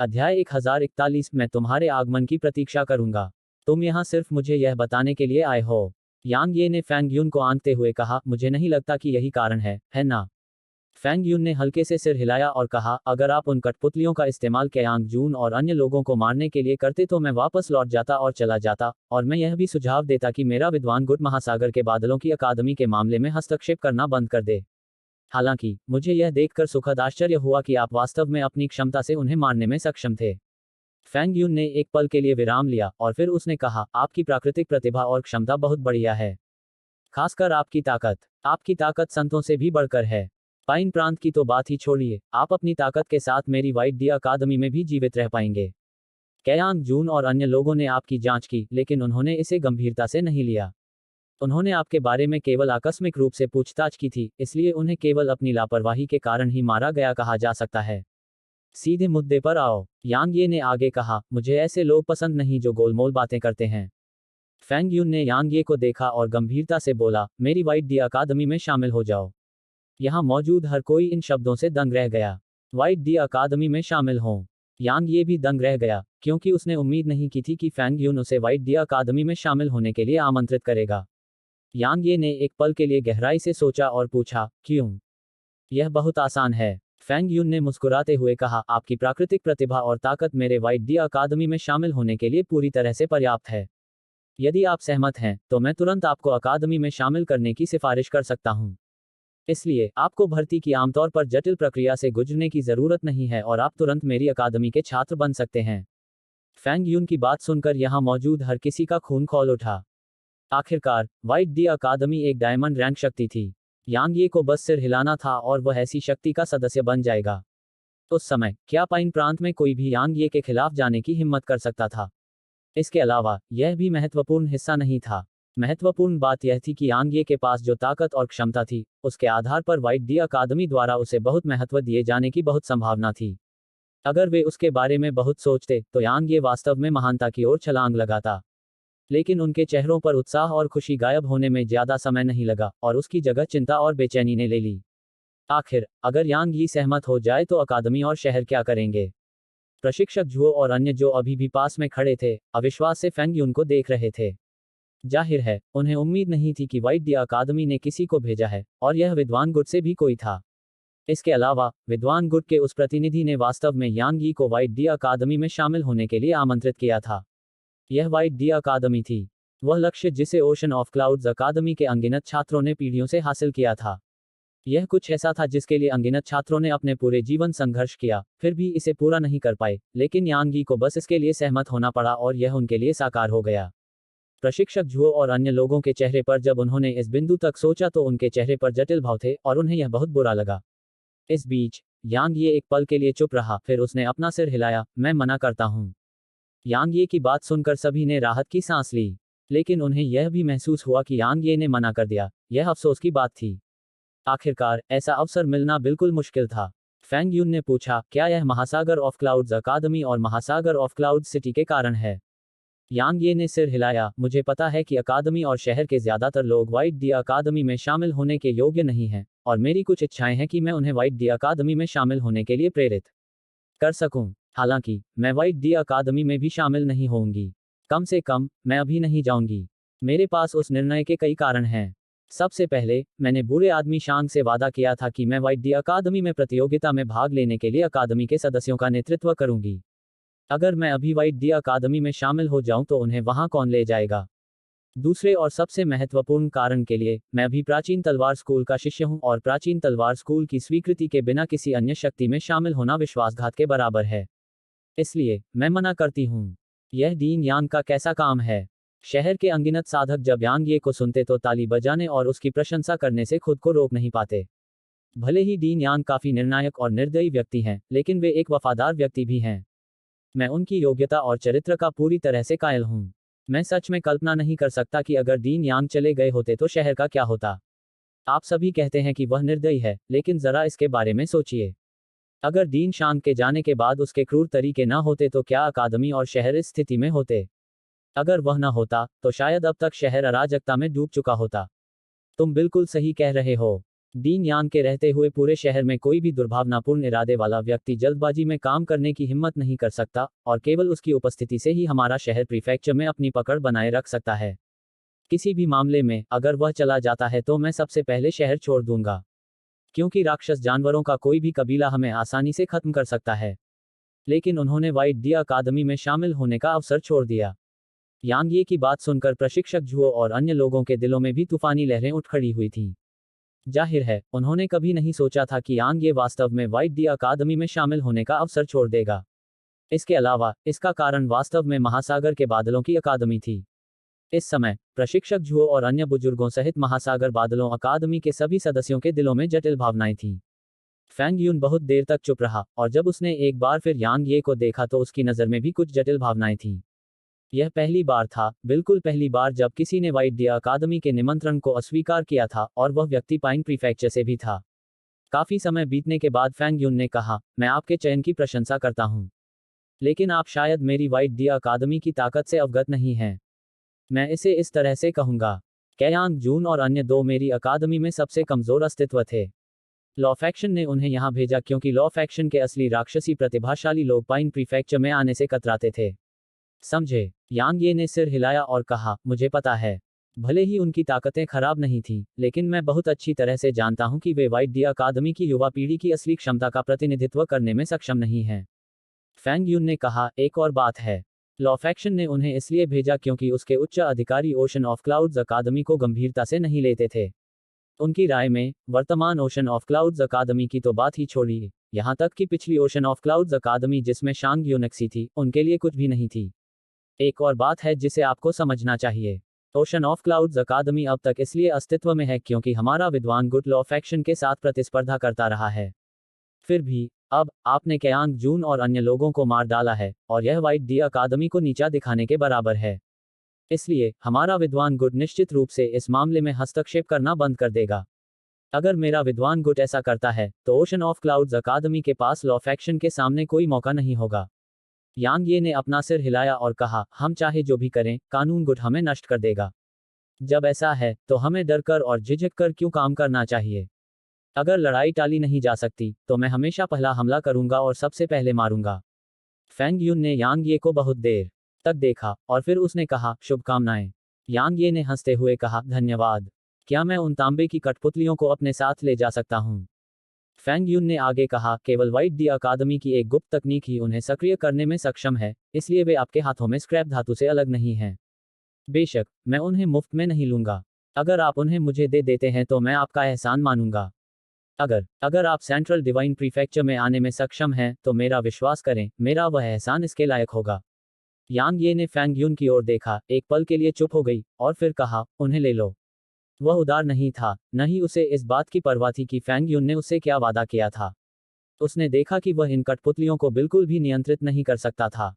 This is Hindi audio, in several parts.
अध्याय 1041 मैं तुम्हारे आगमन की प्रतीक्षा करूंगा। तुम यहाँ सिर्फ मुझे यह बताने के लिए आए हो। यांग ये ने फैंग यून को आंकते हुए कहा, मुझे नहीं लगता कि यही कारण है ना? फैंग यून ने हल्के से सिर हिलाया और कहा, अगर आप उन कठपुतलियों का इस्तेमाल यांग जून और अन्य लोगों को मारने के लिए करते तो मैं वापस लौट जाता और चला जाता, और मैं यह भी सुझाव देता कि मेरा विद्वान गुट महासागर के बादलों की अकादमी के मामले में हस्तक्षेप करना बंद कर दे। हालांकि मुझे यह देखकर सुखद आश्चर्य हुआ कि आप वास्तव में अपनी क्षमता से उन्हें मारने में सक्षम थे। फैंग यून ने एक पल के लिए विराम लिया और फिर उसने कहा, आपकी प्राकृतिक प्रतिभा और क्षमता बहुत बढ़िया है। खासकर आपकी ताकत संतों से भी बढ़कर है। पाइन प्रांत की तो बात ही छोड़िए, आप अपनी ताकत के साथ मेरी व्हाइट डी अकादमी में भी जीवित रह पाएंगे। कैयांग जून और अन्य लोगों ने आपकी जांच की, लेकिन उन्होंने इसे गंभीरता से नहीं लिया। उन्होंने आपके बारे में केवल आकस्मिक रूप से पूछताछ की थी, इसलिए उन्हें केवल अपनी लापरवाही के कारण ही मारा गया कहा जा सकता है। सीधे मुद्दे पर आओ, यांग ये ने आगे कहा, मुझे ऐसे लोग पसंद नहीं जो गोलमोल बातें करते हैं। फैंग यून ने यांग ये को देखा और गंभीरता से बोला, मेरी व्हाइट डी अकादमी में शामिल हो जाओ। यहाँ मौजूद हर कोई इन शब्दों से दंग रह गया। व्हाइट डी अकादमी में शामिल हों। यांग ये भी दंग रह गया, क्योंकि उसने उम्मीद नहीं की थी कि फैंग यून उसे व्हाइट डी अकादमी में शामिल होने के लिए आमंत्रित करेगा। यांग ये ने एक पल के लिए गहराई से सोचा और पूछा, क्यों? यह बहुत आसान है। फैंग यून ने मुस्कुराते हुए कहा, आपकी प्राकृतिक प्रतिभा और ताकत मेरे व्हाइट डी अकादमी में शामिल होने के लिए पूरी तरह से पर्याप्त है। यदि आप सहमत हैं, तो मैं तुरंत आपको अकादमी में शामिल करने की सिफारिश कर सकता हूं। इसलिए आपको भर्ती की आमतौर पर जटिल प्रक्रिया से गुजरने की जरूरत नहीं है और आप तुरंत मेरी अकादमी के छात्र बन सकते हैं। फैंग यून की बात सुनकर यहां मौजूद हर किसी का खून खौल उठा। आखिरकार व्हाइट डी अकादमी एक डायमंड रैंक शक्ति थी। यांग ये को बस सिर हिलाना था और वह ऐसी शक्ति का सदस्य बन जाएगा। उस समय क्या पाइन प्रांत में कोई भी यांग ये के खिलाफ जाने की हिम्मत कर सकता था? इसके अलावा यह भी महत्वपूर्ण हिस्सा नहीं था। महत्वपूर्ण बात यह थी कि यांग ये के पास जो ताकत और क्षमता थी, उसके आधार पर व्हाइट डी अकादमी द्वारा उसे बहुत महत्व दिए जाने की बहुत संभावना थी। अगर वे उसके बारे में बहुत सोचते तो यांग ये वास्तव में महानता की ओर छलांग लगाता। लेकिन उनके चेहरों पर उत्साह और खुशी गायब होने में ज्यादा समय नहीं लगा और उसकी जगह चिंता और बेचैनी ने ले ली। आखिर अगर यांग यी सहमत हो जाए तो अकादमी और शहर क्या करेंगे? प्रशिक्षक जुओ और अन्य जो अभी भी पास में खड़े थे, अविश्वास से फैंग यून को देख रहे थे। जाहिर है, उन्हें उम्मीद नहीं थी कि व्हाइट डी अकादमी ने किसी को भेजा है, और यह विद्वान गुट से भी कोई था। इसके अलावा विद्वान गुट के उस प्रतिनिधि ने वास्तव में यांग यी को व्हाइट डी अकादमी में शामिल होने के लिए आमंत्रित किया था। यह व्हाइट डी अकादमी थी, वह लक्ष्य जिसे ओशन ऑफ क्लाउड्स अकादमी के अनगिनत छात्रों ने पीढ़ियों से हासिल किया था। यह कुछ ऐसा था जिसके लिए अनगिनत छात्रों ने अपने पूरे जीवन संघर्ष किया, फिर भी इसे पूरा नहीं कर पाए, लेकिन यांग यी को बस इसके लिए सहमत होना पड़ा और यह उनके लिए साकार हो गया। प्रशिक्षक जुओ और अन्य लोगों के चेहरे पर जब उन्होंने इस बिंदु तक सोचा तो उनके चेहरे पर जटिल भाव थे और उन्हें यह बहुत बुरा लगा। इस बीच यांग ये एक पल के लिए चुप रहा, फिर उसने अपना सिर हिलाया, मैं मना करता हूं। यांग ये की बात सुनकर सभी ने राहत की सांस ली, लेकिन उन्हें यह भी महसूस हुआ कि यांग ये ने मना कर दिया। यह अफसोस की बात थी। आखिरकार ऐसा अवसर मिलना बिल्कुल मुश्किल था। फैंग यून ने पूछा, क्या यह महासागर ऑफ क्लाउड्स अकादमी और महासागर ऑफ क्लाउड्स सिटी के कारण है? यांग ये ने सिर हिलाया, मुझे पता है कि अकादमी और शहर के ज्यादातर लोग व्हाइट डी अकादमी में शामिल होने के योग्य नहीं हैं, और मेरी कुछ इच्छाएं हैं कि मैं उन्हें व्हाइट डी अकादमी में शामिल होने के लिए प्रेरित कर सकूं। हालांकि मैं व्हाइट डी अकादमी में भी शामिल नहीं होंगी। कम से कम मैं अभी नहीं जाऊंगी। मेरे पास उस निर्णय के कई कारण हैं। सबसे पहले, मैंने बूढ़े आदमी शांग से वादा किया था कि मैं व्हाइट डी अकादमी में प्रतियोगिता में भाग लेने के लिए अकादमी के सदस्यों का नेतृत्व करूंगी। अगर मैं अभी व्हाइट डी अकादमी में शामिल हो जाऊं तो उन्हें वहां कौन ले जाएगा? दूसरे और सबसे महत्वपूर्ण कारण के लिए, मैं अभी प्राचीन तलवार स्कूल का शिष्य हूं और प्राचीन तलवार स्कूल की स्वीकृति के बिना किसी अन्य शक्ति में शामिल होना विश्वासघात के बराबर है। इसलिए मैं मना करती हूं। यह डीन यांग का कैसा काम है? शहर के अनगिनत साधक जब यांग ये को सुनते तो ताली बजाने और उसकी प्रशंसा करने से खुद को रोक नहीं पाते। भले ही डीन यांग काफी निर्णायक और निर्दयी व्यक्ति हैं, लेकिन वे एक वफादार व्यक्ति भी हैं। मैं उनकी योग्यता और चरित्र का पूरी तरह से कायल हूं। मैं सच में कल्पना नहीं कर सकता कि अगर डीन यांग चले गए होते तो शहर का क्या होता। आप सभी कहते हैं कि वह निर्दयी है, लेकिन जरा इसके बारे में सोचिए। अगर डीन शांग के जाने के बाद उसके क्रूर तरीके न होते तो क्या अकादमी और शहर इस स्थिति में होते? अगर वह न होता, तो शायद अब तक शहर अराजकता में डूब चुका होता। तुम बिल्कुल सही कह रहे हो। डीन यांग के रहते हुए पूरे शहर में कोई भी दुर्भावनापूर्ण इरादे वाला व्यक्ति जल्दबाजी में काम करने की हिम्मत नहीं कर सकता, और केवल उसकी उपस्थिति से ही हमारा शहर प्रीफेक्चर में अपनी पकड़ बनाए रख सकता है। किसी भी मामले में अगर वह चला जाता है तो मैं सबसे पहले शहर छोड़ दूंगा, क्योंकि राक्षस जानवरों का कोई भी कबीला हमें आसानी से खत्म कर सकता है। लेकिन उन्होंने व्हाइट डी अकादमी में शामिल होने का अवसर छोड़ दिया। यांग ये की बात सुनकर प्रशिक्षक झुओ और अन्य लोगों के दिलों में भी तूफानी लहरें उठ खड़ी हुई थीं। जाहिर है, उन्होंने कभी नहीं सोचा था कि यांग ये वास्तव में व्हाइट डी अकादमी में शामिल होने का अवसर छोड़ देगा। इसके अलावा, इसका कारण वास्तव में महासागर के बादलों की अकादमी थी। इस समय, प्रशिक्षक झुओ और अन्य बुजुर्गों सहित महासागर बादलों अकादमी के सभी सदस्यों के दिलों में जटिल भावनाएं थीं। फैंग यून बहुत देर तक चुप रहा, और जब उसने एक बार फिर यांग ये को देखा तो उसकी नज़र में भी कुछ जटिल भावनाएं थीं। यह पहली बार था, बिल्कुल पहली बार, जब किसी ने व्हाइट डी अकादमी के निमंत्रण को अस्वीकार किया था, और वह व्यक्ति पाइन प्रीफेक्चर से भी था। काफी समय बीतने के बाद फैंग यून ने कहा, मैं आपके चयन की प्रशंसा करता हूं, लेकिन आप शायद मेरी व्हाइट डी अकादमी की ताकत से अवगत नहीं हैं। मैं इसे इस तरह से कहूंगा, कैयांग जून और अन्य दो मेरी अकादमी में सबसे कमजोर अस्तित्व थे। लॉ फैक्शन ने उन्हें यहां भेजा क्योंकि लॉ फैक्शन के असली राक्षसी प्रतिभाशाली लोग पाइन प्रीफेक्चर में आने से कतराते थे। समझे? यांग ये ने सिर हिलाया और कहा, मुझे पता है। भले ही उनकी ताकतें खराब नहीं थीं, लेकिन मैं बहुत अच्छी तरह से जानता हूं कि वे व्हाइट डी अकादमी की युवा पीढ़ी की असली क्षमता का प्रतिनिधित्व करने में सक्षम नहीं हैं। फैंग यून ने कहा, एक और बात है। लॉ फैक्शन ने उन्हें इसलिए भेजा क्योंकि उसके उच्च अधिकारी ओशन ऑफ क्लाउड्स अकादमी को गंभीरता से नहीं लेते थे। उनकी राय में, वर्तमान ओशन ऑफ क्लाउड्स अकादमी की तो बात ही छोड़िए, यहां तक कि पिछली ओशन ऑफ क्लाउड्स अकादमी जिसमें शांग यूनक्सी थी, उनके लिए कुछ भी नहीं थी। एक और बात है जिसे आपको समझना चाहिए। ओशन ऑफ क्लाउड्स अकादमी अब तक इसलिए अस्तित्व में है क्योंकि हमारा विद्वान गुट लॉ फैक्शन के साथ प्रतिस्पर्धा करता रहा है। फिर भी, अब, आपने कैयांग जून और अन्य लोगों को मार डाला है, और यह व्हाइट डी अकादमी को नीचा दिखाने के बराबर है। इसलिए, हमारा विद्वान गुट निश्चित रूप से इस मामले में हस्तक्षेप करना बंद कर देगा। अगर मेरा विद्वान गुट ऐसा करता है, तो ओशन ऑफ क्लाउड्स अकादमी के पास लॉ फैक्शन के सामने कोई मौका नहीं होगा। यांग ये ने अपना सिर हिलाया और कहा, हम चाहे जो भी करें, कानून गुट हमें नष्ट कर देगा। जब ऐसा है, तो हमें डर कर और झिझक कर क्यों काम करना चाहिए? अगर लड़ाई टाली नहीं जा सकती, तो मैं हमेशा पहला हमला करूंगा और सबसे पहले मारूंगा। फैंग यून ने यांग ये को बहुत देर तक देखा, और फिर उसने कहा, शुभकामनाएं। यांग ये ने हंसते हुए कहा, धन्यवाद। क्या मैं उन तांबे की कठपुतलियों को अपने साथ ले जा सकता हूं? फैंग यून ने आगे कहा, केवल व्हाइट डी अकादमी की एक गुप्त तकनीक ही उन्हें सक्रिय करने में सक्षम है, इसलिए वे आपके हाथों में स्क्रैप धातु से अलग नहीं हैं। बेशक, मैं उन्हें मुफ्त में नहीं लूंगा। अगर आप उन्हें मुझे दे देते हैं तो मैं आपका एहसान मानूंगा। अगर आप सेंट्रल डिवाइन प्रीफेक्चर में आने में सक्षम हैं, तो मेरा विश्वास करें, मेरा वह एहसान इसके लायक होगा। यांग ये ने फैंग यून की ओर देखा, एक पल के लिए चुप हो गई, और फिर कहा, उन्हें ले लो। वह उदार नहीं था, न ही उसे इस बात की परवाह थी कि फैंग यून ने उससे क्या वादा किया था। उसने देखा कि वह इन कठपुतलियों को बिल्कुल भी नियंत्रित नहीं कर सकता था।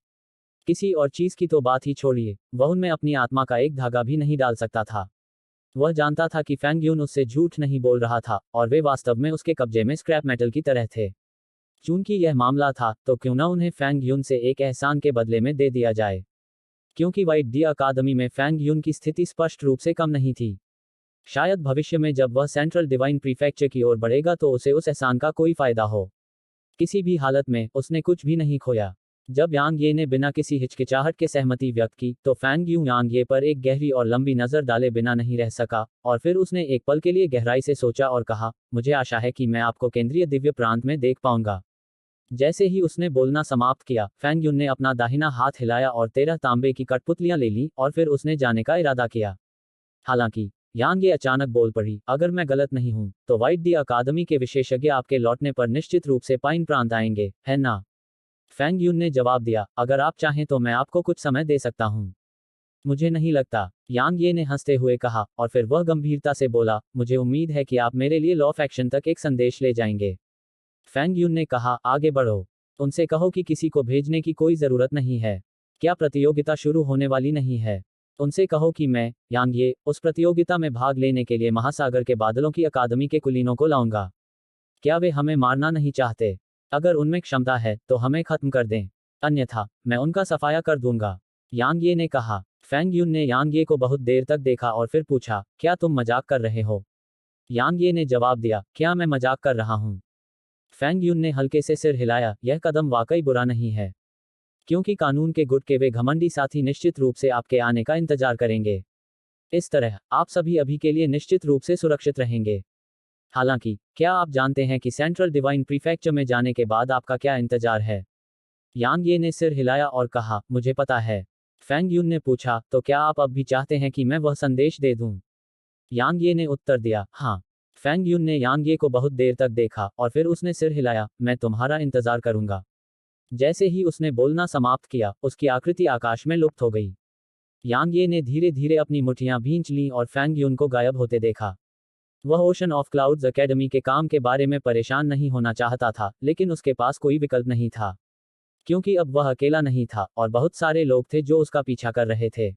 किसी और चीज की तो बात ही छोड़िए, वह उनमें अपनी आत्मा का एक धागा भी नहीं डाल सकता था। वह जानता था कि फैंग यून उससे झूठ नहीं बोल रहा था, और वे वास्तव में उसके कब्जे में स्क्रैप मेटल की तरह थे। चूंकि यह मामला था, तो क्यों न उन्हें फैंग यून से एक एहसान के बदले में दे दिया जाए। क्योंकि व्हाइट डी अकादमी में फैंग यून की स्थिति स्पष्ट रूप से कम नहीं थी। शायद भविष्य में जब वह सेंट्रल डिवाइन प्रीफेक्चर की ओर बढ़ेगा तो उसे उस एहसान का कोई फायदा हो। किसी भी हालत में, उसने कुछ भी नहीं खोया। जब यांग ये ने बिना किसी हिचकिचाहट के सहमति व्यक्त की, तो फैंग यून यांग ये पर एक गहरी और लंबी नजर डाले बिना नहीं रह सका, और फिर उसने एक पल के लिए गहराई से सोचा और कहा, मुझे आशा है कि मैं आपको केंद्रीय दिव्य प्रांत में देख पाऊंगा। जैसे ही उसने बोलना समाप्त किया, फैंग यून ने अपना दाहिना हाथ हिलाया और 13 तांबे की कठपुतलियां ले लीं, और फिर उसने जाने का इरादा किया। हालांकि, यांग ये अचानक बोल पड़ी, अगर मैं गलत नहीं हूं, तो व्हाइट डी अकादमी के विशेषज्ञ आपके लौटने पर निश्चित रूप से पाइन प्रांत आएंगे, है ना? फैंग यून ने जवाब दिया, अगर आप चाहें तो मैं आपको कुछ समय दे सकता हूं। मुझे नहीं लगता, यांग ये ने हंसते हुए कहा, और फिर वह गंभीरता से बोला, मुझे उम्मीद है कि आप मेरे लिए लॉ फैक्शन तक एक संदेश ले जाएंगे। फैंग यून ने कहा, आगे बढ़ो। उनसे कहो कि किसी को भेजने की कोई जरूरत नहीं है। क्या प्रतियोगिता शुरू होने वाली नहीं है? उनसे कहो कि मैं, यांग ये, उस प्रतियोगिता में भाग लेने के लिए महासागर के बादलों की अकादमी के कुलीनों को लाऊंगा। क्या वे हमें मारना नहीं चाहते? अगर उनमें क्षमता है, तो हमें खत्म कर दें। अन्यथा, मैं उनका सफाया कर दूंगा। यांग ये ने कहा। फैंग यून ने यांग ये को बहुत देर तक देखा और फिर पूछा, क्या तुम मजाक कर रहे हो? यांग ये ने जवाब दिया, क्या मैं मजाक कर रहा हूँ? फैंग यून ने हल्के से सिर हिलाया, यह कदम वाकई बुरा नहीं है, क्योंकि कानून के गुट के वे घमंडी साथी निश्चित रूप से आपके आने का इंतजार करेंगे। इस तरह आप सभी अभी के लिए निश्चित रूप से सुरक्षित रहेंगे। हालांकि क्या आप जानते हैं कि सेंट्रल डिवाइन प्रीफेक्चर में जाने के बाद आपका क्या इंतजार है? यांग ये ने सिर हिलाया और कहा, मुझे पता है। फैंग यून ने पूछा, तो क्या आप अब भी चाहते हैं कि मैं वह संदेश दे दूं? यांग ये ने उत्तर दिया, हाँ। फैंग यून ने यांग ये को बहुत देर तक देखा और फिर उसने सिर हिलाया, मैं तुम्हारा इंतजार करूंगा। जैसे ही उसने बोलना समाप्त किया, उसकी आकृति आकाश में लुप्त हो गई। यांग ये ने धीरे धीरे अपनी मुठ्ठियां भींच लीं और फैंग यून को गायब होते देखा। वह ओशन ऑफ क्लाउड्स एकेडमी के काम के बारे में परेशान नहीं होना चाहता था, लेकिन उसके पास कोई विकल्प नहीं था, क्योंकि अब वह अकेला नहीं था और बहुत सारे लोग थे जो उसका पीछा कर रहे थे।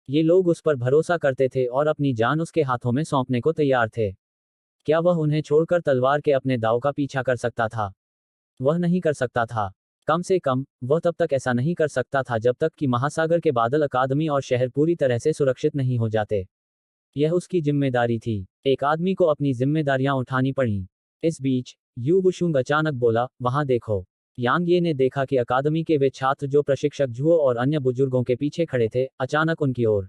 ये लोग उस पर भरोसा करते थे और अपनी जान उसके हाथों में सौंपने को तैयार थे। क्या वह उन्हें छोड़कर तलवार के अपने दाव का पीछा कर सकता था? वह नहीं कर सकता था। कम से कम वह तब तक ऐसा नहीं कर सकता था जब तक कि महासागर के बादल अकादमी और शहर पूरी तरह से सुरक्षित नहीं हो जाते। यह उसकी जिम्मेदारी थी। एक आदमी को अपनी जिम्मेदारियां उठानी पड़ी। इस बीच यू वुशुंग अचानक बोला, वहां देखो। यांग ये ने देखा कि अकादमी के वे छात्र जो प्रशिक्षक झुओ और अन्य बुजुर्गों के पीछे खड़े थे, अचानक उनकी ओर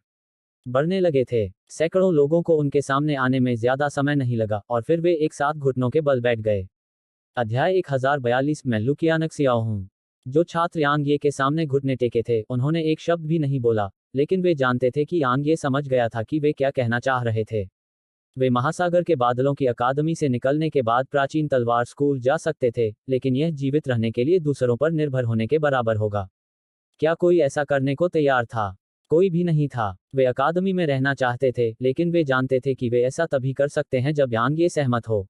बढ़ने लगे थे। सैकड़ों लोगों को उनके सामने आने में ज्यादा समय नहीं लगा और फिर वे एक साथ घुटनों के बल बैठ गए। अध्याय 1042 मैं लुकियानक सियाओ हूँ। जो छात्र यांग ये के सामने घुटने टेके थे, उन्होंने एक शब्द भी नहीं बोला, लेकिन वे जानते थे कि यांग ये समझ गया था कि वे क्या कहना चाह रहे थे। वे महासागर के बादलों की अकादमी से निकलने के बाद प्राचीन तलवार स्कूल जा सकते थे, लेकिन यह जीवित रहने के लिए दूसरों पर निर्भर होने के बराबर होगा। क्या कोई ऐसा करने को तैयार था? कोई भी नहीं था। वे अकादमी में रहना चाहते थे, लेकिन वे जानते थे कि वे ऐसा तभी कर सकते हैं जब यांग ये सहमत हो।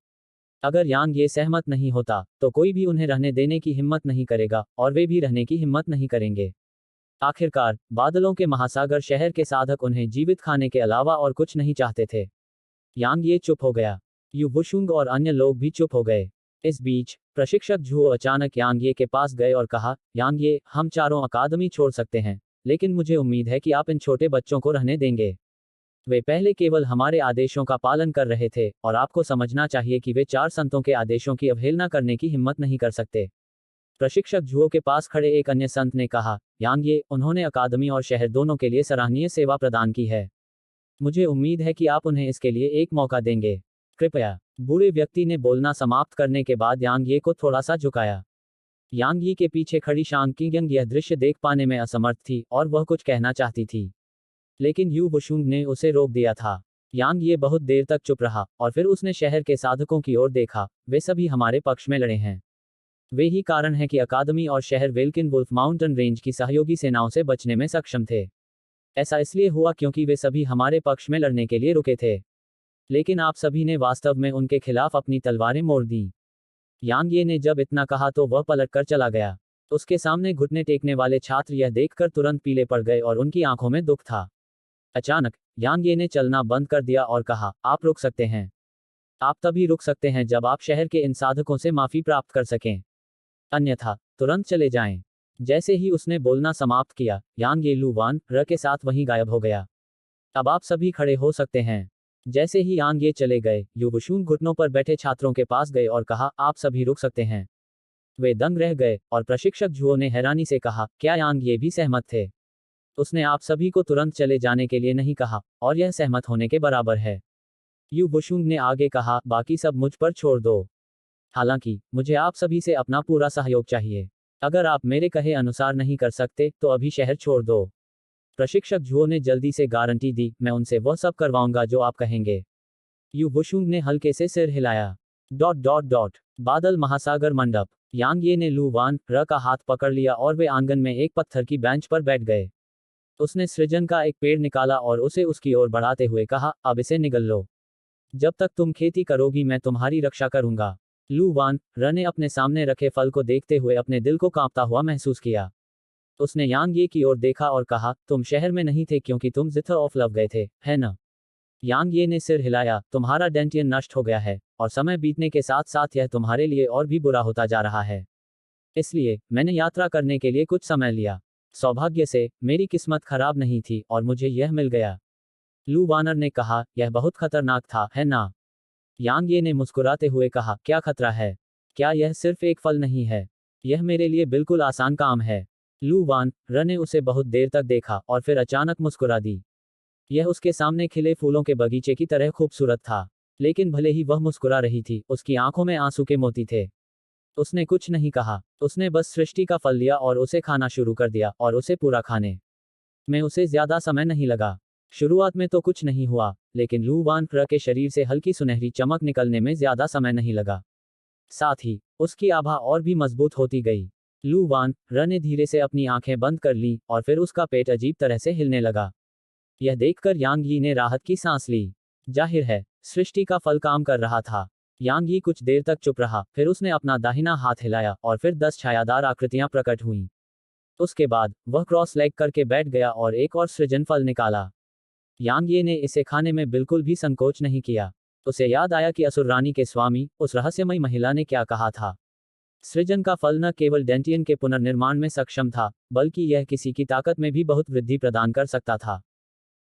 अगर यांग ये सहमत नहीं होता, तो कोई भी उन्हें रहने देने की हिम्मत नहीं करेगा और वे भी रहने की हिम्मत नहीं करेंगे। आखिरकार बादलों के महासागर शहर के साधक उन्हें जीवित खाने के अलावा और कुछ नहीं चाहते थे। यांग ये चुप हो गया। यू वुशुंग और अन्य लोग भी चुप हो गए। इस बीच प्रशिक्षक झुओ अचानक यांग ये के पास गए और कहा, यांग ये, हम चारों अकादमी छोड़ सकते हैं, लेकिन मुझे उम्मीद है कि आप इन छोटे बच्चों को रहने देंगे। वे पहले केवल हमारे आदेशों का पालन कर रहे थे और आपको समझना चाहिए कि वे 4 संतों के आदेशों की अवहेलना करने की हिम्मत नहीं कर सकते। प्रशिक्षक झुओ के पास खड़े एक अन्य संत ने कहा, यांग ये, उन्होंने अकादमी और शहर दोनों के लिए सराहनीय सेवा प्रदान की है। मुझे उम्मीद है कि आप उन्हें इसके लिए एक मौका देंगे। कृपया। बूढ़े व्यक्ति ने बोलना समाप्त करने के बाद यांग ये को थोड़ा सा झुकाया। यांग ये के पीछे खड़ी शांग किंगयंग यह दृश्य देख पाने में असमर्थ थी और वह कुछ कहना चाहती थी, लेकिन यू वुशुंग ने उसे रोक दिया था। यांग ये बहुत देर तक चुप रहा और फिर उसने शहर के साधकों की ओर देखा। वे सभी हमारे पक्ष में लड़े हैं। वे ही कारण है कि अकादमी और शहर वेल्किन वुल्फ माउंटेन रेंज की सहयोगी सेनाओं से बचने में सक्षम थे। ऐसा इसलिए हुआ क्योंकि वे सभी हमारे पक्ष में लड़ने के लिए रुके थे, लेकिन आप सभी ने वास्तव में उनके खिलाफ अपनी तलवारें मोड़ दी। यांग ये ने जब इतना कहा तो वह पलटकर चला गया। उसके सामने घुटने टेकने वाले छात्र यह देखकर तुरंत पीले पड़ गए और उनकी आंखों में दुख था। अचानक यांग ये ने चलना बंद कर दिया और कहा, आप रुक सकते हैं। आप तभी रुक सकते हैं जब आप शहर के इन साधकों से माफी प्राप्त कर सकें, अन्यथा तुरंत चले जाएं। जैसे ही उसने बोलना समाप्त किया, यांग ये लुवान र के साथ वहीं गायब हो गया। अब आप सभी खड़े हो सकते हैं। जैसे ही यांग ये चले गए, यू वुशुंग घुटनों पर बैठे छात्रों के पास गए और कहा, आप सभी रुक सकते हैं। वे दंग रह गए और प्रशिक्षक झुओ ने हैरानी से कहा, क्या यांग ये भी सहमत थे? उसने आप सभी को तुरंत चले जाने के लिए नहीं कहा, और यह सहमत होने के बराबर है। यू वुशुंग ने आगे कहा, बाकी सब मुझ पर छोड़ दो। हालांकि मुझे आप सभी से अपना पूरा सहयोग चाहिए। अगर आप मेरे कहे अनुसार नहीं कर सकते, तो अभी शहर छोड़ दो। प्रशिक्षक झुओ ने जल्दी से गारंटी दी, मैं उनसे वह सब करवाऊंगा जो आप कहेंगे। यू वुशुंग ने हल्के से सिर हिलाया। बादल महासागर मंडप। यांग ये ने लू वान र का हाथ पकड़ लिया और वे आंगन में एक पत्थर की बेंच पर बैठ गए। उसने सृजन का एक पेड़ निकाला और उसे उसकी ओर बढ़ाते हुए कहा, अब इसे निगल लो। जब तक तुम खेती करोगी मैं तुम्हारी रक्षा करूंगा। लू वान र ने अपने सामने रखे फल को देखते हुए अपने दिल को कांपता हुआ महसूस किया। उसने यांग ये की ओर देखा और कहा, तुम शहर में नहीं थे क्योंकि तुम जिथर ऑफ लव गए थे, है ना? यांग ये ने सिर हिलाया, तुम्हारा डेंटियन नष्ट हो गया है, और समय बीतने के साथ साथ यह तुम्हारे लिए और भी बुरा होता जा रहा है। इसलिए मैंने यात्रा करने के लिए कुछ समय लिया। सौभाग्य से मेरी किस्मत खराब नहीं थी और मुझे यह मिल गया। लू वानर ने कहा, यह बहुत खतरनाक था, है ना? यांग ये ने मुस्कुराते हुए कहा, क्या खतरा है? क्या यह सिर्फ एक फल नहीं है? यह मेरे लिए बिल्कुल आसान काम है। लू वान र ने उसे बहुत देर तक देखा और फिर अचानक मुस्कुरा दी। यह उसके सामने खिले फूलों के बगीचे की तरह खूबसूरत था। लेकिन भले ही वह मुस्कुरा रही थी, उसकी आंखों में आंसू के मोती थे। उसने कुछ नहीं कहा, उसने बस सृष्टि का फल लिया और उसे खाना शुरू कर दिया, और उसे पूरा खाने में उसे ज्यादा समय नहीं लगा। शुरुआत में तो कुछ नहीं हुआ, लेकिन लू वान र के शरीर से हल्की सुनहरी चमक निकलने में ज्यादा समय नहीं लगा। साथ ही उसकी आभा और भी मजबूत होती गई। लू वान र ने धीरे से अपनी आंखें बंद कर लीं और फिर उसका पेट अजीब तरह से हिलने लगा। यह देखकर यांग यी ने राहत की सांस ली। जाहिर है, सृष्टि का फल काम कर रहा था। यांग यी कुछ देर तक चुप रहा, फिर उसने अपना दाहिना हाथ हिलाया और फिर 10 छायादार आकृतियां प्रकट हुईं। उसके बाद वह क्रॉस लेग करके बैठ गया और एक और सृजन फल निकाला। यांग ये ने इसे खाने में बिल्कुल भी संकोच नहीं किया। उसे याद आया कि असुर रानी के स्वामी, उस रहस्यमयी महिला ने क्या कहा था। सृजन का फल न केवल डेंटियन के पुनर्निर्माण में सक्षम था, बल्कि यह किसी की ताकत में भी बहुत वृद्धि प्रदान कर सकता था।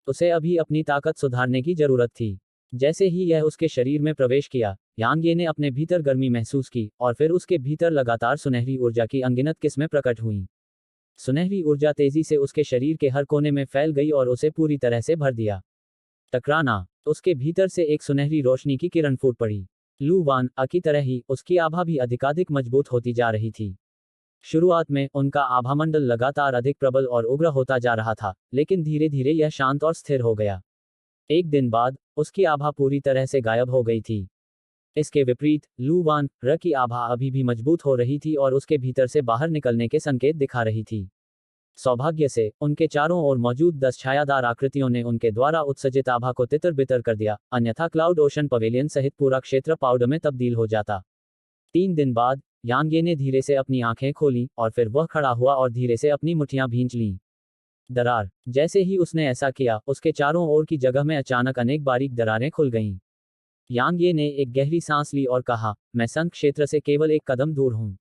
उसे अभी अपनी ताकत सुधारने की जरूरत थी। जैसे ही यह उसके शरीर में प्रवेश किया, यांग ये ने अपने भीतर गर्मी महसूस की और फिर उसके भीतर लगातार सुनहरी ऊर्जा की अनगिनत किस्में प्रकट हुईं। सुनहरी ऊर्जा तेजी से उसके शरीर के हर कोने में फैल गई और उसे पूरी तरह से भर दिया। टकराना, उसके भीतर से एक सुनहरी रोशनी की किरण फूट पड़ी। लू वान की तरह ही उसकी आभा भी अधिकाधिक मजबूत होती जा रही थी। शुरुआत में उनका आभामंडल लगातार अधिक प्रबल और उग्र होता जा रहा था, लेकिन धीरे धीरे यह शांत और स्थिर हो गया। एक दिन बाद उसकी आभा पूरी तरह से गायब हो गई थी। इसके विपरीत लू वान र की आभा अभी भी मजबूत हो रही थी और उसके भीतर से बाहर निकलने के संकेत दिखा रही थी। सौभाग्य से उनके चारों ओर मौजूद 10 छायादार आकृतियों ने उनके द्वारा उत्सर्जित आभा को तितर बितर कर दिया, अन्यथा क्लाउड ओशन पवेलियन सहित पूरा क्षेत्र पाउडर में तब्दील हो जाता। 3 दिन बाद यांग ये ने धीरे से अपनी आंखें खोलीं और फिर वह खड़ा हुआ और धीरे से अपनी मुट्ठियां भींच लीं। दरार, जैसे ही उसने ऐसा किया, उसके चारों ओर की जगह में अचानक अनेक बारीक दरारें खुल गईं। यांग ये ने एक गहरी सांस ली और कहा, मैं संत क्षेत्र से केवल एक कदम दूर हूं।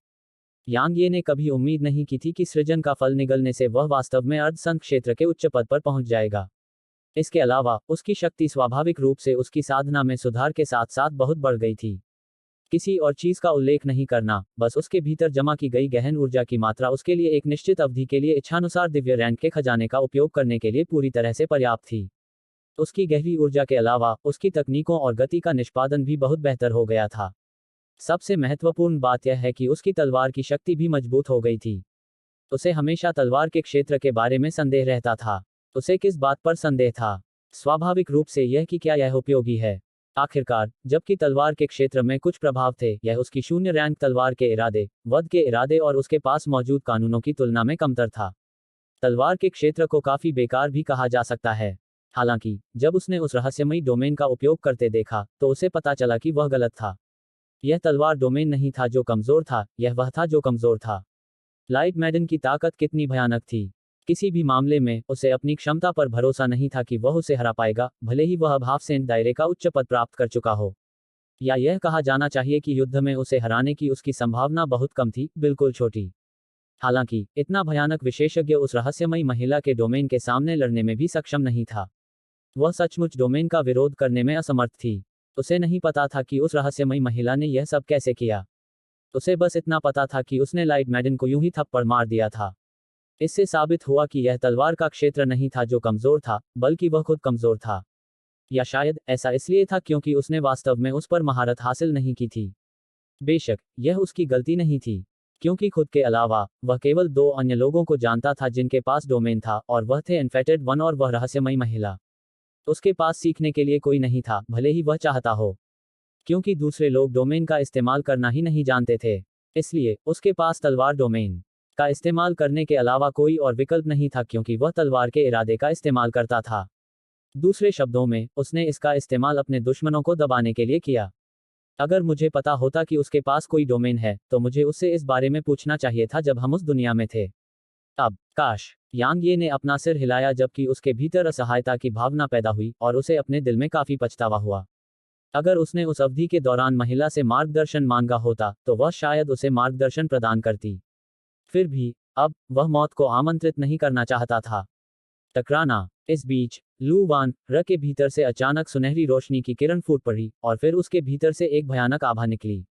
यांग ये ने कभी उम्मीद नहीं की थी कि सृजन का फल निगलने से वह वास्तव में अर्ध संत क्षेत्र के उच्च पद पर पहुंच जाएगा। इसके अलावा उसकी शक्ति स्वाभाविक रूप से उसकी साधना में सुधार के साथ साथ बहुत बढ़ गई थी। किसी और चीज का उल्लेख नहीं करना, बस उसके भीतर जमा की गई गहन ऊर्जा की मात्रा उसके लिए एक निश्चित अवधि के लिए इच्छानुसार दिव्य रैंक के खजाने का उपयोग करने के लिए पूरी तरह से पर्याप्त थी। उसकी गहरी ऊर्जा के अलावा उसकी तकनीकों और गति का निष्पादन भी बहुत बेहतर हो गया था। सबसे महत्वपूर्ण बात यह है कि उसकी तलवार की शक्ति भी मजबूत हो गई थी। उसे हमेशा तलवार के क्षेत्र के बारे में संदेह रहता था। उसे किस बात पर संदेह था? स्वाभाविक रूप से यह कि क्या यह उपयोगी है। आखिरकार, जबकि तलवार के क्षेत्र में कुछ प्रभाव थे, यह उसकी शून्य रैंक तलवार के इरादे, वध के इरादे और उसके पास मौजूद कानूनों की तुलना में कमतर था। तलवार के क्षेत्र को काफी बेकार भी कहा जा सकता है। हालांकि जब उसने उस रहस्यमयी डोमेन का उपयोग करते देखा, तो उसे पता चला कि वह गलत था। यह तलवार डोमेन नहीं था जो कमजोर था, यह वह था जो कमजोर था। लाइट मैडन की ताकत कितनी भयानक थी। किसी भी मामले में उसे अपनी क्षमता पर भरोसा नहीं था कि वह उसे हरा पाएगा, भले ही वह अब हाफ सेंट दायरे का उच्च पद प्राप्त कर चुका हो। या यह कहा जाना चाहिए कि युद्ध में उसे हराने की उसकी संभावना बहुत कम थी, बिल्कुल छोटी। हालांकि इतना भयानक विशेषज्ञ उस रहस्यमयी महिला के डोमेन के सामने लड़ने में भी सक्षम नहीं था। वह सचमुच डोमेन का विरोध करने में असमर्थ थी। उसे नहीं पता था कि उस रहस्यमयी महिला ने यह सब कैसे किया। उसे बस इतना पता था कि उसने लाइट मैडन को यूं ही थप्पड़ मार दिया था। इससे साबित हुआ कि यह तलवार का क्षेत्र नहीं था जो कमजोर था, बल्कि वह खुद कमजोर था। या शायद ऐसा इसलिए था क्योंकि उसने वास्तव में उस पर महारत हासिल नहीं की थी। बेशक यह उसकी गलती नहीं थी, क्योंकि खुद के अलावा वह केवल 2 अन्य लोगों को जानता था जिनके पास डोमेन था, और वह थे इन्फेटेड वन और वह रहस्यमयी महिला। उसके पास सीखने के लिए कोई नहीं था, भले ही वह चाहता हो, क्योंकि दूसरे लोग डोमेन का इस्तेमाल करना ही नहीं जानते थे। इसलिए उसके पास तलवार डोमेन का इस्तेमाल करने के अलावा कोई और विकल्प नहीं था, क्योंकि वह तलवार के इरादे का इस्तेमाल करता था। दूसरे शब्दों में, उसने इसका इस्तेमाल अपने दुश्मनों को दबाने के लिए किया। अगर मुझे पता होता कि उसके पास कोई डोमेन है, तो मुझे उससे इस बारे में पूछना चाहिए था जब हम उस दुनिया में थे। अब काश। यांग ये ने अपना सिर हिलाया, जबकि उसके भीतर असहायता की भावना पैदा हुई और उसे अपने दिल में काफी पछतावा हुआ। अगर उसने उस अवधि के दौरान महिला से मार्गदर्शन मांगा होता, तो वह शायद उसे मार्गदर्शन प्रदान करती। फिर भी अब वह मौत को आमंत्रित नहीं करना चाहता था। टकराना। इस बीच लू वान र के भीतर से अचानक सुनहरी रोशनी की किरण फूट पड़ी और फिर उसके भीतर से एक भयानक आभा निकली।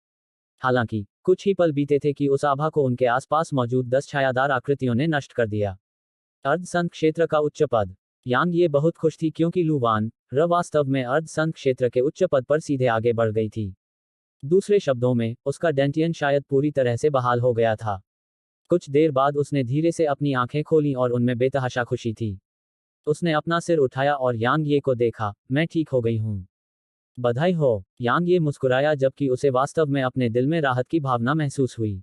हालांकि कुछ ही पल बीते थे कि उस आभा को उनके आसपास मौजूद 10 छायादार आकृतियों ने नष्ट कर दिया। अर्धसंत क्षेत्र का उच्च पद। यांग ये बहुत खुश थी क्योंकि लू वान र वास्तव में अर्धसंत क्षेत्र के उच्च पद पर सीधे आगे बढ़ गई थी। दूसरे शब्दों में, उसका डेंटियन शायद पूरी तरह से बहाल हो गया था। कुछ देर बाद उसने धीरे से अपनी आंखें खोलीं और उनमें बेतहाशा खुशी थी। उसने अपना सिर उठाया और यांग ये को देखा। मैं ठीक हो गई हूँ। बधाई हो। यांग ये मुस्कुराया जबकि उसे वास्तव में अपने दिल में राहत की भावना महसूस हुई।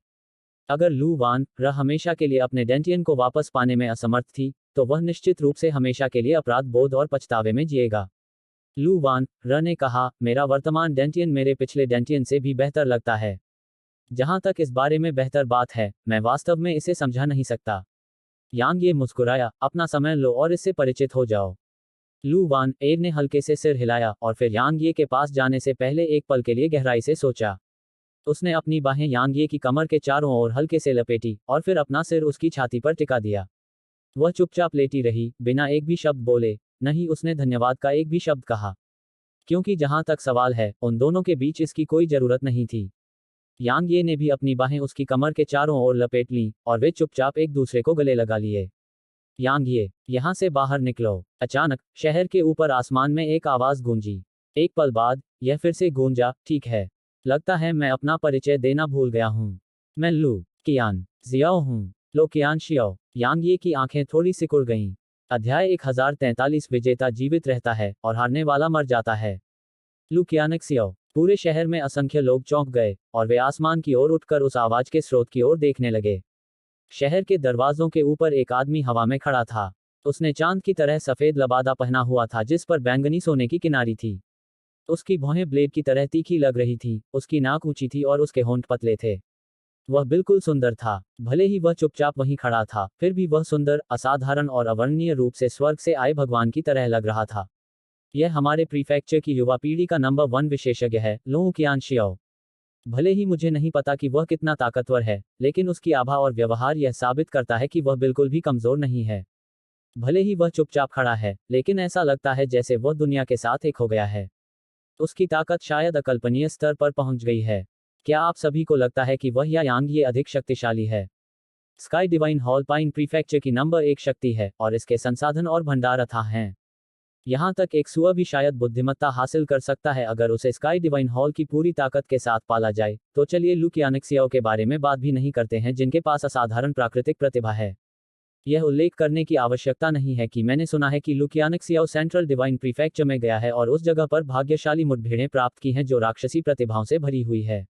अगर लू वान र हमेशा के लिए अपने डेंटियन को वापस पाने में असमर्थ थी, तो वह निश्चित रूप से हमेशा के लिए अपराध बोध और पछतावे में जिएगा। लू वान र ने कहा, मेरा वर्तमान डेंटियन मेरे पिछले डेंटियन से भी बेहतर लगता है। जहां तक इस बारे में बेहतर बात है, मैं वास्तव में इसे समझा नहीं सकता। यांग ये मुस्कुराया, अपना समय लो और इससे परिचित हो जाओ। लू वान एर ने हल्के से सिर हिलाया और फिर यांग ये के पास जाने से पहले एक पल के लिए गहराई से सोचा। उसने अपनी बाहें यांग ये की कमर के चारों ओर हल्के से लपेटी और फिर अपना सिर उसकी छाती पर टिका दिया। वह चुपचाप लेटी रही, बिना एक भी शब्द बोले। नहीं, उसने धन्यवाद का एक भी शब्द कहा, क्योंकि जहां तक सवाल है, उन दोनों के बीच इसकी कोई जरूरत नहीं थी। यांग ये ने भी अपनी बाहें उसकी कमर के चारों ओर लपेट लीं और वे चुपचाप एक दूसरे को गले लगा लिए। यांग ये, यहां से बाहर निकलो। अचानक शहर के ऊपर आसमान में एक आवाज गूंजी। एक पल बाद यह फिर से गूंजा, ठीक है, लगता है मैं अपना परिचय देना भूल गया हूँ। मैं लू कियान जियाओ हूँ। लो कियान शियाओ। यांग ये की आंखें थोड़ी सिकुड़ गईं। अध्याय 1043 विजेता जीवित रहता है और हारने वाला मर जाता है। लू कियानक सियाओ। पूरे शहर में असंख्य लोग चौंक गए और वे आसमान की ओर उठकर उस आवाज के स्रोत की ओर देखने लगे। शहर के दरवाजों के ऊपर एक आदमी हवा में खड़ा था। उसने चांद की तरह सफेद लबादा पहना हुआ था जिस पर बैंगनी सोने की किनारी थी। उसकी भौहें ब्लेड की तरह तीखी लग रही थी, उसकी नाक ऊंची थी और उसके होंठ पतले थे। वह बिल्कुल सुंदर था। भले ही वह चुपचाप वहीं खड़ा था, फिर भी वह सुंदर, असाधारण और अवर्णनीय रूप से स्वर्ग से आए भगवान की तरह लग रहा था। यह हमारे प्रीफेक्चर की युवा पीढ़ी का नंबर 1 विशेषज्ञ है, लो कियान शियाओ। भले ही मुझे नहीं पता कि वह कितना ताकतवर है, लेकिन उसकी आभा और व्यवहार यह साबित करता है कि वह बिल्कुल भी कमजोर नहीं है। भले ही वह चुपचाप खड़ा है, लेकिन ऐसा लगता है जैसे वह दुनिया के साथ एक हो गया है। उसकी ताकत शायद अकल्पनीय स्तर पर पहुंच गई है। क्या आप सभी को लगता है कि वह या यांग ये अधिक शक्तिशाली है? Sky divine hall pine prefecture की नंबर 1 शक्ति है और इसके संसाधन और भंडार अथाह हैं। यहाँ तक एक सुअर भी शायद बुद्धिमत्ता हासिल कर सकता है अगर उसे स्काई डिवाइन हॉल की पूरी ताकत के साथ पाला जाए। तो चलिए लू कियानक्सियाओ के बारे में बात भी नहीं करते हैं जिनके पास असाधारण प्राकृतिक प्रतिभा है। यह उल्लेख करने की आवश्यकता नहीं है कि मैंने सुना है कि लू कियानक्सियाओ सेंट्रल डिवाइन प्रीफेक्चर में गया है और उस जगह पर भाग्यशाली मुठभेड़ें प्राप्त की हैं जो राक्षसी प्रतिभाओं से भरी हुई है।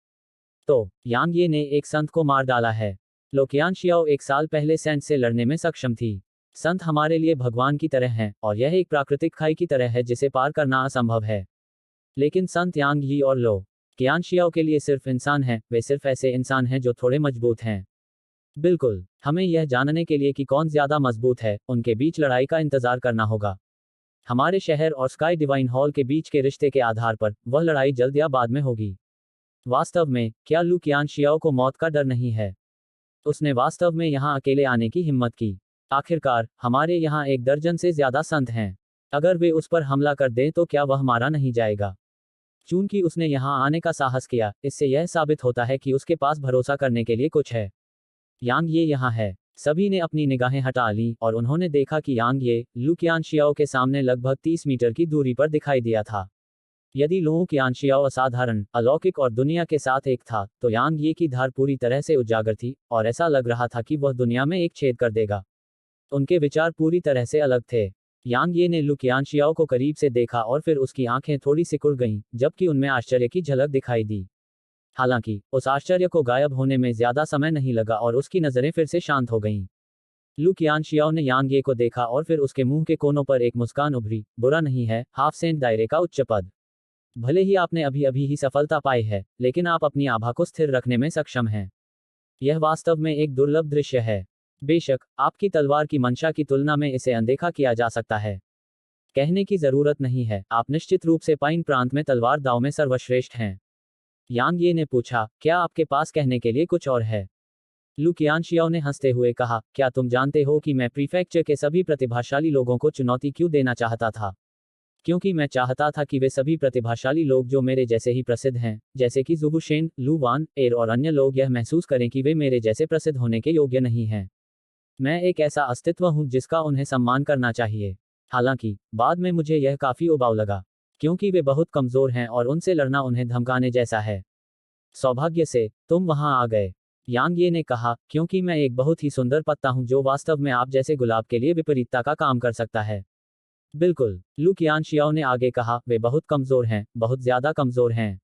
तो यांग ये ने एक संत को मार डाला है। लो कियान शियाओ 1 साल पहले सेंट से लड़ने में सक्षम थी। संत हमारे लिए भगवान की तरह हैं और यह एक प्राकृतिक खाई की तरह है जिसे पार करना असंभव है। लेकिन संत यांग यी और लो कियान शियाओ के लिए सिर्फ इंसान हैं, वे सिर्फ ऐसे इंसान हैं जो थोड़े मजबूत हैं। बिल्कुल, हमें यह जानने के लिए कि कौन ज्यादा मजबूत है, उनके बीच लड़ाई का इंतजार करना होगा। हमारे शहर और स्काई डिवाइन हॉल के बीच के रिश्ते के आधार पर वह लड़ाई जल्द या बाद में होगी। वास्तव में, क्या लू कियान शियाओ को मौत का डर नहीं है? उसने वास्तव में यहाँ अकेले आने की हिम्मत की। आखिरकार, हमारे यहाँ 1 दर्जन से ज्यादा संत हैं। अगर वे उस पर हमला कर दें तो क्या वह मारा नहीं जाएगा? चूंकि उसने यहाँ आने का साहस किया, इससे यह साबित होता है कि उसके पास भरोसा करने के लिए कुछ है। यांग ये यहाँ है। सभी ने अपनी निगाहें हटा लीं और उन्होंने देखा कि यांग ये लू कियान शियाओ के सामने लगभग 30 मीटर की दूरी पर दिखाई दिया था। यदि लू कियान शियाओ असाधारण, अलौकिक और दुनिया के साथ एक था, तो यांग ये की धार पूरी तरह से उजागर थी और ऐसा लग रहा था कि वह दुनिया में एक छेद कर देगा। उनके विचार पूरी तरह से अलग थे। यांग ये ने लू कियान शियाओ को करीब से देखा और फिर उसकी आंखें थोड़ी सिकुड़ गईं, जबकि उनमें आश्चर्य की झलक दिखाई दी। हालांकि उस आश्चर्य को गायब होने में ज्यादा समय नहीं लगा और उसकी नजरें फिर से शांत हो गईं। लू कियान शियाओ ने यांग ये को देखा और फिर उसके मुंह के कोनों पर एक मुस्कान उभरी। बुरा नहीं है, हाफ सेंट दायरे का उच्च पद। भले ही आपने अभी अभी ही सफलता पाई है, लेकिन आप अपनी आभा को स्थिर रखने में सक्षम हैं। यह वास्तव में एक दुर्लभ दृश्य है। बेशक, आपकी तलवार की मंशा की तुलना में इसे अनदेखा किया जा सकता है। कहने की जरूरत नहीं है, आप निश्चित रूप से पाइन प्रांत में तलवार दाव में सर्वश्रेष्ठ हैं। यांग ये ने पूछा, क्या आपके पास कहने के लिए कुछ और है? लू कियानशियाओ ने हंसते हुए कहा, क्या तुम जानते हो कि मैं प्रीफेक्चर के सभी प्रतिभाशाली लोगों को चुनौती क्यों देना चाहता था? क्योंकि मैं चाहता था कि वे सभी प्रतिभाशाली लोग जो मेरे जैसे ही प्रसिद्ध हैं, जैसे कि ज़ुबुशेन, लू वान, एर और अन्य लोग यह महसूस करें कि वे मेरे जैसे प्रसिद्ध होने के योग्य नहीं हैं। मैं एक ऐसा अस्तित्व हूँ जिसका उन्हें सम्मान करना चाहिए। हालांकि, बाद में मुझे यह काफ़ी उबाऊ लगा। क्योंकि वे बहुत कमज़ोर हैं और उनसे लड़ना उन्हें धमकाने जैसा है। सौभाग्य से, तुम वहां आ गए। यांग ये ने कहा, क्योंकि मैं एक बहुत ही सुंदर पत्ता हूं जो वास्तव में आप जैसे गुलाब के लिए विपरीतता का काम कर सकता है। बिल्कुल, लू कियानशियाओ ने आगे कहा, वे बहुत कमज़ोर हैं, बहुत ज़्यादा कमज़ोर हैं।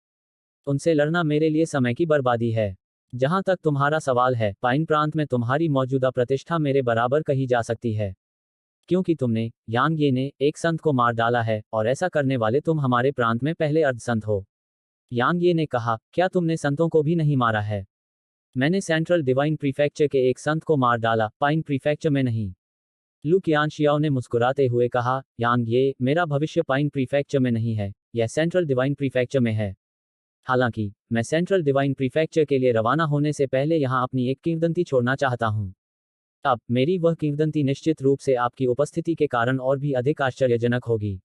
उनसे लड़ना मेरे लिए समय की बर्बादी है। जहां तक तुम्हारा सवाल है, पाइन प्रांत में तुम्हारी मौजूदा प्रतिष्ठा मेरे बराबर कही जा सकती है। क्योंकि तुमने, यांग ये ने, एक संत को मार डाला है, और ऐसा करने वाले तुम हमारे प्रांत में पहले अर्धसंत हो। यांग ये ने कहा, क्या तुमने संतों को भी नहीं मारा है? मैंने सेंट्रल डिवाइन प्रीफेक्चर के एक संत को मार डाला, पाइन प्रीफेक्चर में नहीं। लू कियानशियाओ ने मुस्कुराते हुए कहा, यांग ये, मेरा भविष्य पाइन प्रीफेक्चर में नहीं है, यह सेंट्रल डिवाइन प्रीफेक्चर में है। हालांकि, मैं सेंट्रल डिवाइन प्रीफेक्चर के लिए रवाना होने से पहले यहां अपनी एक किंवदंती छोड़ना चाहता हूं। अब, मेरी वह किंवदंती निश्चित रूप से आपकी उपस्थिति के कारण और भी अधिक आश्चर्यजनक होगी।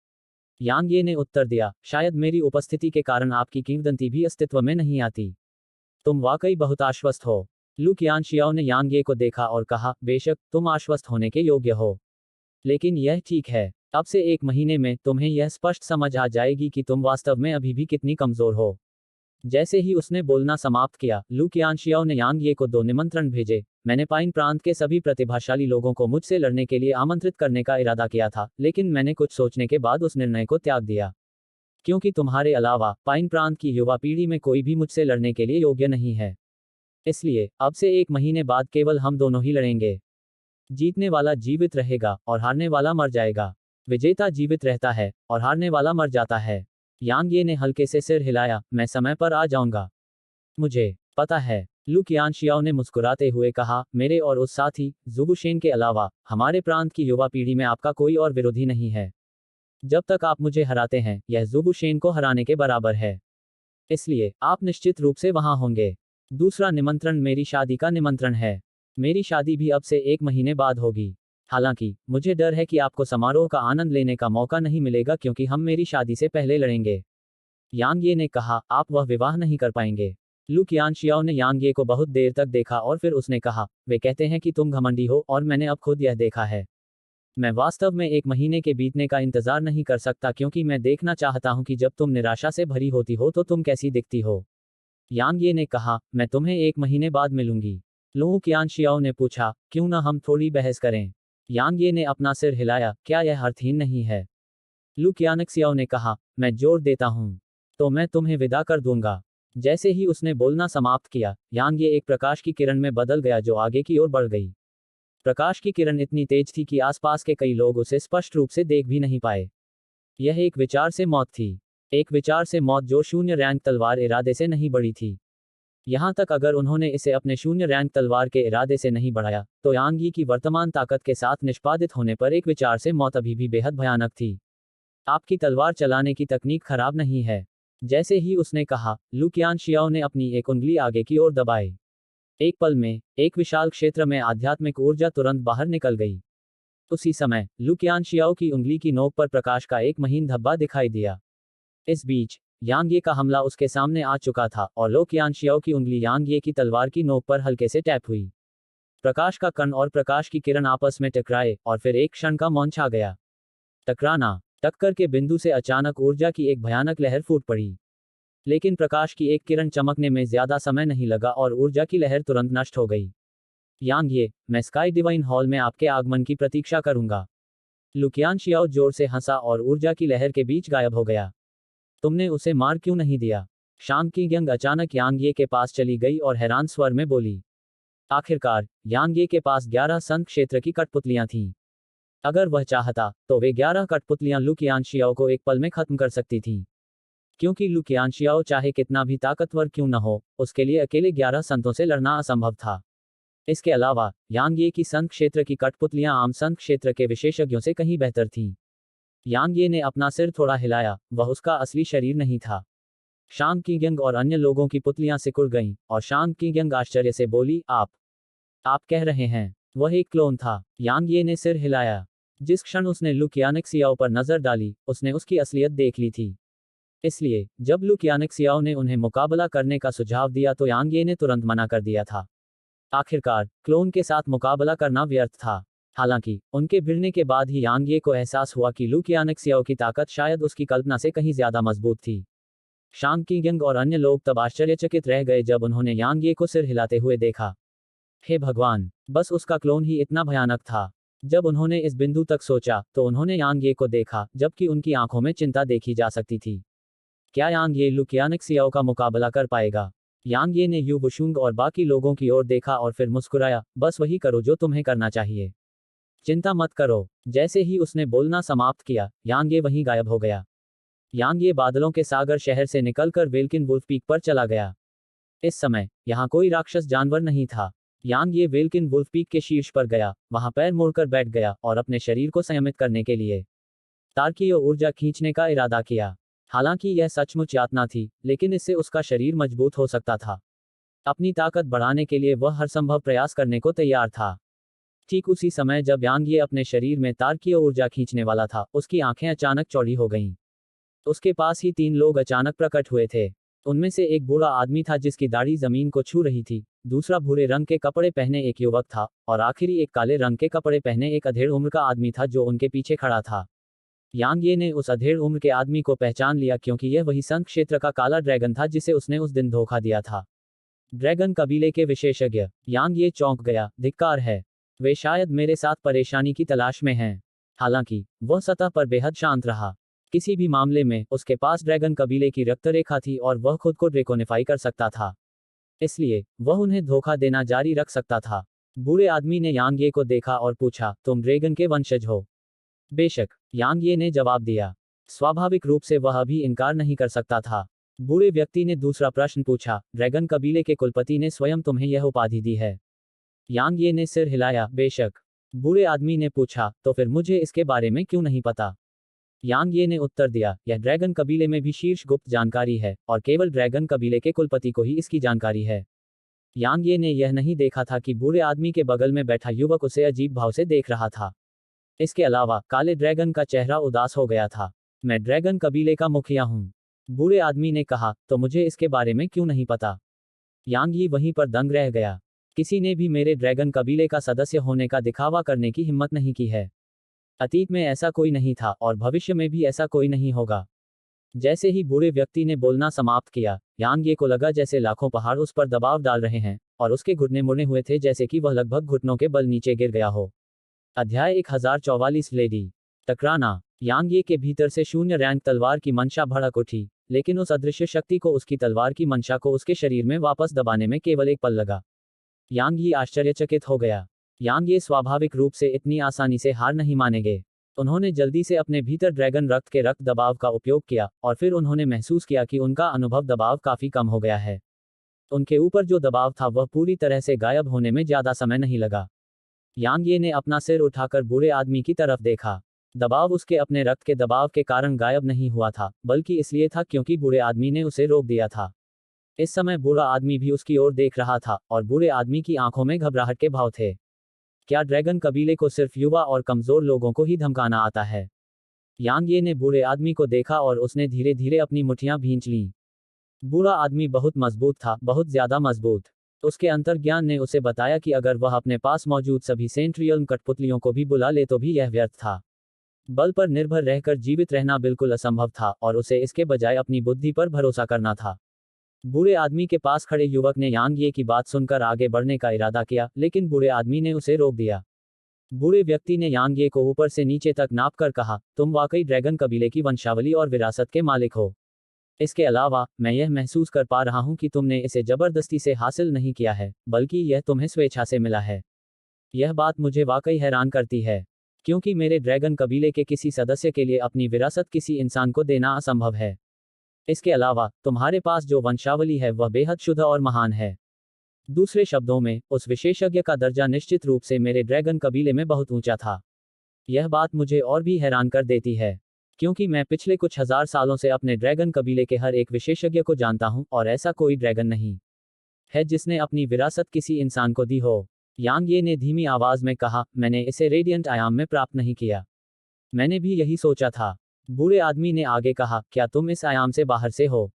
यांग ये ने उत्तर दिया, शायद मेरी उपस्थिति के कारण आपकी किंवदंती भी अस्तित्व में नहीं आती। तुम वाकई बहुत आश्वस्त हो। लू कियानशियाओ ने यांग ये को देखा और कहा, बेशक, तुम आश्वस्त होने के योग्य हो। लेकिन यह ठीक है। अब से 1 महीने में तुम्हें यह स्पष्ट समझ आ जाएगी कि तुम वास्तव में अभी भी कितनी कमजोर हो। जैसे ही उसने बोलना समाप्त किया, लू कियानशियाओ ने यांग ये को 2 निमंत्रण भेजे। मैंने पाइन प्रांत के सभी प्रतिभाशाली लोगों को मुझसे लड़ने के लिए आमंत्रित करने का इरादा किया था, लेकिन मैंने कुछ सोचने के बाद उस निर्णय को त्याग दिया। क्योंकि तुम्हारे अलावा, पाइन प्रांत की युवा पीढ़ी में कोई भी मुझसे लड़ने के लिए योग्य नहीं है। इसलिए, अब से 1 महीने बाद केवल हम दोनों ही लड़ेंगे। जीतने वाला जीवित रहेगा, और हारने वाला मर जाएगा। विजेता जीवित रहता है, और हारने वाला मर जाता है। यांग ये ने हल्के से सिर हिलाया, मैं समय पर आ जाऊंगा। मुझे पता है। लू कियानशियाओ ने मुस्कुराते हुए कहा, मेरे और उस साथी, ज़ुबुशेन के अलावा, हमारे प्रांत की युवा पीढ़ी में आपका कोई और विरोधी नहीं है। जब तक आप मुझे हराते हैं, यह ज़ुबुशेन को हराने के बराबर है। इसलिए, आप निश्चित रूप से वहां होंगे। दूसरा निमंत्रण मेरी शादी का निमंत्रण है। मेरी शादी भी अब से 1 महीने बाद होगी। हालांकि, मुझे डर है कि आपको समारोह का आनंद लेने का मौका नहीं मिलेगा क्योंकि हम मेरी शादी से पहले लड़ेंगे। यांग ये ने कहा, आप वह विवाह नहीं कर पाएंगे। लू कियानशियाओ ने यांग ये को बहुत देर तक देखा और फिर उसने कहा, वे कहते हैं कि तुम घमंडी हो और मैंने अब खुद यह देखा है। मैं वास्तव में 1 महीने के बीतने का इंतजार नहीं कर सकता क्योंकि मैं देखना चाहता हूं कि जब तुम निराशा से भरी होती हो तो तुम कैसी दिखती हो। यांग ये ने कहा, मैं तुम्हें 1 महीने बाद मिलूंगी। लू कियानशियाओ ने पूछा, क्यों ना हम थोड़ी बहस करें? यांग ये ने अपना सिर हिलाया, क्या यह अर्थहीन नहीं है? लू कियानशियाओ ने कहा, मैं जोर देता हूं। तो मैं तुम्हें विदा कर दूंगा। जैसे ही उसने बोलना समाप्त किया, यांग ये एक प्रकाश की किरण में बदल गया जो आगे की ओर बढ़ गई। प्रकाश की किरण इतनी तेज थी कि आसपास के कई लोग उसे स्पष्ट रूप से देख भी नहीं पाए। यह एक विचार से मौत थी। एक विचार से मौत जो शून्य रैंक तलवार इरादे से नहीं बढ़ी थी। यहां तक अगर उन्होंने इसे अपने शून्य रैंक तलवार के इरादे से नहीं बढ़ाया, तो यांग यी की वर्तमान ताकत के साथ निष्पादित होने पर एक विचार से मौत अभी भी बेहद भयानक थी। आपकी तलवार चलाने की तकनीक खराब नहीं है। जैसे ही उसने कहा, लू कियानशियाओ ने अपनी एक उंगली आगे की ओर दबाई। एक पल में, एक विशाल क्षेत्र में आध्यात्मिक ऊर्जा तुरंत बाहर निकल गई। उसी समय, लू कियानशियाओ की उंगली की नोक पर प्रकाश का एक महीन धब्बा दिखाई दिया। इस बीच, यांग ये का हमला उसके सामने आ चुका था और लो कियानशियाओ की उंगली यांग ये की तलवार की नोक पर हल्के से टैप हुई। प्रकाश का कण और प्रकाश की किरण आपस में टकराए और फिर एक क्षण का मौन छा गया। टकराना, टक्कर के बिंदु से अचानक ऊर्जा की एक भयानक लहर फूट पड़ी। लेकिन प्रकाश की एक किरण चमकने में ज्यादा समय नहीं लगा और ऊर्जा की लहर तुरंत नष्ट हो गई। यांग ये, मैं स्काई डिवाइन हॉल में आपके आगमन की प्रतीक्षा करूंगा। लू कियानशियाओ जोर से हंसा और ऊर्जा की लहर के बीच गायब हो गया। तुमने उसे मार क्यों नहीं दिया? शाम की यंग अचानक यांग ये के पास चली गई और हैरान स्वर में बोली। आखिरकार, यांग ये के पास 11 संत क्षेत्र की कठपुतलियां थीं। अगर वह चाहता, तो वे 11 कठपुतलियां लू कियानशियाओ को एक पल में खत्म कर सकती थीं। क्योंकि लू कियानशियाओ चाहे कितना भी ताकतवर क्यों न हो, उसके लिए अकेले 11 संतों से लड़ना असंभव था। इसके अलावा, यांग ये की संत क्षेत्र की कठपुतलियां आम संत क्षेत्र के विशेषज्ञों से कहीं बेहतर थीं। यांग ये ने अपना सिर थोड़ा हिलाया, वह उसका असली शरीर नहीं था। शांग किंगयंग और अन्य लोगों की पुतलियां सिकुड़ गईं, और शांग किंगयंग आश्चर्य से बोली, आप आप कह रहे हैं वह एक क्लोन था? यांग ये ने सिर हिलाया। जिस क्षण उसने लू कियानक्सियाओ पर नजर डाली, उसने उसकी असलियत देख ली थी। इसलिए जब लू कियानक्सियाओ ने उन्हें मुकाबला करने का सुझाव दिया तो यांग ये ने तुरंत मना कर दिया था। आखिरकार क्लोन के साथ मुकाबला करना व्यर्थ था। हालांकि उनके भिड़ने के बाद ही यांग ये को एहसास हुआ कि लू कियानक्सियाओ की ताकत शायद उसकी कल्पना से कहीं ज्यादा मजबूत थी। शांग किंग और अन्य लोग तब आश्चर्यचकित रह गए जब उन्होंने यांग ये को सिर हिलाते हुए देखा। हे भगवान, बस उसका क्लोन ही इतना भयानक था। जब उन्होंने इस बिंदु तक सोचा तो उन्होंने यांग ये को देखा, जबकि उनकी आंखों में चिंता देखी जा सकती थी। क्या यांग ये लू कियानक्सियाओ का मुकाबला कर पाएगा? यांग ये ने यू बुशुंग और बाकी लोगों की ओर देखा और फिर मुस्कुराया। बस वही करो जो तुम्हें करना चाहिए। चिंता मत करो। जैसे ही उसने बोलना समाप्त किया, यांग ये वहीं गायब हो गया। यांग ये बादलों के सागर शहर से निकलकर वेल्किन वुल्फ पीक पर चला गया। इस समय यहाँ कोई राक्षस जानवर नहीं था। यांग ये वेल्किन वुल्फ पीक के शीर्ष पर गया, वहां पैर मोड़कर बैठ गया और अपने शरीर को संयमित करने के लिए तारकीय ऊर्जा खींचने का इरादा किया। हालांकि यह सचमुच यातना थी, लेकिन इससे उसका शरीर मजबूत हो सकता था। अपनी ताकत बढ़ाने के लिए वह हर संभव प्रयास करने को तैयार था। ठीक उसी समय जब यांग ये अपने शरीर में तारकीय ऊर्जा खींचने वाला था, उसकी आंखें अचानक चौड़ी हो गईं। उसके पास ही 3 लोग अचानक प्रकट हुए थे। उनमें से एक बूढ़ा आदमी था जिसकी दाढ़ी जमीन को छू रही थी, दूसरा भूरे रंग के कपड़े पहने एक युवक था, और आखिरी एक काले रंग के कपड़े पहने एक अधेड़ उम्र का आदमी था जो उनके पीछे खड़ा था। यांग ये ने उस अधेड़ उम्र के आदमी को पहचान लिया क्योंकि यह वही संघ क्षेत्र का काला ड्रैगन था जिसे उसने उस दिन धोखा दिया था। ड्रैगन कबीले के विशेषज्ञ। यांग ये चौंक गया। धिक्कार है। वे शायद मेरे साथ परेशानी की तलाश में हैं। हालांकि वह सतह पर बेहद शांत रहा। किसी भी मामले में उसके पास ड्रैगन कबीले की रक्तरेखा थी और वह खुद को ड्रेकोनिफाई कर सकता था। इसलिए वह उन्हें धोखा देना जारी रख सकता था। बूढ़े आदमी ने यांग ये को देखा और पूछा, तुम ड्रैगन के वंशज हो? बेशक, यांग ये ने जवाब दिया। स्वाभाविक रूप से वह अभी इनकार नहीं कर सकता था। बूढ़े व्यक्ति ने दूसरा प्रश्न पूछा, ड्रैगन कबीले के कुलपति ने स्वयं तुम्हें यह उपाधि दी है? यांग ये ने सिर हिलाया। बेशक। बूढ़े आदमी ने पूछा, तो फिर मुझे इसके बारे में क्यों नहीं पता? यांग ये ने उत्तर दिया, यह ड्रैगन कबीले में भी शीर्ष गुप्त जानकारी है, और केवल ड्रैगन कबीले के कुलपति को ही इसकी जानकारी है। यांग ये ने यह नहीं देखा था कि बूढ़े आदमी के बगल में बैठा युवक उसे अजीब भाव से देख रहा था। इसके अलावा काले ड्रैगन का चेहरा उदास हो गया था। मैं ड्रैगन कबीले का मुखिया हूँ। बूढ़े आदमी ने कहा, तो मुझे इसके बारे में क्यों नहीं पता? यांग ये वहीं पर दंग रह गया। किसी ने भी मेरे ड्रैगन कबीले का सदस्य होने का दिखावा करने की हिम्मत नहीं की है। अतीत में ऐसा कोई नहीं था और भविष्य में भी ऐसा कोई नहीं होगा। जैसे ही बूढ़े व्यक्ति ने बोलना समाप्त किया, यांग ये को लगा जैसे लाखों पहाड़ उस पर दबाव डाल रहे हैं, और उसके घुटने मुड़े हुए थे जैसे कि वह लगभग घुटनों के बल नीचे गिर गया हो। अध्याय 1044 लेडी टकराना। यांग ये के भीतर से शून्य रैंक तलवार की मंशा भड़क उठी, लेकिन उस अदृश्य शक्ति को उसकी तलवार की मंशा को उसके शरीर में वापस दबाने में केवल एक पल लगा। यांग ये आश्चर्यचकित हो गया। यांग ये स्वाभाविक रूप से इतनी आसानी से हार नहीं मानेंगे। उन्होंने जल्दी से अपने भीतर ड्रैगन रक्त के रक्त दबाव का उपयोग किया, और फिर उन्होंने महसूस किया कि उनका अनुभव दबाव काफी कम हो गया है। उनके ऊपर जो दबाव था वह पूरी तरह से गायब होने में ज्यादा समय नहीं लगा। यांग ये ने अपना सिर उठाकर बूढ़े आदमी की तरफ देखा। दबाव उसके अपने रक्त के दबाव के कारण गायब नहीं हुआ था, बल्कि इसलिए था क्योंकि बूढ़े आदमी ने उसे रोक दिया था। इस समय बूढ़ा आदमी भी उसकी ओर देख रहा था, और बूढ़े आदमी की आंखों में घबराहट के भाव थे। क्या ड्रैगन कबीले को सिर्फ युवा और कमजोर लोगों को ही धमकाना आता है? यांग ये ने बूढ़े आदमी को देखा और उसने धीरे धीरे अपनी मुट्ठियां भींच लीं। बूढ़ा आदमी बहुत मजबूत था, बहुत ज्यादा मजबूत। उसके अंतर्ज्ञान ने उसे बताया कि अगर वह अपने पास मौजूद सभी सेंट्रियल कठपुतलियों को भी बुला ले तो भी यह व्यर्थ था। बल पर निर्भर रहकर जीवित रहना बिल्कुल असंभव था, और उसे इसके बजाय अपनी बुद्धि पर भरोसा करना था। बूढ़े आदमी के पास खड़े युवक ने यांग ये की बात सुनकर आगे बढ़ने का इरादा किया, लेकिन बूढ़े आदमी ने उसे रोक दिया। बूढ़े व्यक्ति ने यांग ये को ऊपर से नीचे तक नापकर कहा, तुम वाकई ड्रैगन कबीले की वंशावली और विरासत के मालिक हो। इसके अलावा मैं यह महसूस कर पा रहा हूं कि तुमने इसे जबरदस्ती से हासिल नहीं किया है, बल्कि यह तुम्हें स्वेच्छा से मिला है। यह बात मुझे वाकई हैरान करती है, क्योंकि मेरे ड्रैगन कबीले के किसी सदस्य के लिए अपनी विरासत किसी इंसान को देना असंभव है। इसके अलावा तुम्हारे पास जो वंशावली है वह बेहद शुद्ध और महान है। दूसरे शब्दों में, उस विशेषज्ञ का दर्जा निश्चित रूप से मेरे ड्रैगन कबीले में बहुत ऊंचा था। यह बात मुझे और भी हैरान कर देती है, क्योंकि मैं पिछले कुछ हजार सालों से अपने ड्रैगन कबीले के हर एक विशेषज्ञ को जानता हूं, और ऐसा कोई ड्रैगन नहीं है जिसने अपनी विरासत किसी इंसान को दी हो। यांग ये ने धीमी आवाज में कहा, मैंने इसे रेडियंट आयाम में प्राप्त नहीं किया। मैंने भी यही सोचा था। बूढ़े आदमी ने आगे कहा, क्या तुम इस आयाम से बाहर से हो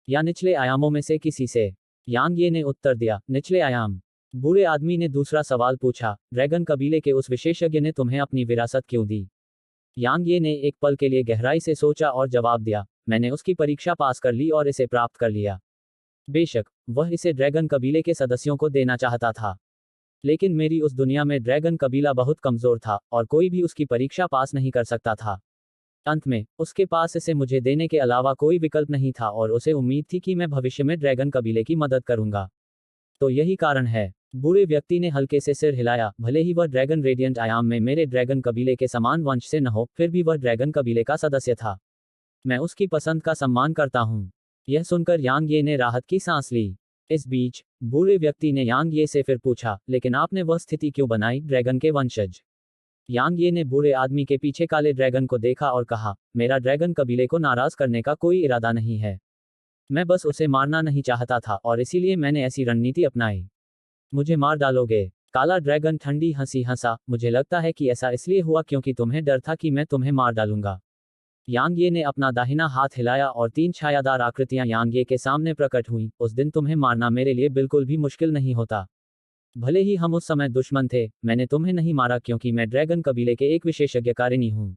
या निचले आयामों में से किसी से? यांग ये ने उत्तर दिया, निचले आयाम। बूढ़े आदमी ने दूसरा सवाल पूछा, ड्रैगन कबीले के उस विशेषज्ञ ने तुम्हें अपनी विरासत क्यों दी? यांग ये ने एक पल के लिए गहराई से सोचा और जवाब दिया, मैंने उसकी परीक्षा पास कर ली और इसे प्राप्त कर लिया। बेशक वह इसे ड्रैगन कबीले के सदस्यों को देना चाहता था, लेकिन मेरी उस दुनिया में ड्रैगन कबीला बहुत कमजोर था और कोई भी उसकी परीक्षा पास नहीं कर सकता था। अंत में उसके पास इसे मुझे देने के अलावा कोई विकल्प नहीं था और उसे उम्मीद थी कि मैं भविष्य में ड्रैगन कबीले की मदद करूंगा। तो यही कारण है। बूढ़े व्यक्ति ने हल्के से सिर हिलाया, भले ही वह ड्रैगन रेडियंट आयाम में मेरे ड्रैगन कबीले के समान वंश से न हो, फिर भी वह ड्रैगन कबीले का सदस्य था। मैं उसकी पसंद का सम्मान करता हूँ। यह सुनकर यांग ये ने राहत की सांस ली। इस बीच बूढ़े व्यक्ति ने यांग ये से फिर पूछा, लेकिन आपने वह स्थिति क्यों बनाई, ड्रैगन के वंशज? यांग ये ने बूढ़े आदमी के पीछे काले ड्रैगन को देखा और कहा, मेरा ड्रैगन कबीले को नाराज करने का कोई इरादा नहीं है। मैं बस उसे मारना नहीं चाहता था और इसीलिए मैंने ऐसी रणनीति अपनाई। मुझे मार डालोगे? काला ड्रैगन ठंडी हंसी हंसा, मुझे लगता है कि ऐसा इसलिए हुआ क्योंकि तुम्हें डर था कि मैं तुम्हें मार डालूंगा। यांग ये ने अपना दाहिना हाथ हिलाया और 3 छायादार आकृतियां यांग ये के सामने प्रकट हुईं। उस दिन तुम्हें मारना मेरे लिए बिल्कुल भी मुश्किल नहीं होता। भले ही हम उस समय दुश्मन थे, मैंने तुम्हें नहीं मारा क्योंकि मैं ड्रैगन कबीले के एक विशेषज्ञकारिणी हूँ।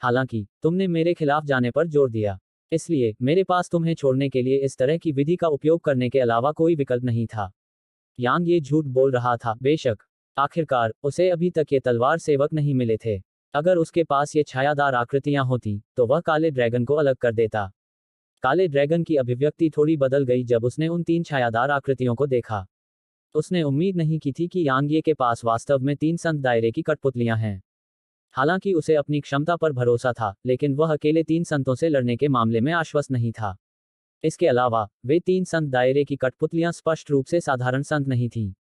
हालांकि तुमने मेरे खिलाफ जाने पर जोर दिया, इसलिए मेरे पास तुम्हें छोड़ने के लिए इस तरह की विधि का उपयोग करने के अलावा कोई विकल्प नहीं था। यांग ये झूठ बोल रहा था, बेशक। आखिरकार उसे अभी तक ये तलवार सेवक नहीं मिले थे। अगर उसके पास ये छायादार आकृतियां होती तो वह काले ड्रैगन को अलग कर देता। काले ड्रैगन की अभिव्यक्ति थोड़ी बदल गई जब उसने उन 3 छायादार आकृतियों को देखा। उसने उम्मीद नहीं की थी कि यांग ये के पास वास्तव में 3 संत दायरे की कठपुतलियां हैं। हालांकि उसे अपनी क्षमता पर भरोसा था, लेकिन वह अकेले 3 संतों से लड़ने के मामले में आश्वस्त नहीं था। इसके अलावा वे 3 संत दायरे की कठपुतलियां स्पष्ट रूप से साधारण संत नहीं थीं।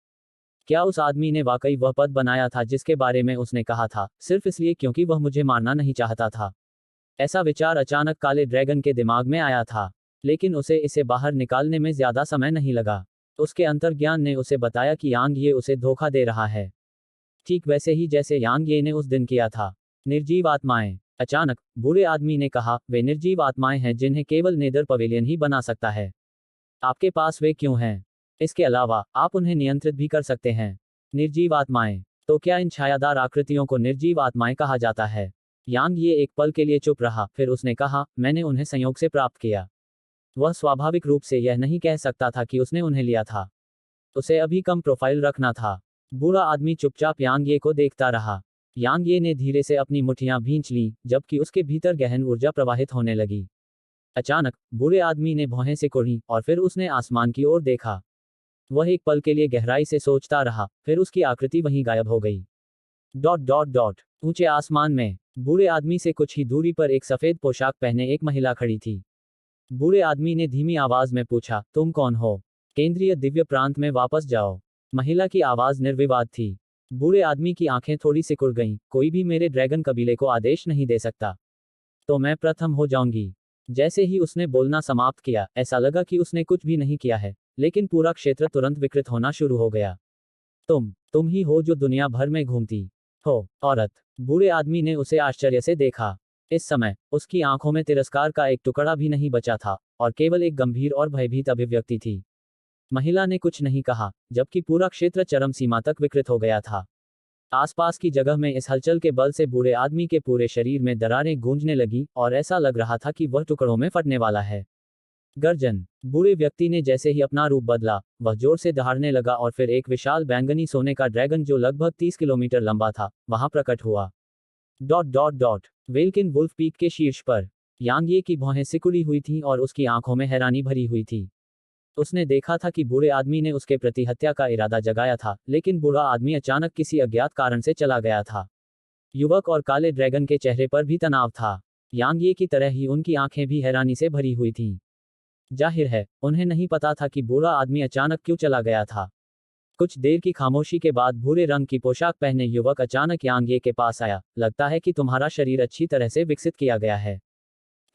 क्या उस आदमी ने वाकई वह पद बनाया था जिसके बारे में उसने कहा था, सिर्फ इसलिए क्योंकि वह मुझे मारना नहीं चाहता था? ऐसा विचार अचानक काले ड्रैगन के दिमाग में आया था, लेकिन उसे इसे बाहर निकालने में ज्यादा समय नहीं लगा। उसके अंतर्ज्ञान ने उसे बताया कि यांग ये उसे धोखा दे रहा है, ठीक वैसे ही जैसे यांग ये ने उस दिन किया था। निर्जीव आत्माएं। अचानक बूढ़े आदमी ने कहा, वे निर्जीव आत्माएं हैं जिन्हें केवल नेदर पवेलियन ही बना सकता है। आपके पास वे क्यों हैं? इसके अलावा आप उन्हें नियंत्रित भी कर सकते हैं। निर्जीव आत्माएं। तो क्या इन छायादार आकृतियों को निर्जीव आत्माएं कहा जाता है? यांग ये एक पल के लिए चुप रहा, फिर उसने कहा, मैंने उन्हें संयोग से प्राप्त किया। वह स्वाभाविक रूप से यह नहीं कह सकता था कि उसने उन्हें लिया था। उसे अभी कम प्रोफाइल रखना था। बूढ़ा आदमी चुपचाप यांग ये को देखता रहा। यांग ये ने धीरे से अपनी मुट्ठियां भींच लीं, जबकि उसके भीतर गहन ऊर्जा प्रवाहित होने लगी। अचानक बूढ़े आदमी ने भौहें सिकुड़ी और फिर उसने आसमान की ओर देखा। वह एक पल के लिए गहराई से सोचता रहा, फिर उसकी आकृति वहीं गायब हो गई। Dot dot dot. ऊंचे आसमान में बूढ़े आदमी से कुछ ही दूरी पर एक सफेद पोशाक पहने एक महिला खड़ी थी। बूढ़े आदमी ने धीमी आवाज में पूछा, तुम कौन हो? केंद्रीय दिव्य प्रांत में वापस जाओ। महिला की आवाज निर्विवाद थी। बूढ़े आदमी की आंखें थोड़ी सिकुड़ गईं, कोई भी मेरे ड्रैगन कबीले को आदेश नहीं दे सकता, तो मैं प्रथम हो जाऊंगी। जैसे ही उसने बोलना समाप्त किया, ऐसा लगा कि उसने कुछ भी नहीं किया है, लेकिन पूरा क्षेत्र तुरंत विकृत होना शुरू हो गया। तुम ही हो जो दुनिया भर में घूमती हो, औरत। बूढ़े आदमी ने उसे आश्चर्य से देखा। इस समय उसकी आंखों में तिरस्कार का एक टुकड़ा भी नहीं बचा था और केवल एक गंभीर और भयभीत अभिव्यक्ति थी। महिला ने कुछ नहीं कहा, जबकि पूरा क्षेत्र चरम सीमा तक विकृत हो गया था। आसपास की जगह में इस हलचल के बल से बूढ़े आदमी के पूरे शरीर में दरारें गूंजने लगी और ऐसा लग रहा था कि वह टुकड़ों में फटने वाला है। गर्जन। बूढ़े व्यक्ति ने जैसे ही अपना रूप बदला, वह जोर से दहाड़ने लगा और फिर एक विशाल बैंगनी सोने का ड्रैगन जो लगभग 30 किलोमीटर लंबा था, वहां प्रकट हुआ। Dot dot dot. Welkin Wolf Peak के शीर्ष पर यांग ये की भौहें सिकुड़ी हुई थीं और उसकी आंखों में हैरानी भरी हुई थी। उसने देखा था कि बूढ़े आदमी ने उसके प्रति हत्या का इरादा जगाया था, लेकिन बूढ़ा आदमी अचानक किसी अज्ञात कारण से चला गया था। युवक और काले ड्रैगन के चेहरे पर भी तनाव था। यांग ये की तरह ही उनकी आंखें भी हैरानी से भरी हुई थीं। जाहिर है, उन्हें नहीं पता था कि बूढ़ा आदमी अचानक क्यों चला गया था। कुछ देर की खामोशी के बाद भूरे रंग की पोशाक पहने युवक अचानक यांग ये के पास आया। लगता है कि तुम्हारा शरीर अच्छी तरह से विकसित किया गया है,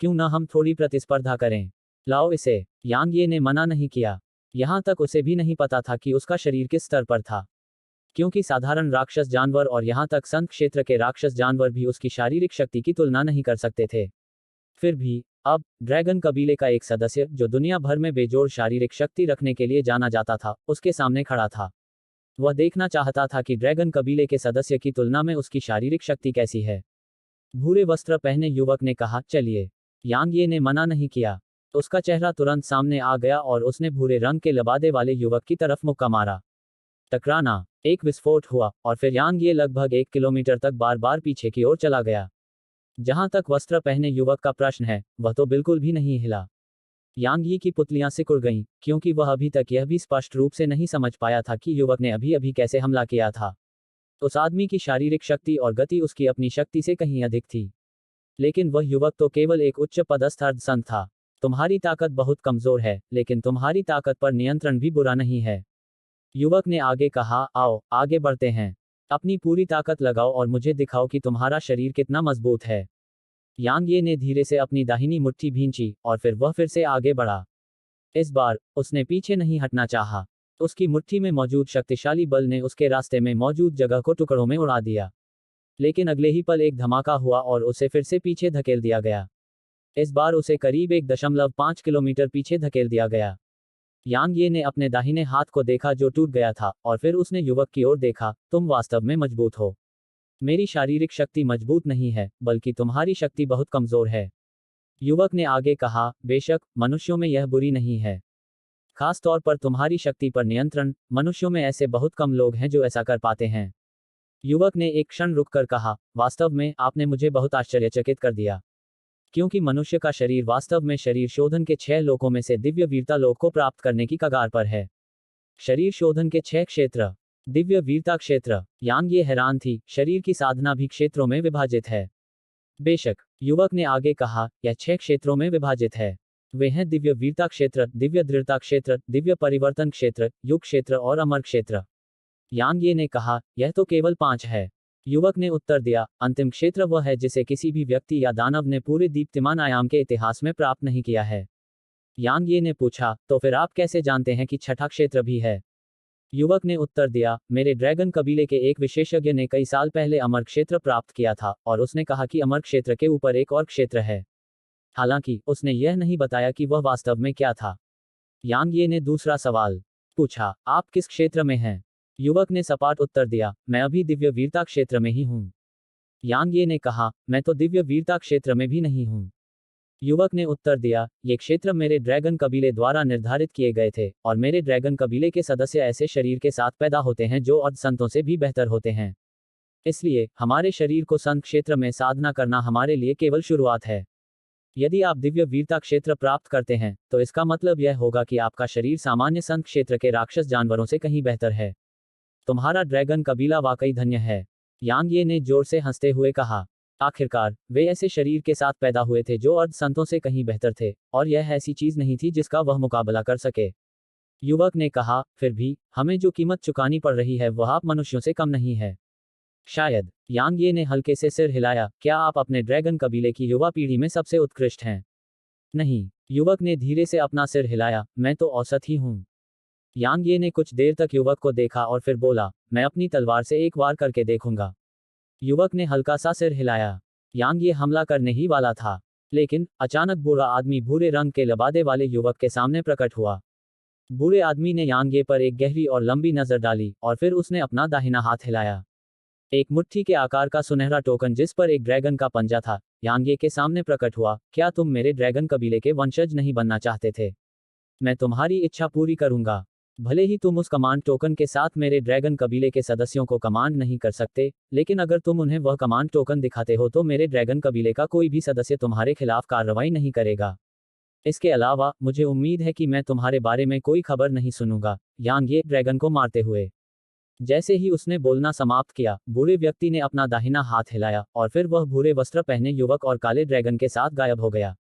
क्यों न हम थोड़ी प्रतिस्पर्धा करें? लाओ इसे। यांग ये ने मना नहीं किया। यहां तक उसे भी नहीं पता था कि उसका शरीर किस स्तर पर था। क्योंकि साधारण राक्षस जानवर और यहाँ तक संत क्षेत्र के राक्षस जानवर भी उसकी शारीरिक शक्ति की तुलना नहीं कर सकते थे। फिर भी अब ड्रैगन कबीले का एक सदस्य, जो दुनिया भर में बेजोड़ शारीरिक शक्ति रखने के लिए जाना जाता था, उसके सामने खड़ा था। वह देखना चाहता था कि ड्रैगन कबीले के सदस्य की तुलना में उसकी शारीरिक शक्ति कैसी है। भूरे वस्त्र पहने युवक ने कहा, चलिए। यांग ये ने मना नहीं किया। उसका चेहरा तुरंत सामने आ गया और उसने भूरे रंग के लबादे वाले युवक की तरफ मुक्का मारा। टकराना, एक विस्फोट हुआ और फिर यांग ये लगभग 1 किलोमीटर तक बार बार पीछे की ओर चला गया। जहां तक वस्त्र पहने युवक का प्रश्न है, वह तो बिल्कुल भी नहीं हिला। यांग यी की पुतलियां सिकुड़ गईं, क्योंकि वह अभी तक यह भी स्पष्ट रूप से नहीं समझ पाया था कि युवक ने अभी अभी कैसे हमला किया था। उस आदमी की शारीरिक शक्ति और गति उसकी अपनी शक्ति से कहीं अधिक थी। लेकिन वह युवक तो केवल एक उच्च पदस्थ अर्धसंत था। तुम्हारी ताकत बहुत कमजोर है, लेकिन तुम्हारी ताकत पर नियंत्रण भी बुरा नहीं है। युवक ने आगे कहा, आओ आगे बढ़ते हैं। अपनी पूरी ताकत लगाओ और मुझे दिखाओ कि तुम्हारा शरीर कितना मजबूत है। यांग ये ने धीरे से अपनी दाहिनी मुट्ठी भींची और फिर वह फिर से आगे बढ़ा। इस बार उसने पीछे नहीं हटना चाहा। उसकी मुट्ठी में मौजूद शक्तिशाली बल ने उसके रास्ते में मौजूद जगह को टुकड़ों में उड़ा दिया। लेकिन अगले ही पल एक धमाका हुआ और उसे फिर से पीछे धकेल दिया गया। इस बार उसे करीब 1.5 किलोमीटर पीछे धकेल दिया गया। यांग ये ने अपने दाहिने हाथ को देखा जो टूट गया था और फिर उसने युवक की ओर देखा। तुम वास्तव में मजबूत हो। मेरी शारीरिक शक्ति मजबूत नहीं है, बल्कि तुम्हारी शक्ति बहुत कमजोर है। युवक ने आगे कहा, बेशक मनुष्यों में यह बुरी नहीं है। खास तौर पर तुम्हारी शक्ति पर नियंत्रण, मनुष्यों में ऐसे बहुत कम लोग हैं जो ऐसा कर पाते हैं। युवक ने एक क्षण रुककर कहा, वास्तव में आपने मुझे बहुत आश्चर्यचकित कर दिया। क्योंकि मनुष्य का शरीर वास्तव में शरीर शोधन के 6 लोकों में से दिव्य वीरता लोक को प्राप्त करने की कगार पर है। शरीर शोधन के 6 क्षेत्र, दिव्य वीरता क्षेत्र। यांग ये हैरान थी, शरीर की साधना भी क्षेत्रों में विभाजित है। बेशक, युवक ने आगे कहा, यह 6 क्षेत्रों में विभाजित है। वे हैं दिव्य वीरता क्षेत्र, दिव्य दृढ़ता क्षेत्र, दिव्य परिवर्तन क्षेत्र, युग क्षेत्र और अमर क्षेत्र। यांग ये ने कहा, यह तो केवल 5 है। युवक ने उत्तर दिया, अंतिम क्षेत्र वह है जिसे किसी भी व्यक्ति या दानव ने पूरे दीप्तिमान आयाम के इतिहास में प्राप्त नहीं किया है। यांग ये ने पूछा, तो फिर आप कैसे जानते हैं कि छठा क्षेत्र भी है? युवक ने उत्तर दिया, मेरे ड्रैगन कबीले के एक विशेषज्ञ ने कई साल पहले अमर क्षेत्र प्राप्त किया था और उसने कहा कि अमर क्षेत्र के ऊपर एक और क्षेत्र है। हालांकि उसने यह नहीं बताया कि वह वास्तव में क्या था। यांग ये ने दूसरा सवाल पूछा, आप किस क्षेत्र में हैं? युवक ने सपाट उत्तर दिया, मैं अभी दिव्य वीरता क्षेत्र में ही हूँ। यांग ये ने कहा, मैं तो दिव्य वीरता क्षेत्र में भी नहीं हूँ। युवक ने उत्तर दिया, ये क्षेत्र मेरे ड्रैगन कबीले द्वारा निर्धारित किए गए थे और मेरे ड्रैगन कबीले के सदस्य ऐसे शरीर के साथ पैदा होते हैं जो अर्ध संतों से भी बेहतर होते हैं। इसलिए हमारे शरीर को संत क्षेत्र में साधना करना हमारे लिए केवल शुरुआत है। यदि आप दिव्य वीरता क्षेत्र प्राप्त करते हैं, तो इसका मतलब यह होगा कि आपका शरीर सामान्य संत क्षेत्र के राक्षस जानवरों से कहीं बेहतर है। तुम्हारा ड्रैगन कबीला वाकई धन्य है। यांग ये ने जोर से हंसते हुए कहा। आखिरकार वे ऐसे शरीर के साथ पैदा हुए थे जो अर्ध संतों से कहीं बेहतर थे, और यह ऐसी चीज नहीं थी जिसका वह मुकाबला कर सके। युवक ने कहा, फिर भी हमें जो कीमत चुकानी पड़ रही है वह आप मनुष्यों से कम नहीं है। शायद। यांग ये ने हल्के से सिर हिलाया, क्या आप अपने ड्रैगन कबीले की युवा पीढ़ी में सबसे उत्कृष्ट हैं? नहीं। युवक ने धीरे से अपना सिर हिलाया, मैं तो औसत ही हूँ। यांग ये ने कुछ देर तक युवक को देखा और फिर बोला, मैं अपनी तलवार से एक वार करके देखूंगा। युवक ने हल्का सा सिर हिलाया। यांग ये हमला करने ही वाला था, लेकिन अचानक बूढ़ा आदमी भूरे रंग के लबादे वाले युवक के सामने प्रकट हुआ। बूढ़े आदमी ने यांग ये पर एक गहरी और लंबी नजर डाली और फिर उसने अपना दाहिना हाथ हिलाया। एक मुट्ठी के आकार का सुनहरा टोकन जिस पर एक ड्रैगन का पंजा था, यांग ये के सामने प्रकट हुआ। क्या तुम मेरे ड्रैगन कबीले के वंशज नहीं बनना चाहते थे? मैं तुम्हारी इच्छा पूरी करूंगा। भले ही तुम उस कमांड टोकन के साथ मेरे ड्रैगन कबीले के सदस्यों को कमांड नहीं कर सकते, लेकिन अगर तुम उन्हें वह कमांड टोकन दिखाते हो तो मेरे ड्रैगन कबीले का कोई भी सदस्य तुम्हारे खिलाफ कार्रवाई नहीं करेगा। इसके अलावा मुझे उम्मीद है कि मैं तुम्हारे बारे में कोई खबर नहीं सुनूंगा। यांग ये ड्रैगन को मारते हुए। जैसे ही उसने बोलना समाप्त किया, बूढ़े व्यक्ति ने अपना दाहिना हाथ हिलाया और फिर वह भूरे वस्त्र पहने युवक और काले ड्रैगन के साथ गायब हो गया।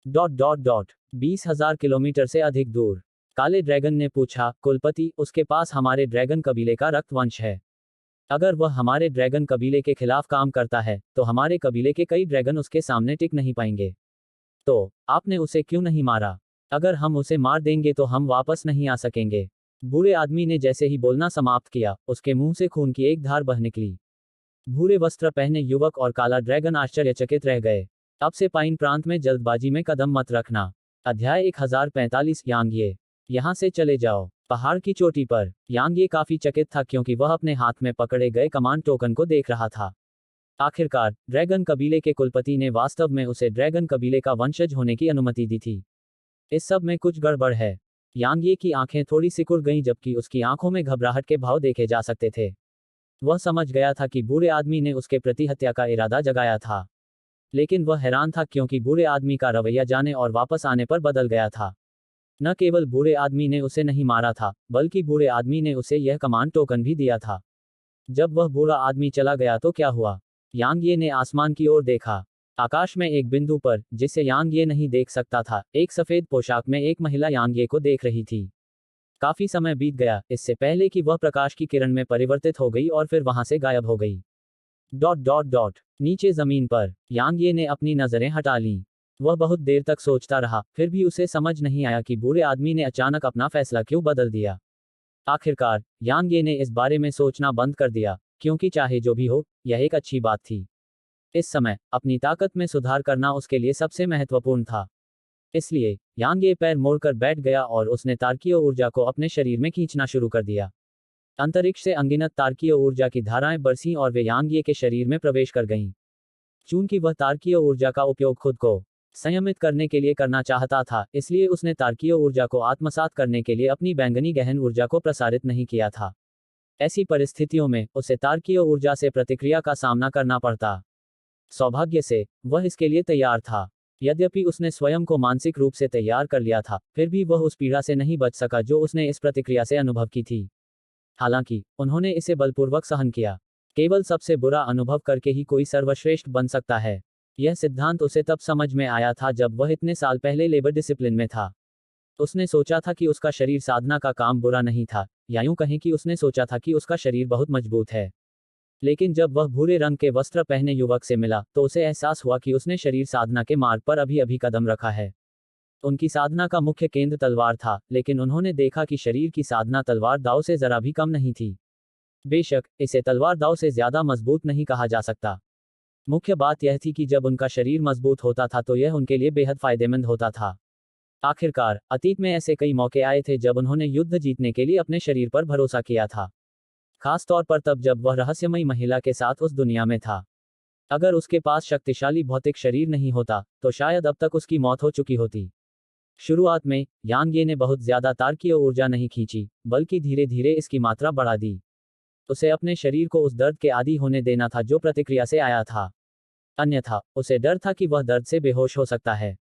20,000 किलोमीटर से अधिक दूर। काले ड्रैगन ने पूछा, कुलपति, उसके पास हमारे ड्रैगन कबीले का रक्त वंश है। अगर वह हमारे ड्रैगन कबीले के खिलाफ काम करता है, तो हमारे कबीले के कई ड्रैगन उसके सामने टिक नहीं पाएंगे। तो आपने उसे क्यों नहीं मारा? अगर हम उसे मार देंगे तो हम वापस नहीं आ सकेंगे। बूढ़े आदमी ने जैसे ही बोलना समाप्त किया, उसके मुंह से खून की एक धार बह निकली। भूरे वस्त्र पहने युवक और काला ड्रैगन आश्चर्यचकित रह गए। अब से पाइन प्रांत में जल्दबाजी में कदम मत रखना। अध्याय 1045 यांग ये। यहाँ से चले जाओ। पहाड़ की चोटी पर यांग ये काफी चकित था क्योंकि वह अपने हाथ में पकड़े गए कमांड टोकन को देख रहा था। आखिरकार ड्रैगन कबीले के कुलपति ने वास्तव में उसे ड्रैगन कबीले का वंशज होने की अनुमति दी थी। इस सब में कुछ गड़बड़ है। यांग ये की आंखें थोड़ी सिकुड़ गईं जबकि उसकी आंखों में घबराहट के भाव देखे जा सकते थे। वह समझ गया था कि बूढ़े आदमी ने उसके प्रति हत्या का इरादा जगाया था। लेकिन वह हैरान था क्योंकि बूढ़े आदमी का रवैया जाने और वापस आने पर बदल गया था। न केवल बूढ़े आदमी ने उसे नहीं मारा था, बल्कि बूढ़े आदमी ने उसे यह कमांड टोकन भी दिया था। जब वह बूढ़ा आदमी चला गया तो क्या हुआ? यांग ये ने आसमान की ओर देखा। आकाश में एक बिंदु पर, जिसे यांग ये नहीं देख सकता था, एक सफेद पोशाक में एक महिला यांग ये को देख रही थी। काफी समय बीत गया, इससे पहले कि वह प्रकाश की किरण में परिवर्तित हो गई और फिर वहां से गायब हो गई। डॉट डॉट डॉट नीचे जमीन पर यांग ये ने अपनी नजरें हटा लीं। वह बहुत देर तक सोचता रहा, फिर भी उसे समझ नहीं आया कि बूढ़े आदमी ने अचानक अपना फैसला क्यों बदल दिया। आखिरकार यांग ये ने इस बारे में सोचना बंद कर दिया, क्योंकि चाहे जो भी हो, यह एक अच्छी बात थी। इस समय अपनी ताकत में सुधार करना उसके लिए सबसे महत्वपूर्ण था। इसलिए यांग ये पैर मोड़कर बैठ गया और उसने तारकीय ऊर्जा को अपने शरीर में खींचना शुरू कर दिया। अंतरिक्ष से अनगिनत तारकीय ऊर्जा की धाराएं बरसीं और वे यांग ये के शरीर में प्रवेश कर गईं। चूंकि वह तारकीय ऊर्जा का उपयोग खुद को संयमित करने के लिए करना चाहता था, इसलिए उसने तारकीय ऊर्जा को आत्मसात करने के लिए अपनी बैंगनी गहन ऊर्जा को प्रसारित नहीं किया था। ऐसी परिस्थितियों में उसे तारकीय ऊर्जा से प्रतिक्रिया का सामना करना पड़ता। सौभाग्य से वह इसके लिए तैयार था। यद्यपि उसने स्वयं को मानसिक रूप से तैयार कर लिया था, फिर भी वह उस पीड़ा से नहीं बच सका जो उसने इस प्रतिक्रिया से अनुभव की थी। हालांकि उन्होंने इसे बलपूर्वक सहन किया। केवल सबसे बुरा अनुभव करके ही कोई सर्वश्रेष्ठ बन सकता है। यह सिद्धांत उसे तब समझ में आया था जब वह इतने साल पहले लेबर डिसिप्लिन में था। उसने सोचा था कि उसका शरीर साधना का काम बुरा नहीं था, या यूं कहें कि उसने सोचा था कि उसका शरीर बहुत मजबूत है। लेकिन जब वह भूरे रंग के वस्त्र पहने युवक से मिला, तो उसे एहसास हुआ कि उसने शरीर साधना के मार्ग पर अभी अभी कदम रखा है। उनकी साधना का मुख्य केंद्र तलवार था, लेकिन उन्होंने देखा कि शरीर की साधना तलवार दाव से जरा भी कम नहीं थी। बेशक इसे तलवार दाव से ज्यादा मजबूत नहीं कहा जा सकता। मुख्य बात यह थी कि जब उनका शरीर मजबूत होता था तो यह उनके लिए बेहद फायदेमंद होता था। आखिरकार अतीत में ऐसे कई मौके आए थे जब उन्होंने युद्ध जीतने के लिए अपने शरीर पर भरोसा किया था। खास तौर पर तब जब वह रहस्यमयी महिला के साथ उस दुनिया में था। अगर उसके पास शक्तिशाली भौतिक शरीर नहीं होता, तो शायद अब तक उसकी मौत हो चुकी होती। शुरुआत में यांग ये ने बहुत ज्यादा तारकीय ऊर्जा नहीं खींची, बल्कि धीरे धीरे इसकी मात्रा बढ़ा दी। उसे अपने शरीर को उस दर्द के आदी होने देना था जो प्रतिक्रिया से आया था। अन्यथा उसे डर था कि वह दर्द से बेहोश हो सकता है।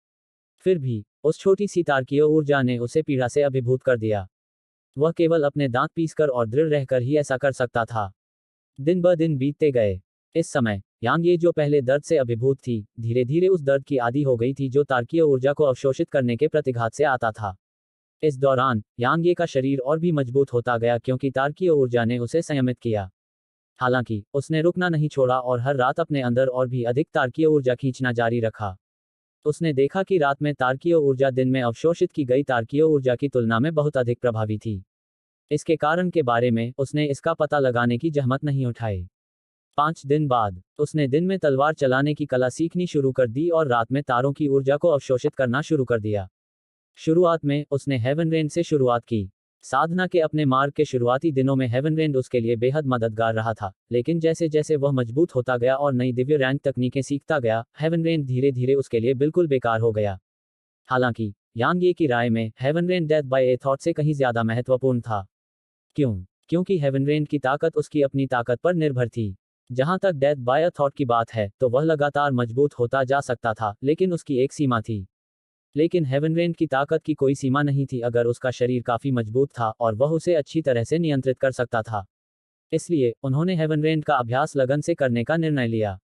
फिर भी उस छोटी सी तारकीय ऊर्जा ने उसे पीड़ा से अभिभूत कर दिया। वह केवल अपने दांत पीसकर और दृढ़ रहकर ही ऐसा कर सकता था। दिन ब दिन बीतते गए। इस समय यांग ये जो पहले दर्द से अभिभूत थी, धीरे धीरे उस दर्द की आदी हो गई थी जो तारकीय ऊर्जा को अवशोषित करने के प्रतिघात से आता था। इस दौरान यांग ये का शरीर और भी मजबूत होता गया क्योंकि तारकीय ऊर्जा ने उसे संयमित किया। हालांकि उसने रुकना नहीं छोड़ा और हर रात अपने अंदर और भी अधिक तारकीय ऊर्जा खींचना जारी रखा। उसने देखा कि रात में तारकीय ऊर्जा दिन में अवशोषित की गई तारकीय ऊर्जा की तुलना में बहुत अधिक प्रभावी थी। इसके कारण के बारे में उसने इसका पता लगाने की जहमत नहीं उठाई। 5 दिन बाद उसने दिन में तलवार चलाने की कला सीखनी शुरू कर दी और रात में तारों की ऊर्जा को अवशोषित करना शुरू कर दिया। शुरुआत में उसने हेवन रेंड से शुरुआत की। साधना के अपने मार्ग के शुरुआती दिनों में हेवन रेंड उसके लिए बेहद मददगार रहा था, लेकिन जैसे जैसे वह मजबूत होता गया और नई दिव्य रैंक तकनीकें सीखता गया, हेवन रेंड धीरे धीरे उसके लिए बिल्कुल बेकार हो गया। हालांकि यांग ये की राय में heaven rend death by a thought से कहीं ज्यादा महत्वपूर्ण था। क्यों? क्योंकि हेवन रेंड की ताकत उसकी अपनी ताकत पर निर्भर थी। जहां तक डेथ बाय अ थॉट की बात है, तो वह लगातार मजबूत होता जा सकता था, लेकिन उसकी एक सीमा थी। लेकिन हेवन रेंड की ताकत की कोई सीमा नहीं थी अगर उसका शरीर काफी मजबूत था और वह उसे अच्छी तरह से नियंत्रित कर सकता था। इसलिए उन्होंने हेवन रेंड का अभ्यास लगन से करने का निर्णय लिया।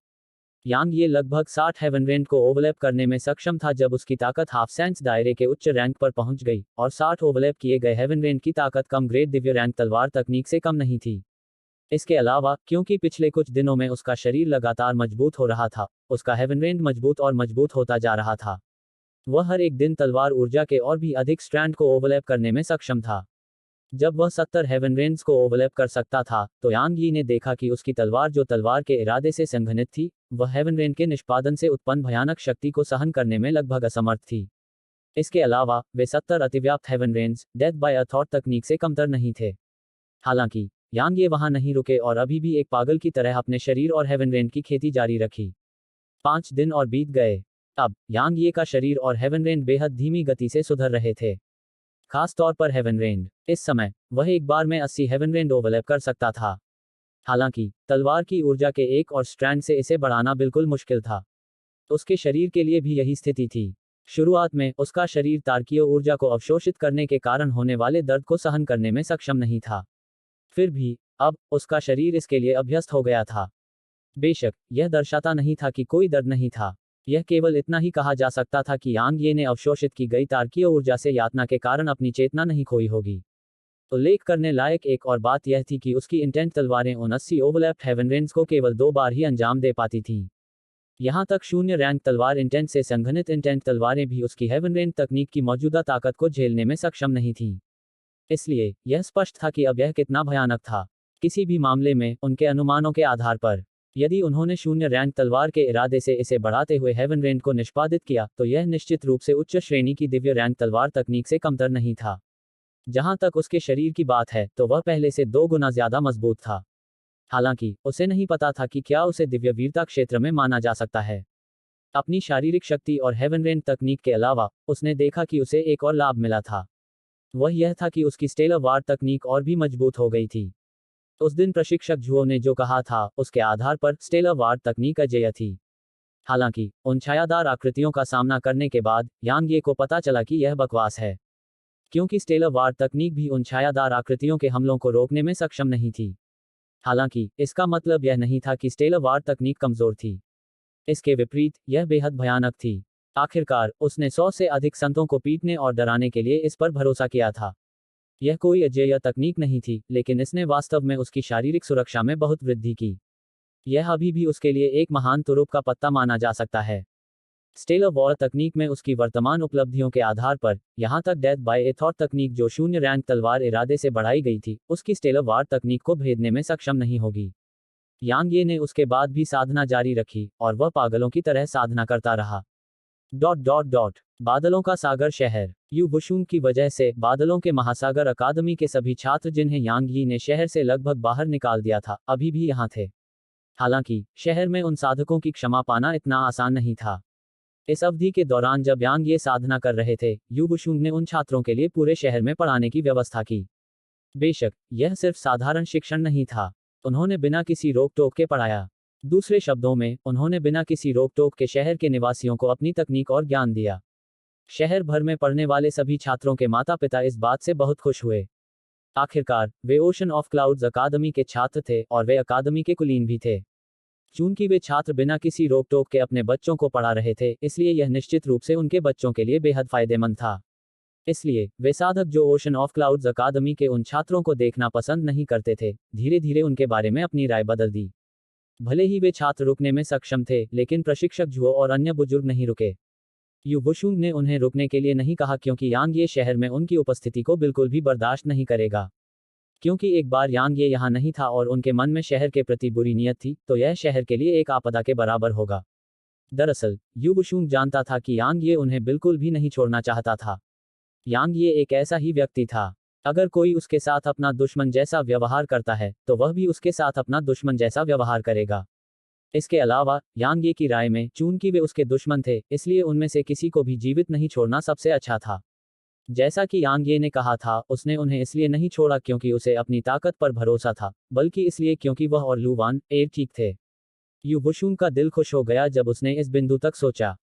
यांग ये लगभग 60 हेवन रेंड को ओवरलैप करने में सक्षम था जब उसकी ताकत हाफ सेंस दायरे के उच्च रैंक पर पहुंच गई, और 60 ओवरलैप किए गए हेवन रेंड की ताकत कम ग्रेड दिव्य रैंक तलवार तकनीक से कम नहीं थी। इसके अलावा क्योंकि पिछले कुछ दिनों में उसका शरीर लगातार मजबूत हो रहा था, उसका हेवन रेंड मजबूत और मजबूत होता जा रहा था। वह हर एक दिन तलवार ऊर्जा के और भी अधिक स्ट्रैंड को ओवरलैप करने में सक्षम था। जब वह 70 हेवन रेंज को ओवरलैप कर सकता था, तो यांग यी ने देखा कि उसकी तलवार, जो तलवार के इरादे से संघनित थी, वह हेवन रेंज के निष्पादन से उत्पन्न भयानक शक्ति को सहन करने में लगभग असमर्थ थी। इसके अलावा वे 70 अतिव्याप्त heaven range death by a thought तकनीक से कमतर नहीं थे। हालांकि यांग ये वहां नहीं रुके और अभी भी एक पागल की तरह अपने शरीर और हेवन रेंज की खेती जारी रखी। 5 दिन और बीत गए। अब यांग ये का शरीर और हेवन रेंज बेहद धीमी गति से सुधर रहे थे। खास तौर पर हेवन रेंज। इस समय वह एक बार में 80 हेवन रेंज ओवरलैप कर सकता था। हालांकि तलवार की ऊर्जा के एक और स्ट्रैंड से इसे बढ़ाना बिल्कुल मुश्किल था। उसके शरीर के लिए भी यही स्थिति थी। शुरुआत में उसका शरीर तारकीय ऊर्जा को अवशोषित करने के कारण होने वाले दर्द को सहन करने में सक्षम नहीं था। फिर भी अब उसका शरीर इसके लिए अभ्यस्त हो गया था। बेशक यह दर्शाता नहीं था कि कोई दर्द नहीं था। यह केवल इतना ही कहा जा सकता था कि यांग ये ने अवशोषित की गई तारकीय ऊर्जा से यातना के कारण अपनी चेतना नहीं खोई होगी। उल्लेख करने लायक एक और बात यह थी कि उसकी इंटेंट तलवारें उन 80 ओवरलैप्ड हेवन रेंज को केवल 2 बार ही अंजाम दे पाती थीं। यहां तक शून्य रैंक तलवार इंटेंट से संघनित इंटेंट तलवारें भी उसकी हेवन रेंज तकनीक की मौजूदा ताकत को झेलने में सक्षम नहीं थीं। इसलिए यह स्पष्ट था कि अब यह कितना भयानक था। किसी भी मामले में उनके अनुमानों के आधार पर, यदि उन्होंने शून्य रैंक तलवार के इरादे से इसे बढ़ाते हुए हेवन रेंज को निष्पादित किया, तो यह निश्चित रूप से उच्च श्रेणी की दिव्य रैंक तलवार तकनीक से कमतर नहीं था। जहां तक उसके शरीर की बात है, तो वह पहले से 2 गुना ज्यादा मजबूत था। हालांकि उसे नहीं पता था कि क्या उसे दिव्य वीरता क्षेत्र में माना जा सकता है। अपनी शारीरिक शक्ति और हेवन रेंज तकनीक के अलावा उसने देखा कि उसे एक और लाभ मिला था। वह यह था कि उसकी स्टेलर वार तकनीक और भी मजबूत हो गई थी। उस दिन प्रशिक्षक झुओ ने जो कहा था, उसके आधार पर स्टेलर वार तकनीक अजेय थी। हालांकि उन छायादार आकृतियों का सामना करने के बाद यांग ये को पता चला कि यह बकवास है, क्योंकि स्टेलर वार तकनीक भी उन छायादार आकृतियों के हमलों को रोकने में सक्षम नहीं थी। हालांकि इसका मतलब यह नहीं था कि स्टेलर वार तकनीक कमजोर थी। इसके विपरीत यह बेहद भयानक थी। आखिरकार उसने 100 से अधिक संतों को पीटने और डराने के लिए इस पर भरोसा किया था। यह कोई अजेय तकनीक नहीं थी, लेकिन इसने वास्तव में उसकी शारीरिक सुरक्षा में बहुत वृद्धि की। यह अभी भी उसके लिए एक महान तुरुप का पत्ता माना जा सकता है। स्टेलर वॉर तकनीक में उसकी वर्तमान उपलब्धियों के आधार पर, यहां तक डेथ बाय ए थॉट तकनीक जो शून्य रैंक तलवार इरादे से बढ़ाई गई थी, उसकी स्टेलर वार तकनीक को भेदने में सक्षम नहीं होगी। यांग ये ने उसके बाद भी साधना जारी रखी, और वह पागलों की तरह साधना करता रहा। बादलों का सागर शहर। यू वुशुंग की वजह से बादलों के महासागर अकादमी के सभी छात्र, जिन्हें यांग यी ने शहर से लगभग बाहर निकाल दिया था, अभी भी यहां थे। हालांकि शहर में उन साधकों की क्षमा पाना इतना आसान नहीं था। इस अवधि के दौरान जब यांग ये साधना कर रहे थे, यू वुशुंग ने उन छात्रों के लिए पूरे शहर में पढ़ाने की व्यवस्था की। बेशक यह सिर्फ साधारण शिक्षण नहीं था, उन्होंने बिना किसी रोक टोक के पढ़ाया। दूसरे शब्दों में, उन्होंने बिना किसी रोक टोक के शहर के निवासियों को अपनी तकनीक और ज्ञान दिया। शहर भर में पढ़ने वाले सभी छात्रों के माता पिता इस बात से बहुत खुश हुए। आखिरकार वे ओशन ऑफ क्लाउड्स अकादमी के छात्र थे, और वे अकादमी के कुलीन भी थे। चूंकि वे छात्र बिना किसी रोक टोक के अपने बच्चों को पढ़ा रहे थे, इसलिए यह निश्चित रूप से उनके बच्चों के लिए बेहद फायदेमंद था। इसलिए वे साधक जो ओशन ऑफ क्लाउड्स अकादमी के उन छात्रों को देखना पसंद नहीं करते थे, धीरे धीरे उनके बारे में अपनी राय बदल दी। भले ही वे छात्र रुकने में सक्षम थे, लेकिन प्रशिक्षक झुओ और अन्य बुजुर्ग नहीं रुके। यू वुशुंग ने उन्हें रुकने के लिए नहीं कहा, क्योंकि यांग ये शहर में उनकी उपस्थिति को बिल्कुल भी बर्दाश्त नहीं करेगा। क्योंकि एक बार यांग ये यहाँ नहीं था और उनके मन में शहर के प्रति बुरी नीयत थी, तो यह शहर के लिए एक आपदा के बराबर होगा। दरअसल यू वुशुंग जानता था कि यांग ये उन्हें बिल्कुल भी नहीं छोड़ना चाहता था। यांग ये एक ऐसा ही व्यक्ति था, अगर कोई उसके साथ अपना दुश्मन जैसा व्यवहार करता है, तो वह भी उसके साथ अपना दुश्मन जैसा व्यवहार करेगा। इसके अलावा यांग ये की राय में, चूंकि वे उसके दुश्मन थे, इसलिए उनमें से किसी को भी जीवित नहीं छोड़ना सबसे अच्छा था। जैसा कि यांग ये ने कहा था, उसने उन्हें इसलिए नहीं छोड़ा क्योंकि उसे अपनी ताकत पर भरोसा था, बल्कि इसलिए क्योंकि वह और लू वान एर ठीक थे। यू वुशुंग का दिल खुश हो गया जब उसने इस बिंदु तक सोचा।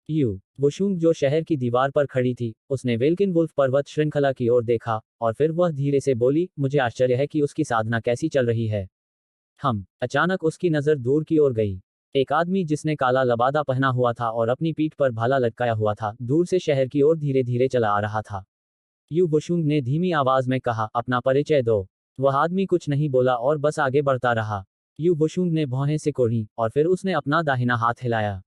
यू वुशुंग जो शहर की दीवार पर खड़ी थी, उसने वेल्किन वुल्फ पर्वत श्रृंखला की ओर देखा, और फिर वह धीरे से बोली, मुझे आश्चर्य है कि उसकी साधना कैसी चल रही है। अचानक उसकी नजर दूर की ओर गई। एक आदमी जिसने काला लबादा पहना हुआ था और अपनी पीठ पर भाला लटकाया हुआ था, दूर से शहर की ओर धीरे धीरे चला आ रहा था। यू वुशुंग ने धीमी आवाज में कहा, अपना परिचय दो। वह आदमी कुछ नहीं बोला और बस आगे बढ़ता रहा। यू वुशुंग ने भौहें सिकोड़ी, और फिर उसने अपना दाहिना हाथ हिलाया।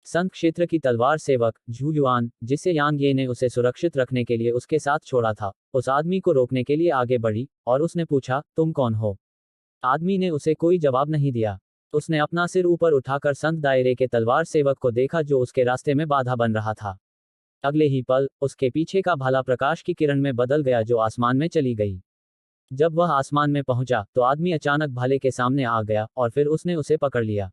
संत क्षेत्र की तलवार सेवक झू युआन, जिसे यांग ये ने उसे सुरक्षित रखने के लिए उसके साथ छोड़ा था, उस आदमी को रोकने के लिए आगे बढ़ी और उसने पूछा, तुम कौन हो? आदमी ने उसे कोई जवाब नहीं दिया। उसने अपना सिर ऊपर उठाकर संत दायरे के तलवार सेवक को देखा जो उसके रास्ते में बाधा बन रहा था। अगले ही पल उसके पीछे का भाला प्रकाश की किरण में बदल गया जो आसमान में चली गई। जब वह आसमान में पहुंचा तो आदमी अचानक भाले के सामने आ गया और फिर उसने उसे पकड़ लिया।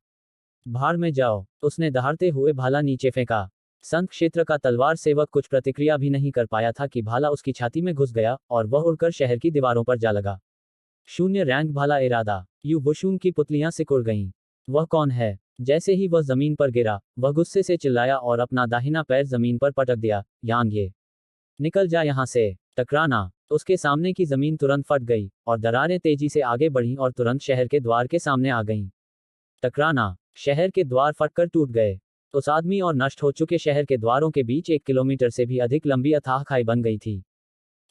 भाड़ में जाओ, उसने दहाड़ते हुए भाला नीचे फेंका। संत क्षेत्र का तलवार सेवक कुछ प्रतिक्रिया भी नहीं कर पाया था कि भाला उसकी छाती में घुस गया और वह उड़कर शहर की दीवारों पर जा लगा। शून्य रैंक भाला इरादा। यू वुशुंग की पुतलियां सिकुड़ गईं। वह कौन है? जैसे ही वह जमीन पर गिरा, वह गुस्से से चिल्लाया और अपना दाहिना पैर जमीन पर पटक दिया। यांग ये, निकल जा यहां से। टकराना। उसके सामने की जमीन तुरंत फट गई और दरारें तेजी से आगे बढ़ीं और तुरंत शहर के द्वार के सामने आ गईं। टकराना। शहर के द्वार फटकर टूट गए। उस आदमी और नष्ट हो चुके शहर के द्वारों के बीच 1 किलोमीटर से भी अधिक लंबी अथाह खाई बन गई थी।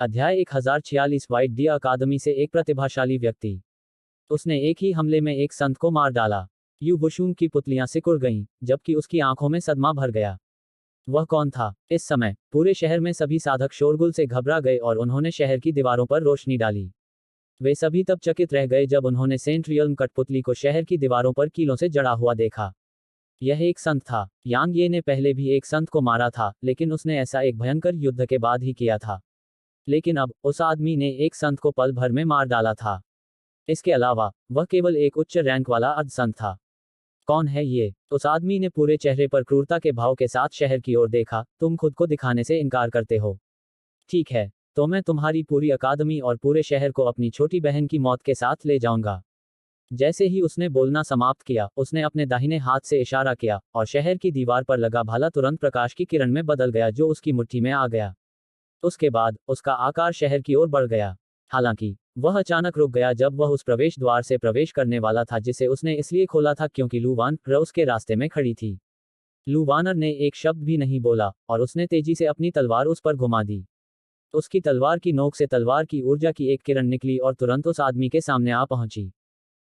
अध्याय 1046 व्हाइट डिया अकादमी से एक प्रतिभाशाली व्यक्ति। उसने एक ही हमले में एक संत को मार डाला। यू वुशुंग की पुतलियां सिकुड़ गईं, जबकि उसकी आंखों में सदमा भर गया। वह कौन था? इस समय पूरे शहर में सभी साधक शोरगुल से घबरा गए और उन्होंने शहर की दीवारों पर रोशनी डाली। वे सभी तब चकित रह गए जब उन्होंने सेंट रियल्म कठपुतली को शहर की दीवारों पर कीलों से जड़ा हुआ देखा। यह एक संत था। यांग ये ने पहले भी एक संत को मारा था, लेकिन उसने ऐसा एक भयंकर युद्ध के बाद ही किया था। लेकिन अब उस आदमी ने एक संत को पल भर में मार डाला था। इसके अलावा वह केवल एक उच्च रैंक वाला अर्ध संत था। कौन है ये? उस आदमी ने पूरे चेहरे पर क्रूरता के भाव के साथ शहर की ओर देखा। तुम खुद को दिखाने से इनकार करते हो। ठीक है, तो मैं तुम्हारी पूरी अकादमी और पूरे शहर को अपनी छोटी बहन की मौत के साथ ले जाऊंगा। जैसे ही उसने बोलना समाप्त किया, उसने अपने दाहिने हाथ से इशारा किया और शहर की दीवार पर लगा भाला तुरंत प्रकाश की किरण में बदल गया जो उसकी मुट्ठी में आ गया। उसके बाद उसका आकार शहर की ओर बढ़ गया। हालांकि वह अचानक रुक गया जब वह उस प्रवेश द्वार से प्रवेश करने वाला था जिसे उसने इसलिए खोला था क्योंकि लू वान र उसके रास्ते में खड़ी थी। लू वानर ने एक शब्द भी नहीं बोला और उसने तेजी से अपनी तलवार उस पर घुमा दी। उसकी तलवार की नोक से तलवार की ऊर्जा की एक किरण निकली और तुरंत उस आदमी के सामने आ पहुंची।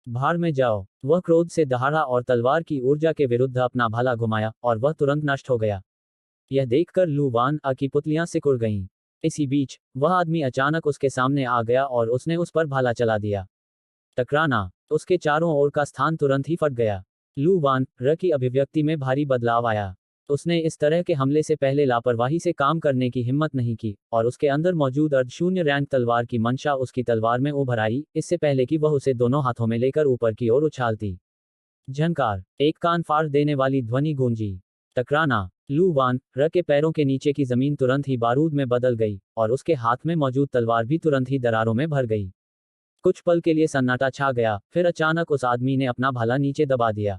भाड़ में जाओ। वह क्रोध से दहाड़ा और तलवार की ऊर्जा के विरुद्ध अपना भाला घुमाया और वह तुरंत नष्ट हो गया। यह देखकर लू वान की पुतलियां सिकुड़ गईं। इसी बीच वह आदमी अचानक उसके सामने आ गया और उसने उस पर भाला चला दिया। टकराना। उसके चारों ओर का स्थान तुरंत ही फट गया। लू वान र की अभिव्यक्ति में भारी बदलाव आया। उसने इस तरह के हमले से पहले लापरवाही से काम करने की हिम्मत नहीं की और उसके अंदर मौजूद अर्धशून्य रैंक तलवार की मंशा उसकी तलवार में उभर आई, इससे पहले कि वह उसे दोनों हाथों में लेकर ऊपर की ओर उछालती। झनकार। एक कान फाड़ देने वाली ध्वनि गूंजी। टकराना। लू वान र के पैरों के नीचे की जमीन तुरंत ही बारूद में बदल गई और उसके हाथ में मौजूद तलवार भी तुरंत ही दरारों में भर गई। कुछ पल के लिए सन्नाटा छा गया, फिर अचानक उस आदमी ने अपना भाला नीचे दबा दिया।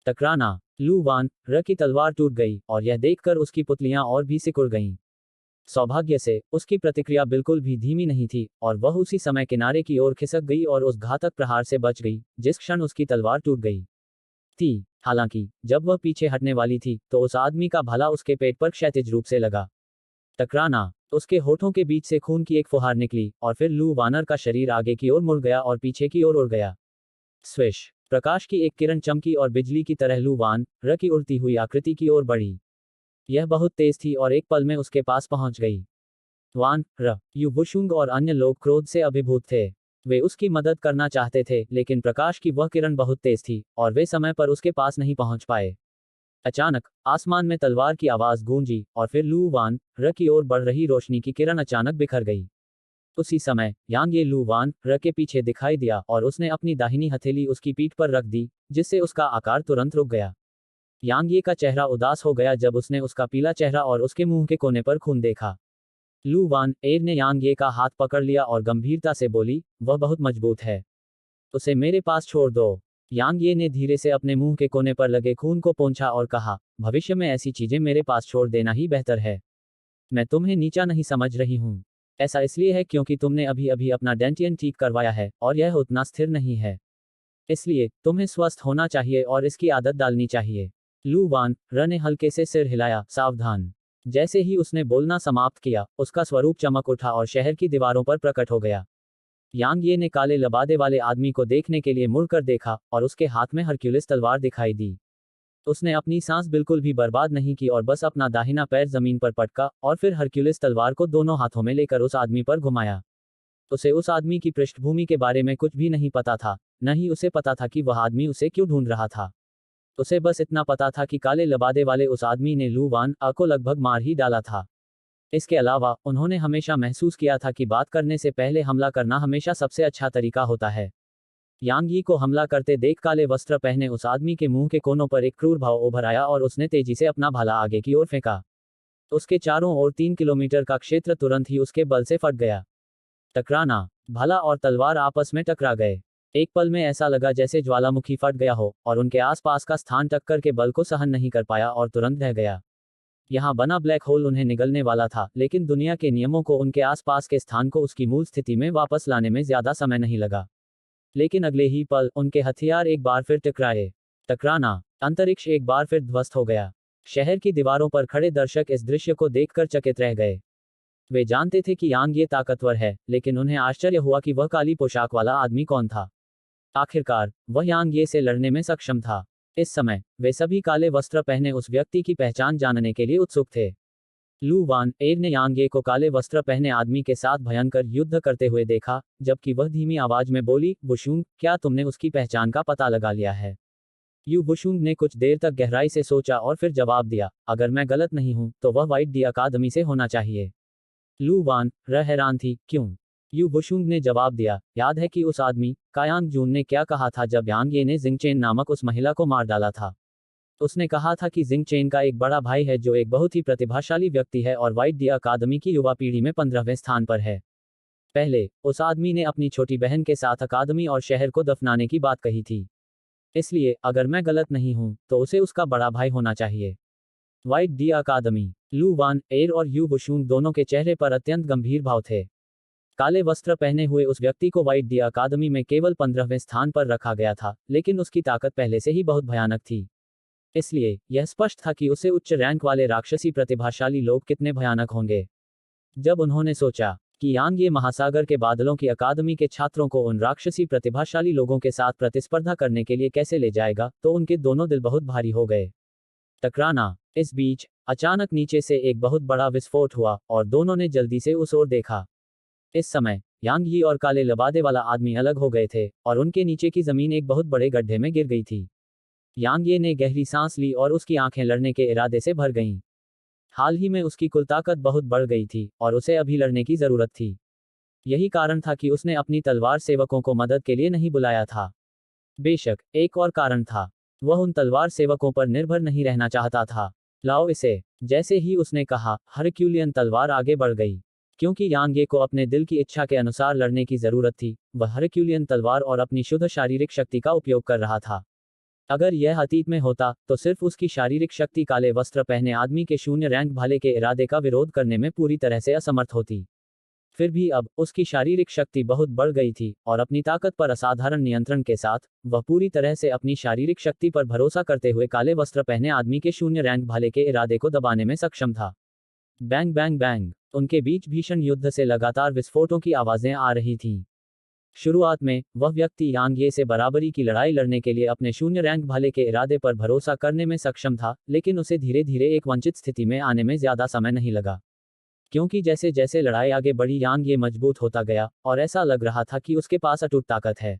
टकराना। लू वान र की तलवार टूट गई और यह देखकर उसकी पुतलियां और भी सिकुड़ गईं। सौभाग्य से उसकी प्रतिक्रिया बिल्कुल भी धीमी नहीं थी और वह उसी समय किनारे की ओर खिसक गई और उस घातक प्रहार से बच गई जिस क्षण उसकी तलवार टूट गई थी। हालांकि जब वह पीछे हटने वाली थी तो उस आदमी का भाला उसके पेट पर क्षैतिज रूप से लगा। टकराना। उसके होठों के बीच से खून की एक फुहार निकली और फिर लू वानर का शरीर आगे की ओर मुड़ गया और पीछे की ओर उड़ गया। स्विश। प्रकाश की एक किरण चमकी और बिजली की तरह लू वान र की उड़ती हुई आकृति की ओर बढ़ी। यह बहुत तेज थी और एक पल में उसके पास पहुंच गई। वान र यू वुशुंग और अन्य लोग क्रोध से अभिभूत थे। वे उसकी मदद करना चाहते थे, लेकिन प्रकाश की वह किरण बहुत तेज थी और वे समय पर उसके पास नहीं पहुंच पाए। अचानक आसमान में तलवार की आवाज गूंजी और फिर लू वान र की ओर बढ़ रही रोशनी की किरण अचानक बिखर गई। उसी समय यांग ये लू वान र के पीछे दिखाई दिया और उसने अपनी दाहिनी हथेली उसकी पीठ पर रख दी, जिससे उसका आकार तुरंत रुक गया। यांग ये का चेहरा उदास हो गया जब उसने उसका पीला चेहरा और उसके मुंह के कोने पर खून देखा। लू वान एर ने यांग ये का हाथ पकड़ लिया और गंभीरता से बोली, वह बहुत मजबूत है। उसे मेरे पास छोड़ दो। यांग ये ने धीरे से अपने मुंह के कोने पर लगे खून को पोंछा और कहा, भविष्य में ऐसी चीजें मेरे पास छोड़ देना ही बेहतर है। मैं तुम्हें नीचा नहीं समझ रही हूँ। ऐसा इसलिए है क्योंकि तुमने अभी अभी अपना डेंटियन ठीक करवाया है और यह उतना स्थिर नहीं है। इसलिए तुम्हें स्वस्थ होना चाहिए और इसकी आदत डालनी चाहिए। लू वान र ने हल्के से सिर हिलाया, सावधान। जैसे ही उसने बोलना समाप्त किया, उसका स्वरूप चमक उठा और शहर की दीवारों पर प्रकट हो गया। यांग ये ने काले लबादे वाले आदमी को देखने के लिए मुड़कर देखा और उसके हाथ में हरक्यूलिस तलवार दिखाई दी। उसने अपनी सांस बिल्कुल भी बर्बाद नहीं की और बस अपना दाहिना पैर जमीन पर पटका और फिर हरक्यूलिस तलवार को दोनों हाथों में लेकर उस आदमी पर घुमाया। उसे उस आदमी की पृष्ठभूमि के बारे में कुछ भी नहीं पता था, न ही उसे पता था कि वह आदमी उसे क्यों ढूंढ रहा था। उसे बस इतना पता था कि काले लबादे वाले उस आदमी ने लू वान आ को लगभग मार ही डाला था। इसके अलावा उन्होंने हमेशा महसूस किया था कि बात करने से पहले हमला करना हमेशा सबसे अच्छा तरीका होता है। यांग यी को हमला करते देख काले वस्त्र पहने उस आदमी के मुंह के कोनों पर एक क्रूर भाव उभर आया और उसने तेजी से अपना भाला आगे की ओर फेंका। उसके चारों ओर 3 किलोमीटर का क्षेत्र तुरंत ही उसके बल से फट गया। टकराना। भाला और तलवार आपस में टकरा गए। एक पल में ऐसा लगा जैसे ज्वालामुखी फट गया हो और उनके आसपास का स्थान टक्कर के बल को सहन नहीं कर पाया और तुरंत ढह गया। यहाँ बना ब्लैक होल उन्हें निगलने वाला था, लेकिन दुनिया के नियमों को उनके आसपास के स्थान को उसकी मूल स्थिति में वापस लाने में ज्यादा समय नहीं लगा। लेकिन अगले ही पल उनके हथियार एक बार फिर टकराए। टकराना। अंतरिक्ष एक बार फिर ध्वस्त हो गया। शहर की दीवारों पर खड़े दर्शक इस दृश्य को देखकर चकित रह गए। वे जानते थे कि यांग ये ताकतवर है, लेकिन उन्हें आश्चर्य हुआ कि वह काली पोशाक वाला आदमी कौन था। आखिरकार वह यांग ये से लड़ने में सक्षम था। इस समय वे सभी काले वस्त्र पहने उस व्यक्ति की पहचान जानने के लिए उत्सुक थे। लू वान एर ने यांग ये को काले वस्त्र पहने आदमी के साथ भयंकर युद्ध करते हुए देखा, जबकि वह धीमी आवाज में बोली, वुशुंग, क्या तुमने उसकी पहचान का पता लगा लिया है? यू वुशुंग ने कुछ देर तक गहराई से सोचा और फिर जवाब दिया, अगर मैं गलत नहीं हूं तो वह व्हाइट डी अकादमी से होना चाहिए। लू वान हैरान थी, क्यों? यू वुशुंग ने जवाब दिया, याद है कि उस आदमी कायांग जून ने क्या कहा था जब यांग ये ने जिंगचेन नामक उस महिला को मार डाला था? उसने कहा था कि जिंगचेन का एक बड़ा भाई है जो एक बहुत ही प्रतिभाशाली व्यक्ति है और व्हाइट डी अकादमी की युवा पीढ़ी में 15वें स्थान पर है। पहले उस आदमी ने अपनी छोटी बहन के साथ अकादमी और शहर को दफनाने की बात कही थी। इसलिए अगर मैं गलत नहीं हूं तो उसे उसका बड़ा भाई होना चाहिए। व्हाइट डी अकादमी। लू वान एर और यू वुशुंग दोनों के चेहरे पर अत्यंत गंभीर भाव थे। काले वस्त्र पहने हुए उस व्यक्ति को व्हाइट डी अकादमी में केवल 15वें स्थान पर रखा गया था, लेकिन उसकी ताकत पहले से ही बहुत भयानक थी। इसलिए यह स्पष्ट था कि उसे उच्च रैंक वाले राक्षसी प्रतिभाशाली लोग कितने भयानक होंगे। जब उन्होंने सोचा कि यांग ये महासागर के बादलों की अकादमी के छात्रों को उन राक्षसी प्रतिभाशाली लोगों के साथ प्रतिस्पर्धा करने के लिए कैसे ले जाएगा, तो उनके दोनों दिल बहुत भारी हो गए। टकराना। इस बीच अचानक नीचे से एक बहुत बड़ा विस्फोट हुआ और दोनों ने जल्दी से उस ओर देखा। इस समय यांग यी और काले लबादे वाला आदमी अलग हो गए थे और उनके नीचे की जमीन एक बहुत बड़े गड्ढे में गिर गई थी। यांग ये ने गहरी सांस ली और उसकी आंखें लड़ने के इरादे से भर गईं। हाल ही में उसकी कुल ताकत बहुत बढ़ गई थी और उसे अभी लड़ने की जरूरत थी। यही कारण था कि उसने अपनी तलवार सेवकों को मदद के लिए नहीं बुलाया था। बेशक एक और कारण था, वह उन तलवार सेवकों पर निर्भर नहीं रहना चाहता था। लाओ इसे। जैसे ही उसने कहा, हरक्यूलियन तलवार आगे बढ़ गई। क्योंकि यांग ये को अपने दिल की इच्छा के अनुसार लड़ने की जरूरत थी, वह हरक्यूलियन तलवार और अपनी शुद्ध शारीरिक शक्ति का उपयोग कर रहा था। अगर यह अतीत में होता तो सिर्फ उसकी शारीरिक शक्ति काले वस्त्र पहने आदमी के शून्य रैंक भाले के इरादे का विरोध करने में पूरी तरह से असमर्थ होती। फिर भी अब उसकी शारीरिक शक्ति बहुत बढ़ गई थी और अपनी ताकत पर असाधारण नियंत्रण के साथ वह पूरी तरह से अपनी शारीरिक शक्ति पर भरोसा करते हुए काले वस्त्र पहने आदमी के शून्य रैंक भाले के इरादे को दबाने में सक्षम था। Bang bang bang. उनके बीच भीषण युद्ध से लगातार विस्फोटों की आवाजें आ रही थीं। शुरुआत में वह व्यक्ति यांग ये से बराबरी की लड़ाई लड़ने के लिए अपने शून्य रैंक भाले के इरादे पर भरोसा करने में सक्षम था, लेकिन उसे धीरे धीरे एक वंचित स्थिति में आने में ज्यादा समय नहीं लगा। क्योंकि जैसे जैसे लड़ाई आगे बढ़ी यांग ये मजबूत होता गया और ऐसा लग रहा था कि उसके पास अटूट ताकत है।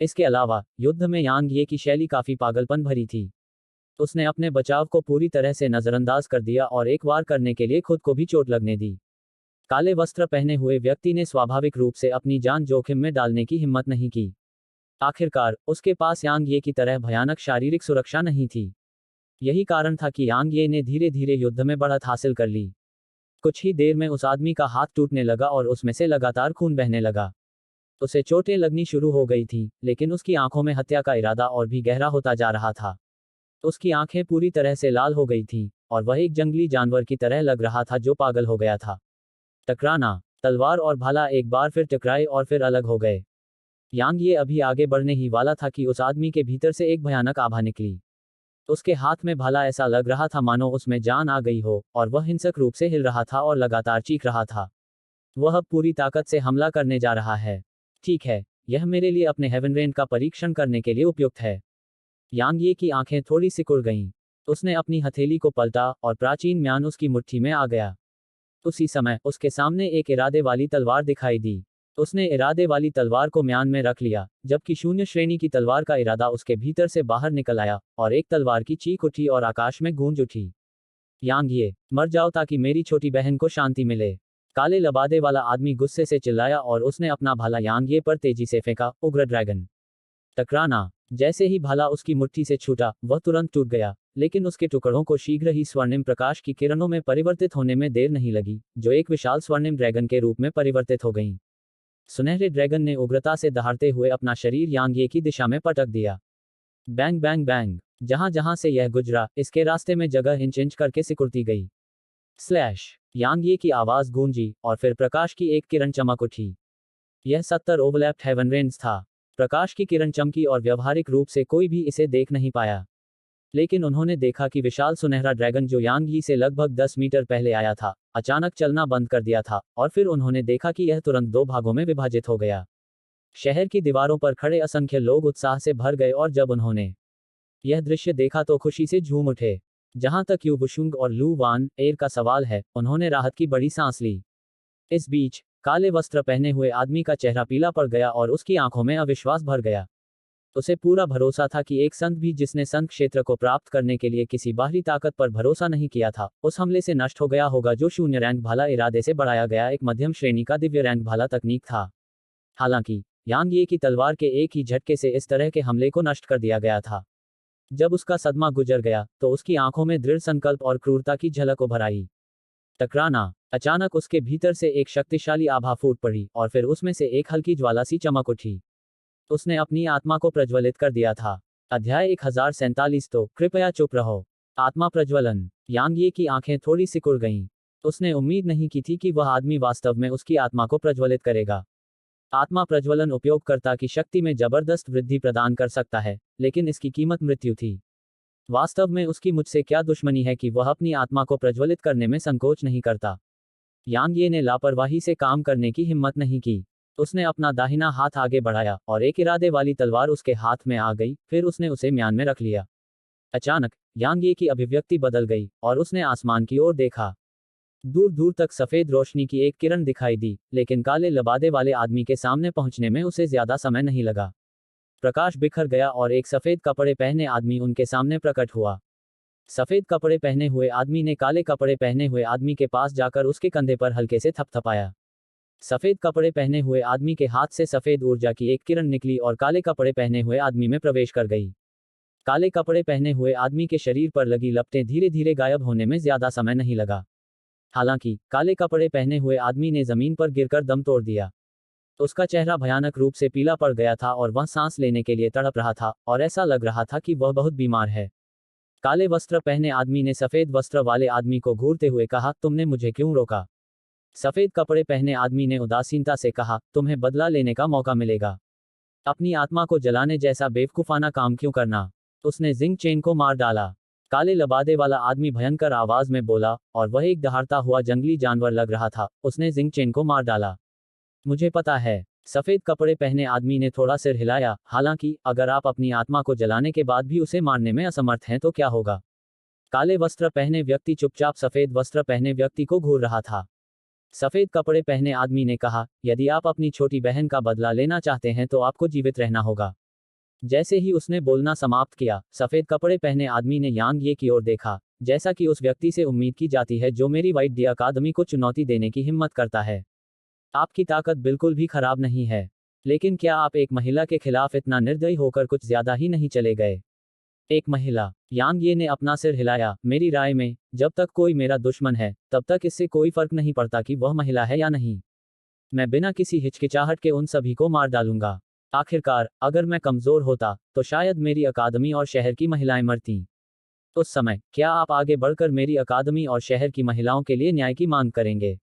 इसके अलावा युद्ध में यांग ये की शैली काफी पागलपन भरी थी। उसने अपने बचाव को पूरी तरह से नजरअंदाज कर दिया और एक वार करने के लिए खुद को भी चोट लगने दी। काले वस्त्र पहने हुए व्यक्ति ने स्वाभाविक रूप से अपनी जान जोखिम में डालने की हिम्मत नहीं की। आखिरकार उसके पास यांग ये की तरह भयानक शारीरिक सुरक्षा नहीं थी। यही कारण था कि यांग ये ने धीरे धीरे युद्ध में बढ़त हासिल कर ली। कुछ ही देर में उस आदमी का हाथ टूटने लगा और उसमें से लगातार खून बहने लगा। उसे चोटें लगनी शुरू हो गई थी, लेकिन उसकी आंखों में हत्या का इरादा और भी गहरा होता जा रहा था। उसकी आंखें पूरी तरह से लाल हो गई थीं और वह एक जंगली जानवर की तरह लग रहा था जो पागल हो गया था। टकराना। तलवार और भाला एक बार फिर टकराए और फिर अलग हो गए। यांग ये अभी आगे बढ़ने ही वाला था कि उस आदमी के भीतर से एक भयानक आभा निकली। उसके हाथ में भाला ऐसा लग रहा था मानो उसमें जान आ गई हो और वह हिंसक रूप से हिल रहा था और लगातार चीख रहा था। वह पूरी ताकत से हमला करने जा रहा है। ठीक है, यह मेरे लिए अपने हेवन रेन का परीक्षण करने के लिए उपयुक्त है। यांग ये की आंखें थोड़ी सिकुड़ गईं। उसने अपनी हथेली को पलटा और प्राचीन म्यान उसकी मुट्ठी में आ गया। उसी समय उसके सामने एक इरादे वाली तलवार दिखाई दी। उसने इरादे वाली तलवार को म्यान में रख लिया, जबकि शून्य श्रेणी की तलवार का इरादा उसके भीतर से बाहर निकल आया, और एक तलवार की चीख उठी और आकाश में गूंज उठी। यांग ये, मर जाओ ताकि मेरी छोटी बहन को शांति मिले। काले लबादे वाला आदमी गुस्से से चिल्लाया और उसने अपना भाला यांग ये पर तेजी से फेंका। उग्र ड्रैगन टकराना। जैसे ही भाला उसकी मुट्ठी से छूटा, वह तुरंत टूट गया, लेकिन उसके टुकड़ों को शीघ्र ही स्वर्णिम प्रकाश की किरणों में परिवर्तित होने में देर नहीं लगी, जो एक विशाल स्वर्णिम ड्रैगन के रूप में परिवर्तित हो गईं। सुनहरे ड्रैगन ने उग्रता से दहाड़ते हुए अपना शरीर यांग ये की दिशा में पटक दिया। Bang bang bang. जहां जहां से यह गुजरा, इसके रास्ते में जगह इंच इंच करके सिकुड़ती गई। स्लैश। यांग ये की आवाज गूंजी, और फिर प्रकाश की एक किरण चमक उठी। यह 70 ओवरलैप्ड हेवन रेंज था। प्रकाश की किरण चमकी और व्यवहारिक रूप से कोई भी इसे देख नहीं पाया। लेकिन उन्होंने देखा कि विशाल सुनहरा ड्रैगन जो यांग यी से लगभग 10 मीटर पहले आया था, अचानक चलना बंद कर दिया था, और फिर उन्होंने देखा कि यह तुरंत दो भागों में विभाजित हो गया। शहर की दीवारों पर खड़े असंख्य लोग उत्साह से भर गए और जब उन्होंने यह दृश्य देखा तो खुशी से झूम उठे। जहां तक यू बुशुंग और लू वान एर का सवाल है, उन्होंने राहत की बड़ी सांस ली। इस बीच काले वस्त्र पहने हुए आदमी का चेहरा पीला पड़ गया और उसकी आंखों में अविश्वास भर गया। उसे पूरा भरोसा था कि एक संत भी जिसने संत क्षेत्र को प्राप्त करने के लिए किसी बाहरी ताकत पर भरोसा नहीं किया था, उस हमले से नष्ट हो गया होगा जो शून्य रैंक भाला इरादे से बढ़ाया गया एक मध्यम श्रेणी का दिव्य रैंक भाला तकनीक था। हालांकि यांग ये की तलवार के एक ही झटके से इस तरह के हमले को नष्ट कर दिया गया था। जब उसका सदमा गुजर गया तो उसकी आंखों में दृढ़ संकल्प और क्रूरता की झलक उभर आई। टकराना। अचानक उसके भीतर से एक शक्तिशाली आभा फूट पड़ी और फिर उसमें से एक हल्की ज्वाला सी चमक उठी। उसने अपनी आत्मा को प्रज्वलित कर दिया था। अध्याय 1047। तो कृपया चुप रहो। आत्मा प्रज्वलन। यांग ये की आंखें थोड़ी सिकुड़ गईं। उसने उम्मीद नहीं की थी कि वह आदमी वास्तव में उसकी आत्मा को प्रज्वलित करेगा। आत्मा प्रज्वलन उपयोगकर्ता की शक्ति में जबरदस्त वृद्धि प्रदान कर सकता है, लेकिन इसकी कीमत मृत्यु थी। वास्तव में उसकी मुझसे क्या दुश्मनी है कि वह अपनी आत्मा को प्रज्वलित करने में संकोच नहीं करता। यांग ये ने लापरवाही से काम करने की हिम्मत नहीं की। उसने अपना दाहिना हाथ आगे बढ़ाया और एक इरादे वाली तलवार उसके हाथ में आ गई, फिर उसने उसे म्यान में रख लिया। अचानक यांग ये की अभिव्यक्ति बदल गई और उसने आसमान की ओर देखा। दूर दूर तक सफेद रोशनी की एक किरण दिखाई दी, लेकिन काले लबादे वाले आदमी के सामने पहुंचने में उसे ज्यादा समय नहीं लगा। प्रकाश बिखर गया और एक सफेद कपड़े पहने आदमी उनके सामने प्रकट हुआ। सफेद कपड़े पहने हुए आदमी ने काले कपड़े पहने हुए आदमी के पास जाकर उसके कंधे पर हल्के से थपथपाया। सफेद कपड़े पहने हुए आदमी के हाथ से सफेद ऊर्जा की एक किरण निकली और काले कपड़े पहने हुए आदमी में प्रवेश कर गई। काले कपड़े पहने हुए आदमी के शरीर पर लगी लपटें धीरे धीरे गायब होने में ज्यादा समय नहीं लगा। हालांकि काले कपड़े पहने हुए आदमी ने जमीन पर गिरकर दम तोड़ दिया। उसका चेहरा भयानक रूप से पीला पड़ गया था और वह सांस लेने के लिए तड़प रहा था और ऐसा लग रहा था कि वह बहुत बीमार है। काले वस्त्र पहने आदमी ने सफेद वस्त्र वाले आदमी को घूरते हुए कहा, तुमने मुझे क्यों रोका? सफेद कपड़े पहने आदमी ने उदासीनता से कहा, तुम्हें बदला लेने का मौका मिलेगा। अपनी आत्मा को जलाने जैसा बेवकूफाना काम क्यों करना? उसने जिंग चेन को मार डाला। काले लबादे वाला आदमी भयंकर आवाज में बोला, और वह एक दहाड़ता हुआ जंगली जानवर लग रहा था। उसने जिंग चेन को मार डाला। मुझे पता है। सफेद कपड़े पहने आदमी ने थोड़ा सिर हिलाया। हालांकि अगर आप अपनी आत्मा को जलाने के बाद भी उसे मारने में असमर्थ हैं तो क्या होगा? काले वस्त्र पहने व्यक्ति चुपचाप सफेद वस्त्र पहने व्यक्ति को घूर रहा था। सफेद कपड़े पहने आदमी ने कहा, यदि आप अपनी छोटी बहन का बदला लेना चाहते हैं तो आपको जीवित रहना होगा। जैसे ही उसने बोलना समाप्त किया, सफेद कपड़े पहने आदमी ने यांग ये की ओर देखा, जैसा कि उस व्यक्ति से उम्मीद की जाती है जो मेरी वाइट डी अकादमी को चुनौती देने की हिम्मत करता है। आपकी ताकत बिल्कुल भी खराब नहीं है, लेकिन क्या आप एक महिला के खिलाफ इतना निर्दयी होकर कुछ ज्यादा ही नहीं चले गए? एक महिला। यांग ये ने अपना सिर हिलाया। मेरी राय में, जब तक कोई मेरा दुश्मन है, तब तक इससे कोई फर्क नहीं पड़ता कि वह महिला है या नहीं। मैं बिना किसी हिचकिचाहट के उन सभी को मार डालूंगा। आखिरकार, अगर मैं कमजोर होता, तो शायद मेरी अकादमी और शहर की महिलाएं मरतीं। उस समय, क्या आप आगे बढ़कर मेरी अकादमी और शहर की महिलाओं के लिए न्याय की मांग करेंगे?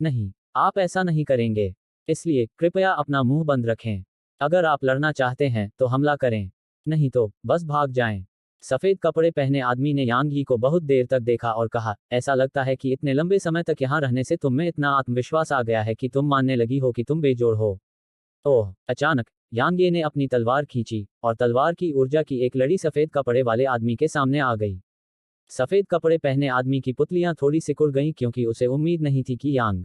नहीं, आप ऐसा नहीं करेंगे। इसलिए, कृपया अपना मुंह बंद रखें। अगर आप लड़ना चाहते हैं, तो हमला करें। नहीं तो, बस भाग जाएं। सफेद कपड़े पहने आदमी ने यांग यी को बहुत देर तक देखा और कहा, ऐसा लगता है कि इतने लंबे समय तक यहाँ रहने से तुम में इतना आत्मविश्वास आ गया है कि तुम मानने लगी हो कि तुम बेजोड़ हो। ओह! अचानक, यांग ये ने अपनी तलवार खींची और तलवार की ऊर्जा की एक लड़ी सफेद कपड़े वाले आदमी के सामने आ गई। सफेद कपड़े पहने आदमी की पुतलियां थोड़ी सिकुड़ गईं क्योंकि उसे उम्मीद नहीं थी कि यांग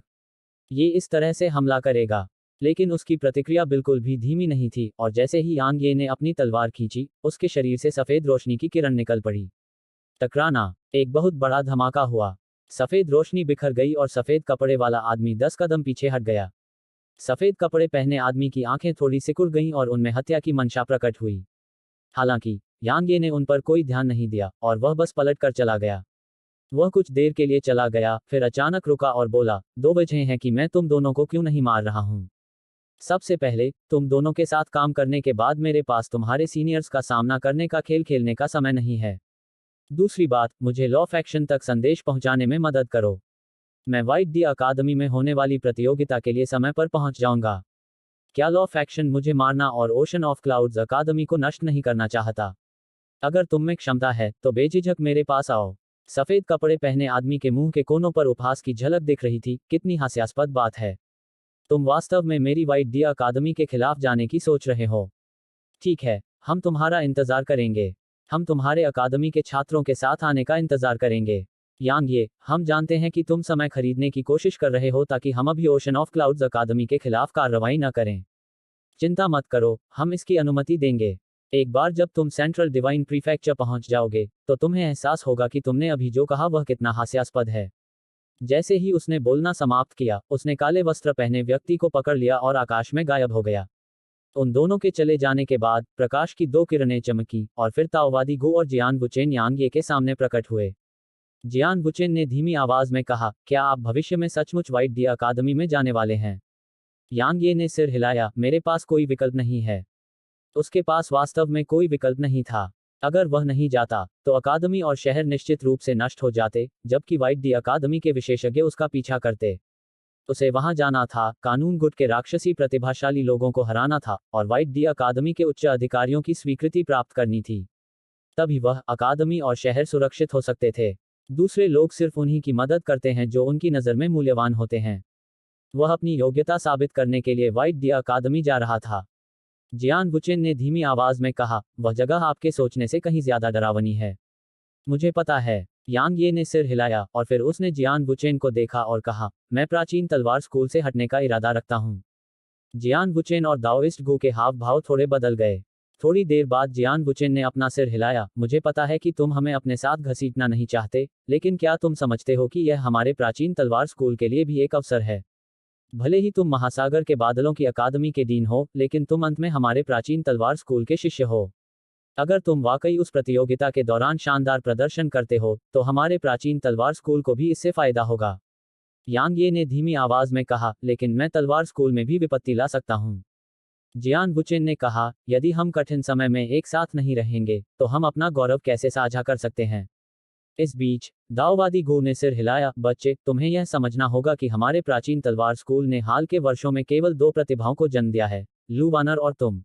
ये इस तरह से हमला करेगा। लेकिन उसकी प्रतिक्रिया बिल्कुल भी धीमी नहीं थी और जैसे ही यांग ये ने अपनी तलवार खींची, उसके शरीर से सफेद रोशनी की किरण निकल पड़ी। टकराना, एक बहुत बड़ा धमाका हुआ। सफेद रोशनी बिखर गई और सफेद कपड़े वाला आदमी 10 कदम पीछे हट गया। सफेद कपड़े पहने आदमी की आंखें थोड़ी सिकुड़ गईं और उनमें हत्या की मंशा प्रकट हुई। हालांकि यांग ये ने उन पर कोई ध्यान नहीं दिया और वह बस पलट कर चला गया। वह कुछ देर के लिए चला गया, फिर अचानक रुका और बोला, 2 वजह हैं कि मैं तुम दोनों को क्यों नहीं मार रहा हूं। सबसे पहले, तुम दोनों के साथ काम करने के बाद मेरे पास तुम्हारे सीनियर्स का सामना करने का खेल खेलने का समय नहीं है। दूसरी बात, मुझे लॉ फैक्शन तक संदेश पहुंचाने में मदद करो। मैं व्हाइट डी अकादमी में होने वाली प्रतियोगिता के लिए समय पर पहुंच जाऊंगा। क्या लॉ फैक्शन मुझे मारना और ओशन ऑफ क्लाउड्स अकादमी को नष्ट नहीं करना चाहता? अगर तुम में क्षमता है तो बेझिझक मेरे पास आओ। सफेद कपड़े पहने आदमी के मुंह के कोनों पर उपहास की झलक दिख रही थी। कितनी हास्यास्पद बात है। तुम वास्तव में मेरी व्हाइट डी अकादमी के खिलाफ जाने की सोच रहे हो। ठीक है, हम तुम्हारा इंतजार करेंगे। हम तुम्हारे अकादमी के छात्रों के साथ आने का इंतजार करेंगे। यांग ये, हम जानते हैं कि तुम समय खरीदने की कोशिश कर रहे हो ताकि हम अभी ओशन ऑफ क्लाउड्स अकादमी के खिलाफ कार्रवाई न करें। चिंता मत करो, हम इसकी अनुमति देंगे। एक बार जब तुम सेंट्रल डिवाइन प्रीफेक्चर पहुंच जाओगे, तो तुम्हें एहसास होगा कि तुमने अभी जो कहा वह कितना हास्यास्पद है। जैसे ही उसने बोलना समाप्त किया, उसने काले वस्त्र पहने व्यक्ति को पकड़ लिया और आकाश में गायब हो गया। उन दोनों के चले जाने के बाद प्रकाश की 2 किरणें चमकी और फिर ताओवादी गो और जियान वुचेन यांग ये के सामने प्रकट हुए। जियान वुचेन ने धीमी आवाज में कहा, क्या आप भविष्य में सचमुच व्हाइट डी अकादमी में जाने वाले हैं? यांग ये ने सिर हिलाया, मेरे पास कोई विकल्प नहीं है। उसके पास वास्तव में कोई विकल्प नहीं था। अगर वह नहीं जाता, तो अकादमी और शहर निश्चित रूप से नष्ट हो जाते, जबकि व्हाइट डी अकादमी के विशेषज्ञ उसका पीछा करते। उसे वहां जाना था, कानून गुट के राक्षसी प्रतिभाशाली लोगों को हराना था और व्हाइट डी अकादमी के उच्च अधिकारियों की स्वीकृति प्राप्त करनी थी। तभी वह, अकादमी और शहर सुरक्षित हो सकते थे। दूसरे लोग सिर्फ उन्हीं की मदद करते हैं जो उनकी नज़र में मूल्यवान होते हैं। वह अपनी योग्यता साबित करने के लिए व्हाइट डी अकादमी जा रहा था। जियान वुचेन ने धीमी आवाज में कहा, वह जगह आपके सोचने से कहीं ज्यादा डरावनी है। मुझे पता है। यांग ये ने सिर हिलाया और फिर उसने जियान वुचेन को देखा और कहा, मैं प्राचीन तलवार स्कूल से हटने का इरादा रखता हूँ। जियान वुचेन और दाओइस्ट गु के हाव भाव थोड़े बदल गए। थोड़ी देर बाद जियान वुचेन ने अपना सिर हिलाया, मुझे पता है कि तुम हमें अपने साथ घसीटना नहीं चाहते, लेकिन क्या तुम समझते हो कि यह हमारे प्राचीन तलवार स्कूल के लिए भी एक अवसर है? भले ही तुम महासागर के बादलों की अकादमी के डीन हो, लेकिन तुम अंत में हमारे प्राचीन तलवार स्कूल के शिष्य हो। अगर तुम वाकई उस प्रतियोगिता के दौरान शानदार प्रदर्शन करते हो, तो हमारे प्राचीन तलवार स्कूल को भी इससे फायदा होगा। यांग ये ने धीमी आवाज में कहा, लेकिन मैं तलवार स्कूल में भी विपत्ति ला सकता हूँ। जियान वुचेन ने कहा, यदि हम कठिन समय में एक साथ नहीं रहेंगे, तो हम अपना गौरव कैसे साझा कर सकते हैं? इस बीच दाओवादी गो ने सिर हिलाया, बच्चे, तुम्हें यह समझना होगा कि हमारे प्राचीन तलवार स्कूल ने हाल के वर्षों में केवल 2 प्रतिभाओं को जन्म दिया है, लू वानर और तुम।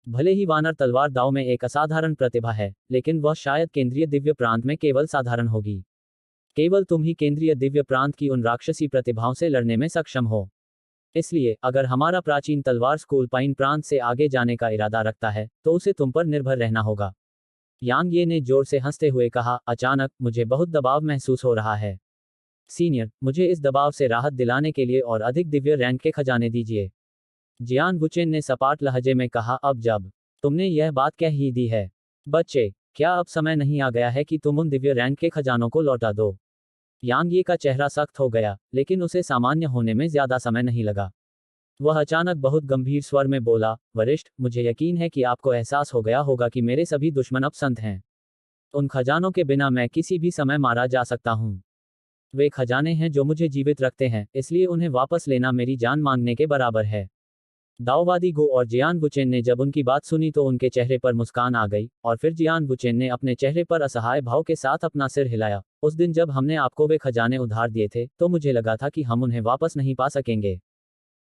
भले ही वानर तलवार दाव में एक असाधारण प्रतिभा है, लेकिन वह शायद केंद्रीय दिव्य प्रांत में केवल साधारण होगी। केवल तुम ही केंद्रीय दिव्य प्रांत की उन राक्षसी प्रतिभाओं से लड़ने में सक्षम हो। इसलिए अगर हमारा प्राचीन तलवार स्कूल पाइन प्रांत से आगे जाने का इरादा रखता है, तो उसे तुम पर निर्भर रहना होगा। यांग ये ने जोर से हंसते हुए कहा, अचानक मुझे बहुत दबाव महसूस हो रहा है। सीनियर, मुझे इस दबाव से राहत दिलाने के लिए और अधिक दिव्य रैंक के खजाने दीजिए। जियान वुचेन ने सपाट लहजे में कहा, अब जब तुमने यह बात कह ही दी है, बच्चे, क्या अब समय नहीं आ गया है कि तुम उन दिव्य रैंक के खजानों को लौटा दो? यांग ये का चेहरा सख्त हो गया, लेकिन उसे सामान्य होने में ज्यादा समय नहीं लगा। वह अचानक बहुत गंभीर स्वर में बोला, वरिष्ठ, मुझे यकीन है कि आपको एहसास हो गया होगा कि मेरे सभी दुश्मन अब संत हैं। उन खजानों के बिना मैं किसी भी समय मारा जा सकता हूँ। वे खजाने हैं जो मुझे जीवित रखते हैं, इसलिए उन्हें वापस लेना मेरी जान मांगने के बराबर है। दाओवादी गो और जियान वुचेन ने जब उनकी बात सुनी तो उनके चेहरे पर मुस्कान आ गई, और फिर जियान वुचेन ने अपने चेहरे पर असहाय भाव के साथ अपना सिर हिलाया। उस दिन जब हमने आपको वे खजाने उधार दिए थे, तो मुझे लगा था कि हम उन्हें वापस नहीं पा सकेंगे।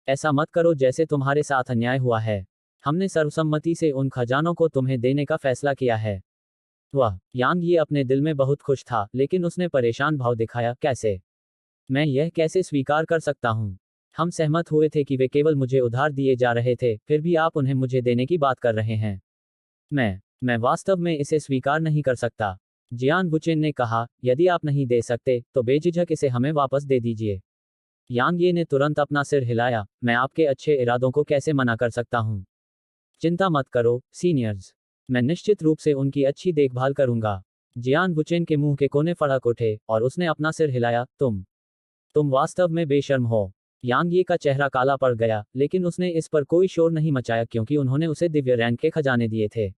ऐसा मत करो जैसे तुम्हारे साथ अन्याय हुआ है। हमने सर्वसम्मति से उन खजानों को तुम्हें देने का फैसला किया है। वह यांग ये अपने दिल में बहुत खुश था, लेकिन उसने परेशान भाव दिखाया, कैसे? मैं यह कैसे स्वीकार कर सकता हूँ? हम सहमत हुए थे कि वे केवल मुझे उधार दिए जा रहे थे, फिर भी आप उन्हें मुझे देने की बात कर रहे हैं। मैं वास्तव में इसे स्वीकार नहीं कर सकता। जियान बुचेन ने कहा, यदि आप नहीं दे सकते, तो बेझिझक इसे हमें वापस दे दीजिए। यांग ये ने तुरंत अपना सिर हिलाया, मैं आपके अच्छे इरादों को कैसे मना कर सकता हूँ। चिंता मत करो, सीनियर्स। मैं निश्चित रूप से उनकी अच्छी देखभाल करूंगा। जियान बुचेन के मुंह के कोने फड़क उठे, और उसने अपना सिर हिलाया, तुम वास्तव में बेशर्म हो। यांग ये का चेहरा काला पड़ गया, लेकिन उसने इस पर कोई शोर नहीं मचाया क्योंकि उन्होंने उसे दिव्य रैंक के खजाने दिए थे।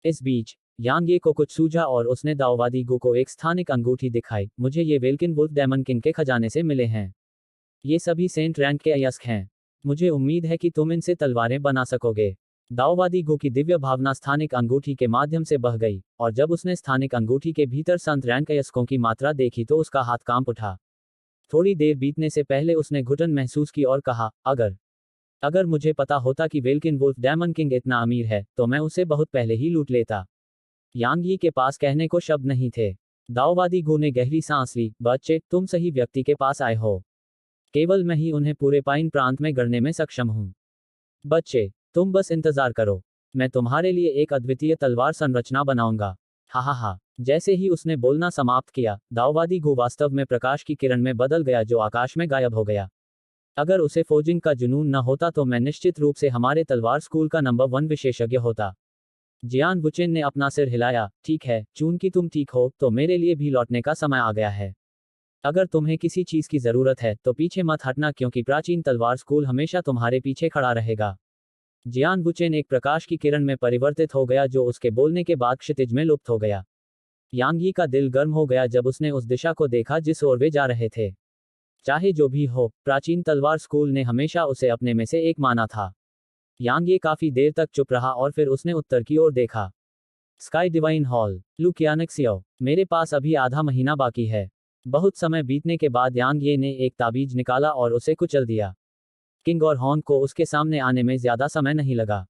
इस बीच यांग ये को कुछ सूझा और उसने दाओवादी गु को एक स्थानिक अंगूठी दिखाई, मुझे ये वेल्किन वुल्फ डेमन किंग के खजाने से मिले हैं। ये सभी सेंट रैंक के अयस्क हैं। मुझे उम्मीद है कि तुम इनसे तलवारें बना सकोगे। दाओवादी गु की दिव्य भावना स्थानिक अंगूठी के माध्यम से बह गई, और जब उसने स्थानिक अंगूठी के भीतर संत रैंक अयस्कों की मात्रा देखी तो उसका हाथ कांप उठा। थोड़ी देर बीतने से पहले उसने घुटन महसूस की और कहा, अगर मुझे पता होता कि वेल्किन वुल्फ डेमन किंग इतना अमीर है, तो मैं उसे बहुत पहले ही लूट लेता। यांग यी के पास कहने को शब्द नहीं थे। दाओवादी गु ने गहरी सांस ली, बच्चे, तुम सही व्यक्ति के पास आए हो। केवल मैं ही उन्हें पूरे पाइन प्रांत में गढ़ने में सक्षम हूँ। बच्चे, तुम बस इंतजार करो। मैं तुम्हारे लिए एक अद्वितीय तलवार संरचना बनाऊंगा। हा हा हा। जैसे ही उसने बोलना समाप्त किया, दाओवादी गु वास्तव में प्रकाश की किरण में बदल गया जो आकाश में गायब हो गया। अगर उसे फोजिंग का जुनून न होता तो मैं निश्चित रूप से हमारे तलवार स्कूल का नंबर 1 विशेषज्ञ होता। जियान बुचेन ने अपना सिर हिलाया, ठीक है, चूंकि तुम ठीक हो, तो मेरे लिए भी लौटने का समय आ गया है। अगर तुम्हें किसी चीज की जरूरत है, तो पीछे मत हटना क्योंकि प्राचीन तलवार स्कूल हमेशा तुम्हारे पीछे खड़ा रहेगा। जियान बुचेन एक प्रकाश की किरण में परिवर्तित हो गया जो उसके बोलने के बाद क्षितिज में लुप्त हो गया। यांग यी का दिल गर्म हो गया जब उसने उस दिशा को देखा जिस ओर वे जा रहे थे। चाहे जो भी हो, प्राचीन तलवार स्कूल ने हमेशा उसे अपने में से एक माना था। यांग ये काफी देर तक चुप रहा और फिर उसने उत्तर की ओर देखा। स्काई डिवाइन हॉल, लुकियानक्सियो, मेरे पास अभी आधा महीना बाकी है। बहुत समय बीतने के बाद यांग ये ने एक ताबीज निकाला और उसे कुचल दिया। किंग और हॉन्ग को उसके सामने आने में ज्यादा समय नहीं लगा।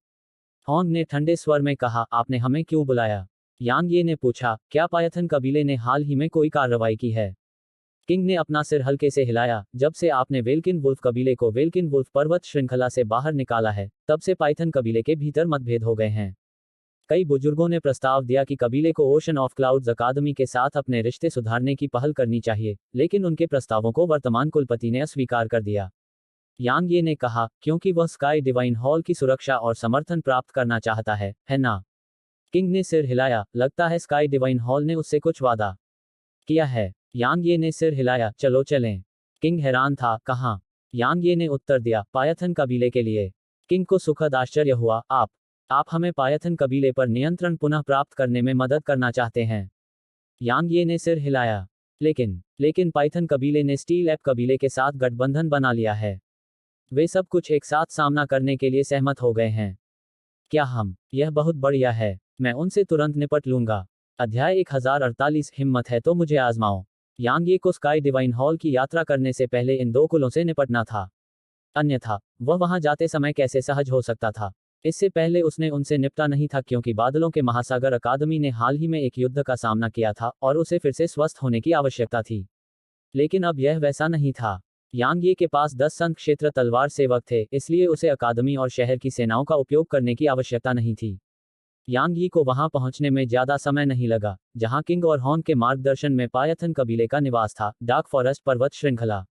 हॉन्ग ने ठंडे स्वर में कहा, आपने हमें क्यों बुलाया? यांग ये ने पूछा, क्या पायथन कबीले ने हाल ही में कोई कार्रवाई की है? किंग ने अपना सिर हल्के से हिलाया, जब से आपने वेल्किन वुल्फ कबीले को वेल्किन वुल्फ पर्वत श्रृंखला से बाहर निकाला है, तब से पाइथन कबीले के भीतर मतभेद हो गए हैं। कई बुजुर्गों ने प्रस्ताव दिया कि कबीले को ओशन ऑफ क्लाउड्स अकादमी के साथ अपने रिश्ते सुधारने की पहल करनी चाहिए, लेकिन उनके प्रस्तावों को वर्तमान कुलपति ने अस्वीकार कर दिया। यांग ये ने कहा, क्योंकि वह स्काई डिवाइन हॉल की सुरक्षा और समर्थन प्राप्त करना चाहता है ना? किंग ने सिर हिलाया, लगता है स्काई डिवाइन हॉल ने उससे कुछ वादा किया है। यांग ये ने सिर हिलाया, चलो चलें। किंग हैरान था, कहाँ? यांग ये ने उत्तर दिया, पायथन कबीले के लिए। किंग को सुखद आश्चर्य हुआ, आप हमें पायथन कबीले पर नियंत्रण पुनः प्राप्त करने में मदद करना चाहते हैं? यांग ये ने सिर हिलाया, लेकिन पाइथन कबीले ने स्टील एप कबीले के साथ गठबंधन बना लिया है। वे सब कुछ एक साथ सामना करने के लिए सहमत हो गए हैं। क्या यह बहुत बढ़िया है। मैं उनसे तुरंत निपट लूंगा। अध्याय 1048, हिम्मत है तो मुझे आजमाओ। यांग ये को स्काई डिवाइन हॉल की यात्रा करने से पहले इन दो कुलों से निपटना था। अन्यथा वह वहां जाते समय कैसे सहज हो सकता था? इससे पहले उसने उनसे निपटा नहीं था क्योंकि बादलों के महासागर अकादमी ने हाल ही में एक युद्ध का सामना किया था और उसे फिर से स्वस्थ होने की आवश्यकता थी। लेकिन अब यह वैसा नहीं था। यांग ये के पास 10 संत क्षेत्र तलवार सेवक थे, इसलिए उसे अकादमी और शहर की सेनाओं का उपयोग करने की आवश्यकता नहीं थी। यांग यी को वहां पहुंचने में ज्यादा समय नहीं लगा, जहां किंग और हॉन के मार्गदर्शन में पायथन कबीले का निवास था, डार्क फॉरेस्ट पर्वत श्रृंखला।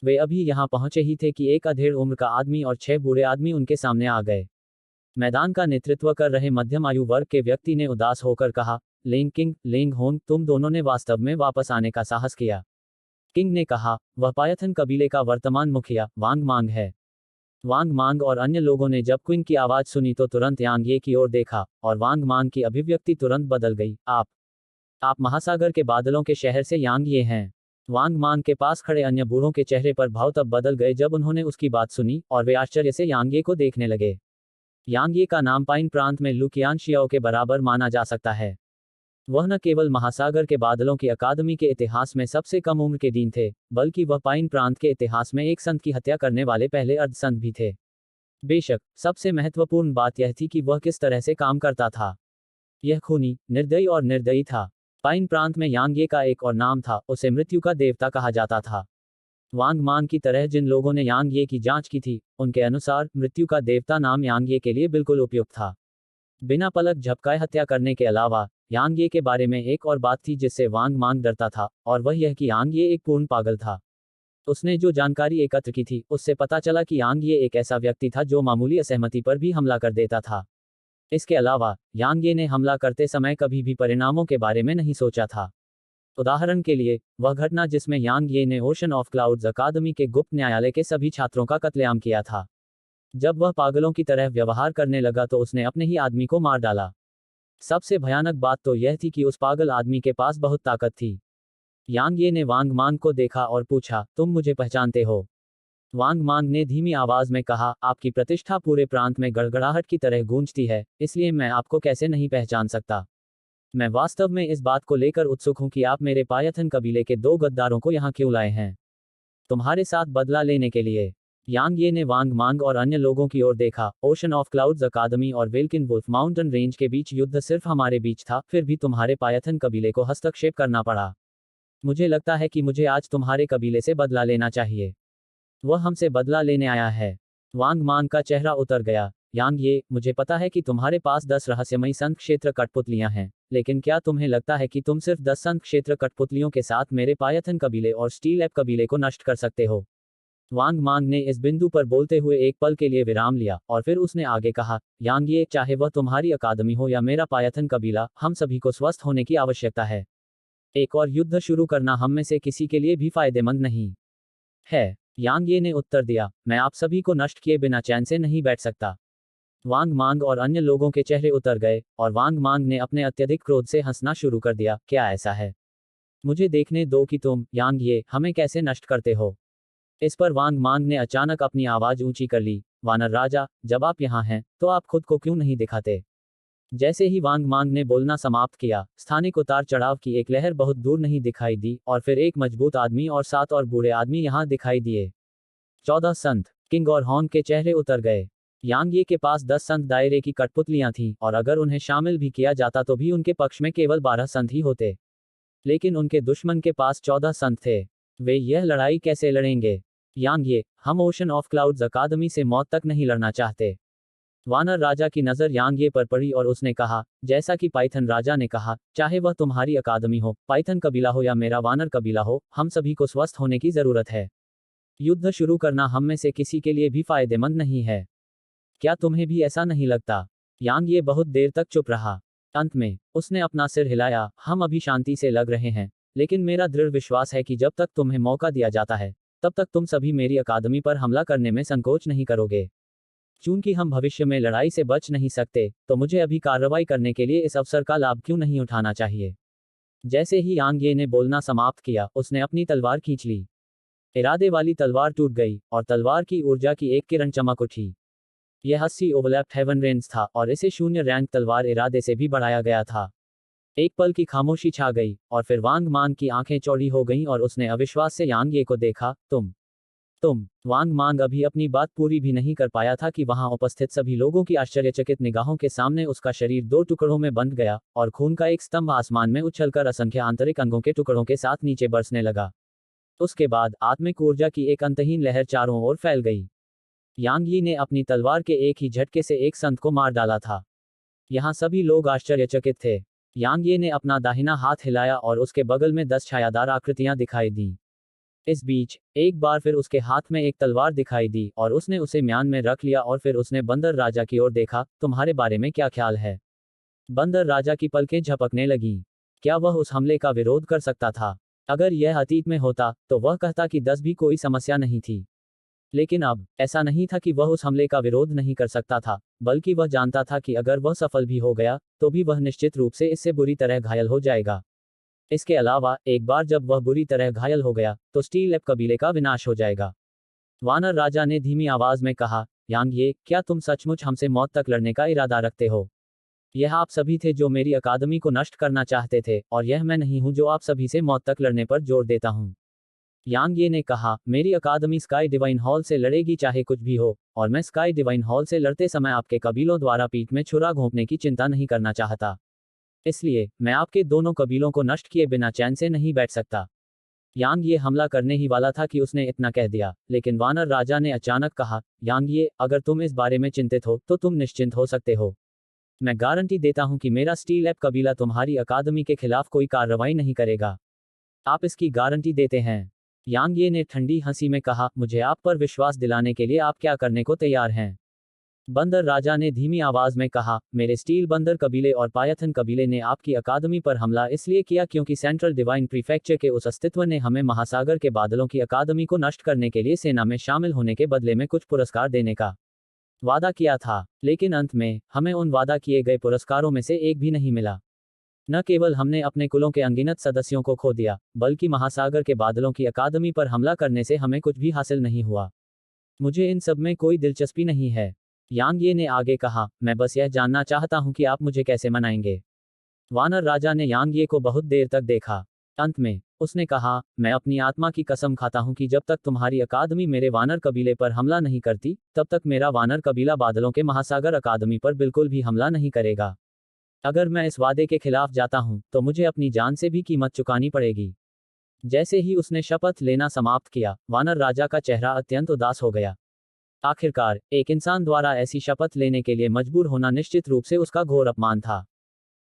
वे अभी यहां पहुंचे ही थे कि एक अधेड़ उम्र का आदमी और 6 बूढ़े आदमी उनके सामने आ गए। मैदान का नेतृत्व कर रहे मध्यम आयु वर्ग के व्यक्ति ने उदास होकर कहा, लेंग किंग, लेंग होंग, तुम दोनों ने वास्तव में वापस आने का साहस किया। किंग ने कहा, वह पायथन कबीले का वर्तमान मुखिया वांग मांग है। वांग मांग और अन्य लोगों ने जब क्विंग की आवाज सुनी तो तुरंत यांग ये की ओर देखा, और वांग मांग की अभिव्यक्ति तुरंत बदल गई। आप महासागर के बादलों के शहर से यांग ये हैं? वांग मांग के पास खड़े अन्य बूढ़ों के चेहरे पर भाव तब बदल गए जब उन्होंने उसकी बात सुनी, और वे आश्चर्य से यांग ये को देखने लगे। यांग ये का नाम पाइन प्रांत में लुकियान शियाओ के बराबर माना जा सकता है। वह न केवल महासागर के बादलों की अकादमी के इतिहास में सबसे कम उम्र के डीन थे, बल्कि वह पाइन प्रांत के इतिहास में एक संत की हत्या करने वाले पहले अर्ध संत भी थे। बेशक, सबसे महत्वपूर्ण बात यह थी कि वह किस तरह से काम करता था। यह खूनी, निर्दयी और निर्दयी था। पाइन प्रांत में यांग ये का एक और नाम था, उसे मृत्यु का देवता कहा जाता था। वांग मांग की तरह जिन लोगों ने यांग ये की जांच की थी, उनके अनुसार मृत्यु का देवता नाम यांग ये के लिए बिल्कुल उपयुक्त था। बिना पलक झपकाए हत्या करने के अलावा यांग ये के बारे में एक और बात थी जिससे वांग मांग डरता था, और वह यह कि यांग ये एक पूर्ण पागल था। उसने जो जानकारी एकत्र की थी उससे पता चला कि यांग ये एक ऐसा व्यक्ति था जो मामूली असहमति पर भी हमला कर देता था। इसके अलावा यांग ये ने हमला करते समय कभी भी परिणामों के बारे में नहीं सोचा था। उदाहरण के लिए, वह घटना जिसमें यांग ये ने ओशन ऑफ क्लाउड्स अकादमी के गुप्त न्यायालय के सभी छात्रों का कत्लेआम किया था। जब वह पागलों की तरह व्यवहार करने लगा तो उसने अपने ही आदमी को मार डाला। सबसे भयानक बात तो यह थी कि उस पागल आदमी के पास बहुत ताकत थी। यांग ये ने वांग मांग को देखा और पूछा, तुम मुझे पहचानते हो? वांग मांग ने धीमी आवाज में कहा, आपकी प्रतिष्ठा पूरे प्रांत में गड़गड़ाहट की तरह गूंजती है, इसलिए मैं आपको कैसे नहीं पहचान सकता। मैं वास्तव में इस बात को लेकर उत्सुक हूं कि आप मेरे पायथन कबीले के 2 गद्दारों को यहाँ क्यों लाए हैं। तुम्हारे साथ बदला लेने के लिए। यांग ये ने वांग मांग और अन्य लोगों की ओर देखा। ओशन ऑफ क्लाउड्स अकादमी और वेल्किन वुल्फ माउंटेन रेंज के बीच युद्ध सिर्फ हमारे बीच था, फिर भी तुम्हारे पायथन कबीले को हस्तक्षेप करना पड़ा। मुझे लगता है कि मुझे आज तुम्हारे कबीले से बदला लेना चाहिए। वह हमसे बदला लेने आया है। वांग मांग का चेहरा उतर गया। यांग ये, मुझे पता है कि तुम्हारे पास 10 रहस्यमयी संत क्षेत्र कठपुतलियां हैं, लेकिन क्या तुम्हें लगता है कि तुम सिर्फ 10 संत क्षेत्र कठपुतलियों के साथ मेरे पायथन कबीले और स्टील एप कबीले को नष्ट कर सकते हो? वांग मांग ने इस बिंदु पर बोलते हुए एक पल के लिए विराम लिया, और फिर उसने आगे कहा, यांग ये, चाहे वह तुम्हारी अकादमी हो या मेरा पायथन कबीला, हम सभी को स्वस्थ होने की आवश्यकता है। एक और युद्ध शुरू करना हम में से किसी के लिए भी फायदेमंद नहीं है। यांग ये ने उत्तर दिया, मैं आप सभी को नष्ट किए बिना चैन से नहीं बैठ सकता। वांग मांग और अन्य लोगों के चेहरे उतर गए, और वांग मांग ने अपने अत्यधिक क्रोध से हंसना शुरू कर दिया। क्या ऐसा है? मुझे देखने दो कि तुम, यांग ये, हमें कैसे नष्ट करते हो। इस पर वांग मांग ने अचानक अपनी आवाज ऊंची कर ली, वानर राजा, जब आप यहाँ हैं, तो आप खुद को क्यों नहीं दिखाते? जैसे ही वांग मांग ने बोलना समाप्त किया, स्थानिक उतार चढ़ाव की एक लहर बहुत दूर नहीं दिखाई दी, और फिर एक मजबूत आदमी और 7 और बूढ़े आदमी यहाँ दिखाई दिए। 14 संत। किंग और हॉर्न के चेहरे उतर गए। यांग ये के पास 10 संत दायरे की कठपुतलियां थीं, और अगर उन्हें शामिल भी किया जाता तो भी उनके पक्ष में केवल 12 संत ही होते। लेकिन उनके दुश्मन के पास 14 संत थे। वे यह लड़ाई कैसे लड़ेंगे? यांग ये, हम ओशन ऑफ क्लाउड्स अकादमी से मौत तक नहीं लड़ना चाहते। वानर राजा की नजर यांग ये पर पड़ी और उसने कहा, जैसा कि पाइथन राजा ने कहा, चाहे वह तुम्हारी अकादमी हो, पाइथन कबीला हो या मेरा वानर कबीला हो, हम सभी को स्वस्थ होने की जरूरत है। युद्ध शुरू करना हम में से किसी के लिए भी फायदेमंद नहीं है। क्या तुम्हें भी ऐसा नहीं लगता? यांग ये बहुत देर तक चुप रहा। अंत में उसने अपना सिर हिलाया, हम अभी शांति से लग रहे हैं, लेकिन मेरा दृढ़ विश्वास है कि जब तक तुम्हें मौका दिया जाता है, तब तक तुम सभी मेरी अकादमी पर हमला करने में संकोच नहीं करोगे। चूंकि हम भविष्य में लड़ाई से बच नहीं सकते, तो मुझे अभी कार्रवाई करने के लिए इस अवसर का लाभ क्यों नहीं उठाना चाहिए? जैसे ही यांग ये ने बोलना समाप्त किया, उसने अपनी तलवार खींच ली। इरादे वाली तलवार टूट गई, और तलवार की ऊर्जा की एक किरण चमक उठी। यह 80 ओवरलैप्ड हेवन रेंज था, और इसे 0 रैंक तलवार इरादे से भी बढ़ाया गया था। एक पल की खामोशी छा गई, और फिर वांग मांग की आंखें चौड़ी हो गईं और उसने अविश्वास से यांग ये को देखा। तुम। वांग मांग अभी अपनी बात पूरी भी नहीं कर पाया था कि वहां उपस्थित सभी लोगों की आश्चर्यचकित निगाहों के सामने उसका शरीर 2 टुकड़ों में बंध गया, और खून का एक स्तंभ आसमान में उछलकर असंख्य आंतरिक अंगों के टुकड़ों के साथ नीचे बरसने लगा। उसके बाद आत्मिक ऊर्जा की एक अंतहीन लहर चारों ओर फैल गई। यांग यी ने अपनी तलवार के एक ही झटके से एक संत को मार डाला था। यहाँ सभी लोग आश्चर्यचकित थे। यांग ये ने अपना दाहिना हाथ हिलाया और उसके बगल में 10 छायादार आकृतियां दिखाई दी। इस बीच एक बार फिर उसके हाथ में एक तलवार दिखाई दी और उसने उसे म्यान में रख लिया और फिर उसने बंदर राजा की ओर देखा। तुम्हारे बारे में क्या ख्याल है? बंदर राजा की पलकें झपकने लगीं। क्या वह उस हमले का विरोध कर सकता था? अगर यह अतीत में होता तो वह कहता कि 10 भी कोई समस्या नहीं थी। लेकिन अब ऐसा नहीं था कि वह उस हमले का विरोध नहीं कर सकता था, बल्कि वह जानता था कि अगर वह सफल भी हो गया तो भी वह निश्चित रूप से इससे बुरी तरह घायल हो जाएगा। इसके अलावा एक बार जब वह बुरी तरह घायल हो गया तो स्टील एप कबीले का विनाश हो जाएगा। वानर राजा ने धीमी आवाज में कहा, यांग ये, क्या तुम सचमुच हमसे मौत तक लड़ने का इरादा रखते हो? यह आप सभी थे जो मेरी अकादमी को नष्ट करना चाहते थे, और यह मैं नहीं हूं जो आप सभी से मौत तक लड़ने पर जोर देता हूं। यांग ये ने कहा, मेरी अकादमी स्काई डिवाइन हॉल से लड़ेगी चाहे कुछ भी हो, और मैं स्काई डिवाइन हॉल से लड़ते समय आपके कबीलों द्वारा पीठ में छुरा घोंपने की चिंता नहीं करना चाहता। इसलिए मैं आपके दोनों कबीलों को नष्ट किए बिना चैन से नहीं बैठ सकता। यांग ये हमला करने ही वाला था कि उसने इतना कह दिया, लेकिन वानर राजा ने अचानक कहा, यांग ये, अगर तुम इस बारे में चिंतित हो तो तुम निश्चिंत हो सकते हो। मैं गारंटी देता हूं कि मेरा स्टील एप कबीला तुम्हारी अकादमी के खिलाफ कोई कार्रवाई नहीं करेगा। आप इसकी गारंटी देते हैं? यांग ये ने ठंडी हंसी में कहा, मुझे आप पर विश्वास दिलाने के लिए आप क्या करने को तैयार हैं? बंदर राजा ने धीमी आवाज में कहा, मेरे स्टील बंदर कबीले और पायथन कबीले ने आपकी अकादमी पर हमला इसलिए किया क्योंकि सेंट्रल डिवाइन प्रीफेक्चर के उस अस्तित्व ने हमें महासागर के बादलों की अकादमी को नष्ट करने के लिए सेना में शामिल होने के बदले में कुछ पुरस्कार देने का वादा किया था, लेकिन अंत में हमें उन वादा किए गए पुरस्कारों में से एक भी नहीं मिला। न केवल हमने अपने कुलों के अनगिनत सदस्यों को खो दिया, बल्कि महासागर के बादलों की अकादमी पर हमला करने से हमें कुछ भी हासिल नहीं हुआ। मुझे इन सब में कोई दिलचस्पी नहीं है। यांग ये ने आगे कहा, मैं बस यह जानना चाहता हूं कि आप मुझे कैसे मनाएंगे। वानर राजा ने यांग ये को बहुत देर तक देखा। अंत में उसने कहा, मैं अपनी आत्मा की कसम खाता हूं कि जब तक तुम्हारी अकादमी मेरे वानर कबीले पर हमला नहीं करती, तब तक मेरा वानर कबीला बादलों के महासागर अकादमी पर बिल्कुल भी हमला नहीं करेगा। अगर मैं इस वादे के खिलाफ जाता हूं, तो मुझे अपनी जान से भी कीमत चुकानी पड़ेगी। जैसे ही उसने शपथ लेना समाप्त किया, वानर राजा का चेहरा अत्यंत उदास हो गया। आखिरकार, एक इंसान द्वारा ऐसी शपथ लेने के लिए मजबूर होना निश्चित रूप से उसका घोर अपमान था।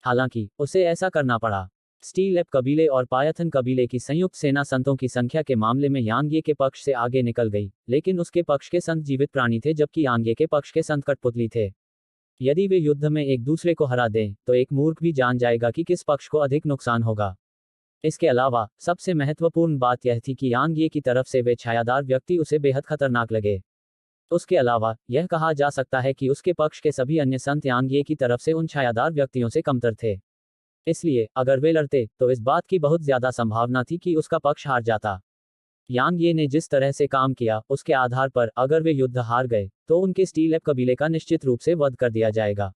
हालांकि, उसे ऐसा करना पड़ा। स्टील एप कबीले और पायथन कबीले की संयुक्त सेना संतों की संख्या के मामले में यांग ये के पक्ष से आगे निकल गई, लेकिन उसके पक्ष के संत जीवित प्राणी थे जबकि यांग ये के पक्ष के संत कठपुतली थे। यदि वे युद्ध में एक दूसरे को हरा दें, तो एक मूर्ख भी जान जाएगा कि किस पक्ष को अधिक नुकसान होगा। इसके अलावा, सबसे महत्वपूर्ण बात यह थी कि यांग ये की तरफ से वे छायादार व्यक्ति उसे बेहद खतरनाक लगे। उसके अलावा, यह कहा जा सकता है कि उसके पक्ष के सभी अन्य संत यांग ये की तरफ से उन छायादार व्यक्तियों से कमतर थे। इसलिए, अगर वे लड़ते, तो इस बात की बहुत ज्यादा संभावना थी कि उसका पक्ष हार जाता। यांग ये ने जिस तरह से काम किया, उसके आधार पर अगर वे युद्ध हार गए, तो उनके स्टील एप कबीले का निश्चित रूप से वध कर दिया जाएगा।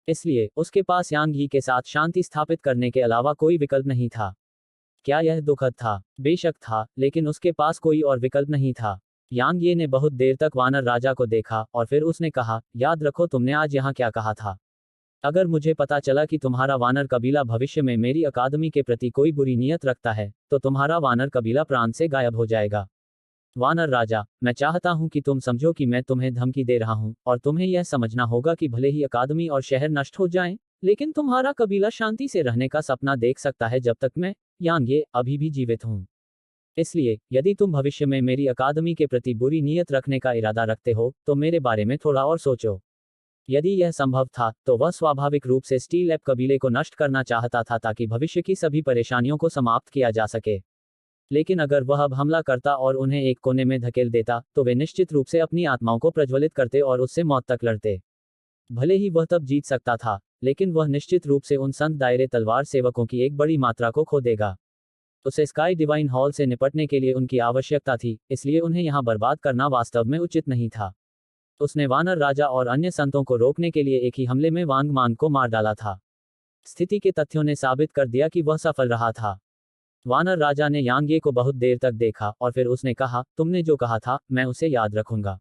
इसलिए, उसके पास यांग यी के साथ शांति स्थापित करने के अलावा कोई विकल्प नहीं था। क्या यह दुखद था? बेशक था, लेकिन उसके पास कोई और विकल्प नहीं था। यांग ये ने बहुत देर तक वानर राजा को देखा और फिर उसने कहा, याद रखो तुमने आज यहाँ क्या कहा था। अगर मुझे पता चला कि तुम्हारा वानर कबीला भविष्य में मेरी अकादमी के प्रति कोई बुरी नीयत रखता है, तो तुम्हारा वानर कबीला प्रांत से गायब हो जाएगा। वानर राजा, मैं चाहता हूं कि तुम समझो कि मैं तुम्हें धमकी दे रहा हूं, और तुम्हें यह समझना होगा कि भले ही अकादमी और शहर नष्ट हो जाएं, लेकिन तुम्हारा कबीला शांति से रहने का सपना देख सकता है जब तक मैं, यांग ये, अभी भी जीवित हूं। इसलिए, यदि तुम भविष्य में मेरी अकादमी के प्रति बुरी नीयत रखने का इरादा रखते हो, तो मेरे बारे में थोड़ा और सोचो। यदि यह संभव था, तो वह स्वाभाविक रूप से स्टील एप कबीले को नष्ट करना चाहता था ताकि भविष्य की सभी परेशानियों को समाप्त किया जा सके। लेकिन अगर वह अब हमला करता और उन्हें एक कोने में धकेल देता, तो वे निश्चित रूप से अपनी आत्माओं को प्रज्वलित करते और उससे मौत तक लड़ते। भले ही वह तब जीत सकता था, लेकिन वह निश्चित रूप से उन संत दायरे तलवार सेवकों की एक बड़ी मात्रा को खो देगा। उसे स्काई डिवाइन हॉल से निपटने के लिए उनकी आवश्यकता थी, इसलिए उन्हें यहां बर्बाद करना वास्तव में उचित नहीं था। उसने वानर राजा और अन्य संतों को रोकने के लिए एक ही हमले में वांग मान को मार डाला था। स्थिति के तथ्यों ने साबित कर दिया कि वह सफल रहा था। वानर राजा ने यांग ये को बहुत देर तक देखा और फिर उसने कहा, तुमने जो कहा था, मैं उसे याद रखूंगा।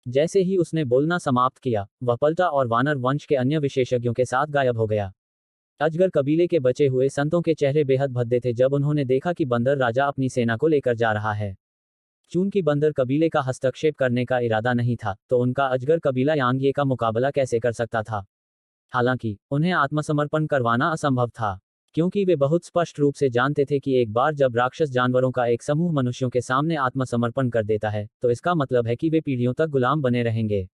जैसे ही उसने बोलना समाप्त किया, वह पलटा और वानर वंश के अन्य विशेषज्ञों के साथ गायब हो गया। अजगर कबीले के बचे हुए संतों के चेहरे बेहद भद्दे थे जब उन्होंने देखा कि बंदर राजा अपनी सेना को लेकर जा रहा है। चूंकि बंदर कबीले का हस्तक्षेप करने का इरादा नहीं था, तो उनका अजगर कबीला यांग ये का मुकाबला कैसे कर सकता था। हालांकि, उन्हें आत्मसमर्पण करवाना असंभव था, क्योंकि वे बहुत स्पष्ट रूप से जानते थे कि एक बार जब राक्षस जानवरों का एक समूह मनुष्यों के सामने आत्मसमर्पण कर देता है, तो इसका मतलब है कि वे पीढ़ियों तक गुलाम बने रहेंगे।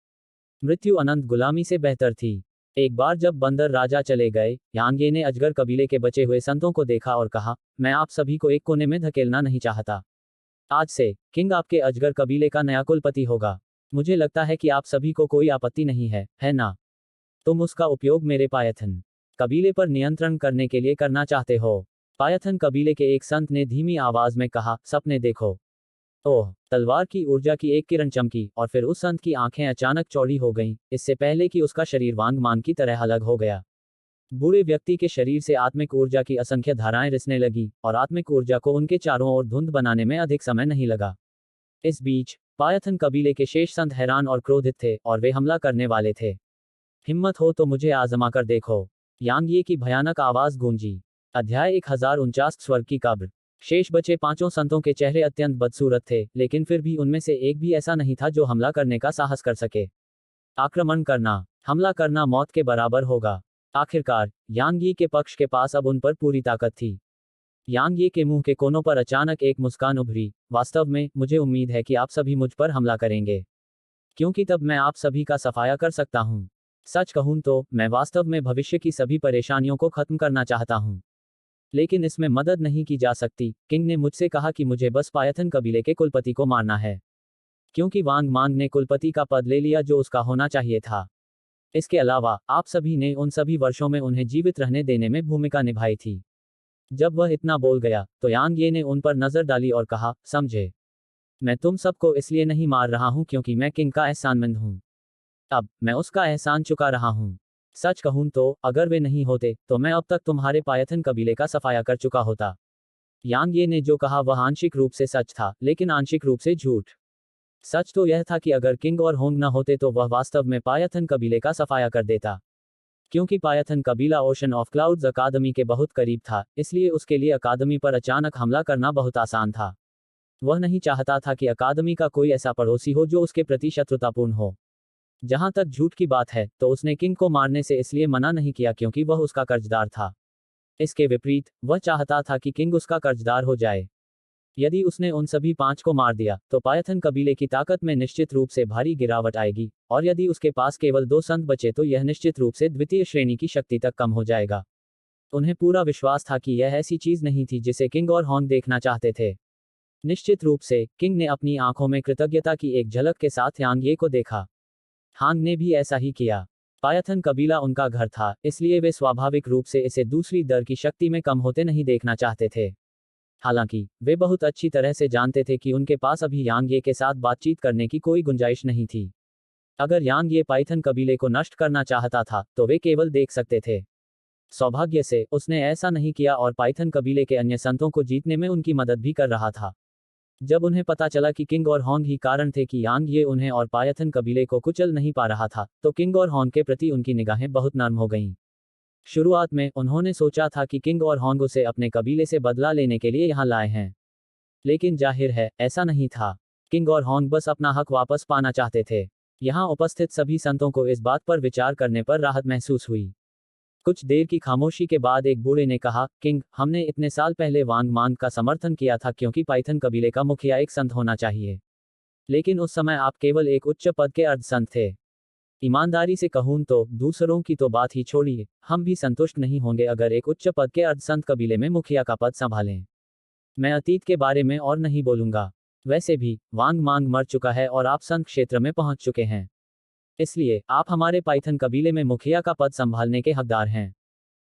मृत्यु अनंत गुलामी से बेहतर थी। एक बार जब बंदर राजा चले गए, यांग ये ने अजगर कबीले के बचे हुए संतों को देखा और कहा, मैं आप सभी को एक कोने में धकेलना नहीं चाहता। आज से, किंग आपके अजगर कबीले का नया कुलपति होगा। मुझे लगता है कि आप सभी को कोई आपत्ति नहीं है ना? तुम उसका उपयोग मेरे पायथन कबीले पर नियंत्रण करने के लिए करना चाहते हो। पायथन कबीले के एक संत ने धीमी आवाज में कहा, सपने देखो। ओह, तलवार की ऊर्जा की एक किरण चमकी और फिर उस संत की आंखें अचानक चौड़ी हो गईं, इससे पहले कि उसका शरीर वांग मान की तरह अलग हो गया। बूढ़े व्यक्ति के शरीर से आत्मिक ऊर्जा की असंख्य धाराएं रिसने लगी, और आत्मिक ऊर्जा को उनके चारों ओर धुंध बनाने में अधिक समय नहीं लगा। इस बीच, पायथन कबीले के शेष संत हैरान और क्रोधित थे, और वे हमला करने वाले थे। हिम्मत हो तो मुझे आजमा कर देखो। यांग ये की भयानक आवाज गूंजी। अध्याय 1049 स्वर्ग की कब्र। शेष बचे पांचों संतों के चेहरे अत्यंत बदसूरत थे, लेकिन फिर भी उनमें से एक भी ऐसा नहीं था जो हमला करने का साहस कर सके। आक्रमण करना, हमला करना मौत के बराबर होगा। आखिरकार यांग यी के पक्ष के पास अब उन पर पूरी ताकत थी। यांग यी के मुंह के कोनों पर अचानक एक मुस्कान उभरी। वास्तव में मुझे उम्मीद है कि आप सभी मुझ पर हमला करेंगे, क्योंकि तब मैं आप सभी का सफाया कर सकता हूं। सच कहूं तो मैं वास्तव में भविष्य की सभी परेशानियों को खत्म करना चाहता हूं, लेकिन इसमें मदद नहीं की जा सकती। किंग ने मुझसे कहा कि मुझे बस पायथन कबीले के कुलपति को मारना है, क्योंकि वांग मांग ने कुलपति का पद ले लिया जो उसका होना चाहिए था। इसके अलावा आप सभी ने उन सभी वर्षों में उन्हें जीवित रहने देने में भूमिका निभाई थी। जब वह इतना बोल गया तो यांग ये ने उन पर नजर डाली और कहा, समझे, मैं तुम सबको इसलिए नहीं मार रहा हूं क्योंकि मैं किंग का एहसानमंद हूं। अब मैं उसका एहसान चुका रहा हूं। सच कहूं तो अगर वे नहीं होते तो मैं अब तक तुम्हारे पायथन कबीले का सफाया कर चुका होता। यांग ये ने जो कहा वह आंशिक रूप से सच था, लेकिन आंशिक रूप से झूठ। सच तो यह था कि अगर किंग और होंग न होते तो वह वास्तव में पायथन कबीले का सफाया कर देता। क्योंकि पायथन कबीला ओशन ऑफ क्लाउड्स अकादमी के बहुत करीब था, इसलिए उसके लिए अकादमी पर अचानक हमला करना बहुत आसान था। वह नहीं चाहता था कि अकादमी का कोई ऐसा पड़ोसी हो जो उसके प्रति शत्रुतापूर्ण हो। जहां तक झूठ की बात है तो उसने किंग को मारने से इसलिए मना नहीं किया क्योंकि वह उसका कर्जदार था। इसके विपरीत वह चाहता था कि किंग उसका कर्जदार हो जाए। यदि उसने उन सभी पांच को मार दिया तो पायथन कबीले की ताकत में निश्चित रूप से भारी गिरावट आएगी, और यदि उसके पास केवल 2 संत बचे तो यह निश्चित रूप से द्वितीय श्रेणी की शक्ति तक कम हो जाएगा। उन्हें पूरा विश्वास था कि यह ऐसी चीज नहीं थी जिसे किंग और हॉन्ग देखना चाहते थे। निश्चित रूप से किंग ने अपनी आंखों में कृतज्ञता की एक झलक के साथ यांग ये को देखा। हांग ने भी ऐसा ही किया। पायथन कबीला उनका घर था, इसलिए वे स्वाभाविक रूप से इसे दूसरी दर की शक्ति में कम होते नहीं देखना चाहते थे। हालांकि वे बहुत अच्छी तरह से जानते थे कि उनके पास अभी यांग ये के साथ बातचीत करने की कोई गुंजाइश नहीं थी। अगर यांग ये पाइथन कबीले को नष्ट करना चाहता था तो वे केवल देख सकते थे। सौभाग्य से उसने ऐसा नहीं किया और पाइथन कबीले के अन्य संतों को जीतने में उनकी मदद भी कर रहा था। जब उन्हें पता चला कि किंग और हॉन्ग ही कारण थे कि यांग ये उन्हें और पायथन कबीले को कुचल नहीं पा रहा था, तो किंग और हॉन्ग के प्रति उनकी निगाहें बहुत नर्म हो गईं। शुरुआत में उन्होंने सोचा था कि किंग और हॉन्ग उसे अपने कबीले से बदला लेने के लिए यहाँ लाए हैं, लेकिन जाहिर है ऐसा नहीं था। किंग और हॉन्ग बस अपना हक वापस पाना चाहते थे। यहाँ उपस्थित सभी संतों को इस बात पर विचार करने पर राहत महसूस हुई। कुछ देर की खामोशी के बाद एक बूढ़े ने कहा, किंग, हमने इतने साल पहले वांग मांग का समर्थन किया था क्योंकि पाइथन कबीले का मुखिया एक संत होना चाहिए, लेकिन उस समय आप केवल एक उच्च पद के अर्ध संत थे। ईमानदारी से कहूं तो दूसरों की तो बात ही छोड़िए, हम भी संतुष्ट नहीं होंगे अगर एक उच्च पद के अर्ध संत कबीले में मुखिया का पद संभालें। मैं अतीत के बारे में और नहीं बोलूंगा। वैसे भी वांग मांग मर चुका है और आप संत क्षेत्र में पहुंच चुके हैं, इसलिए आप हमारे पाइथन कबीले में मुखिया का पद संभालने के हकदार हैं।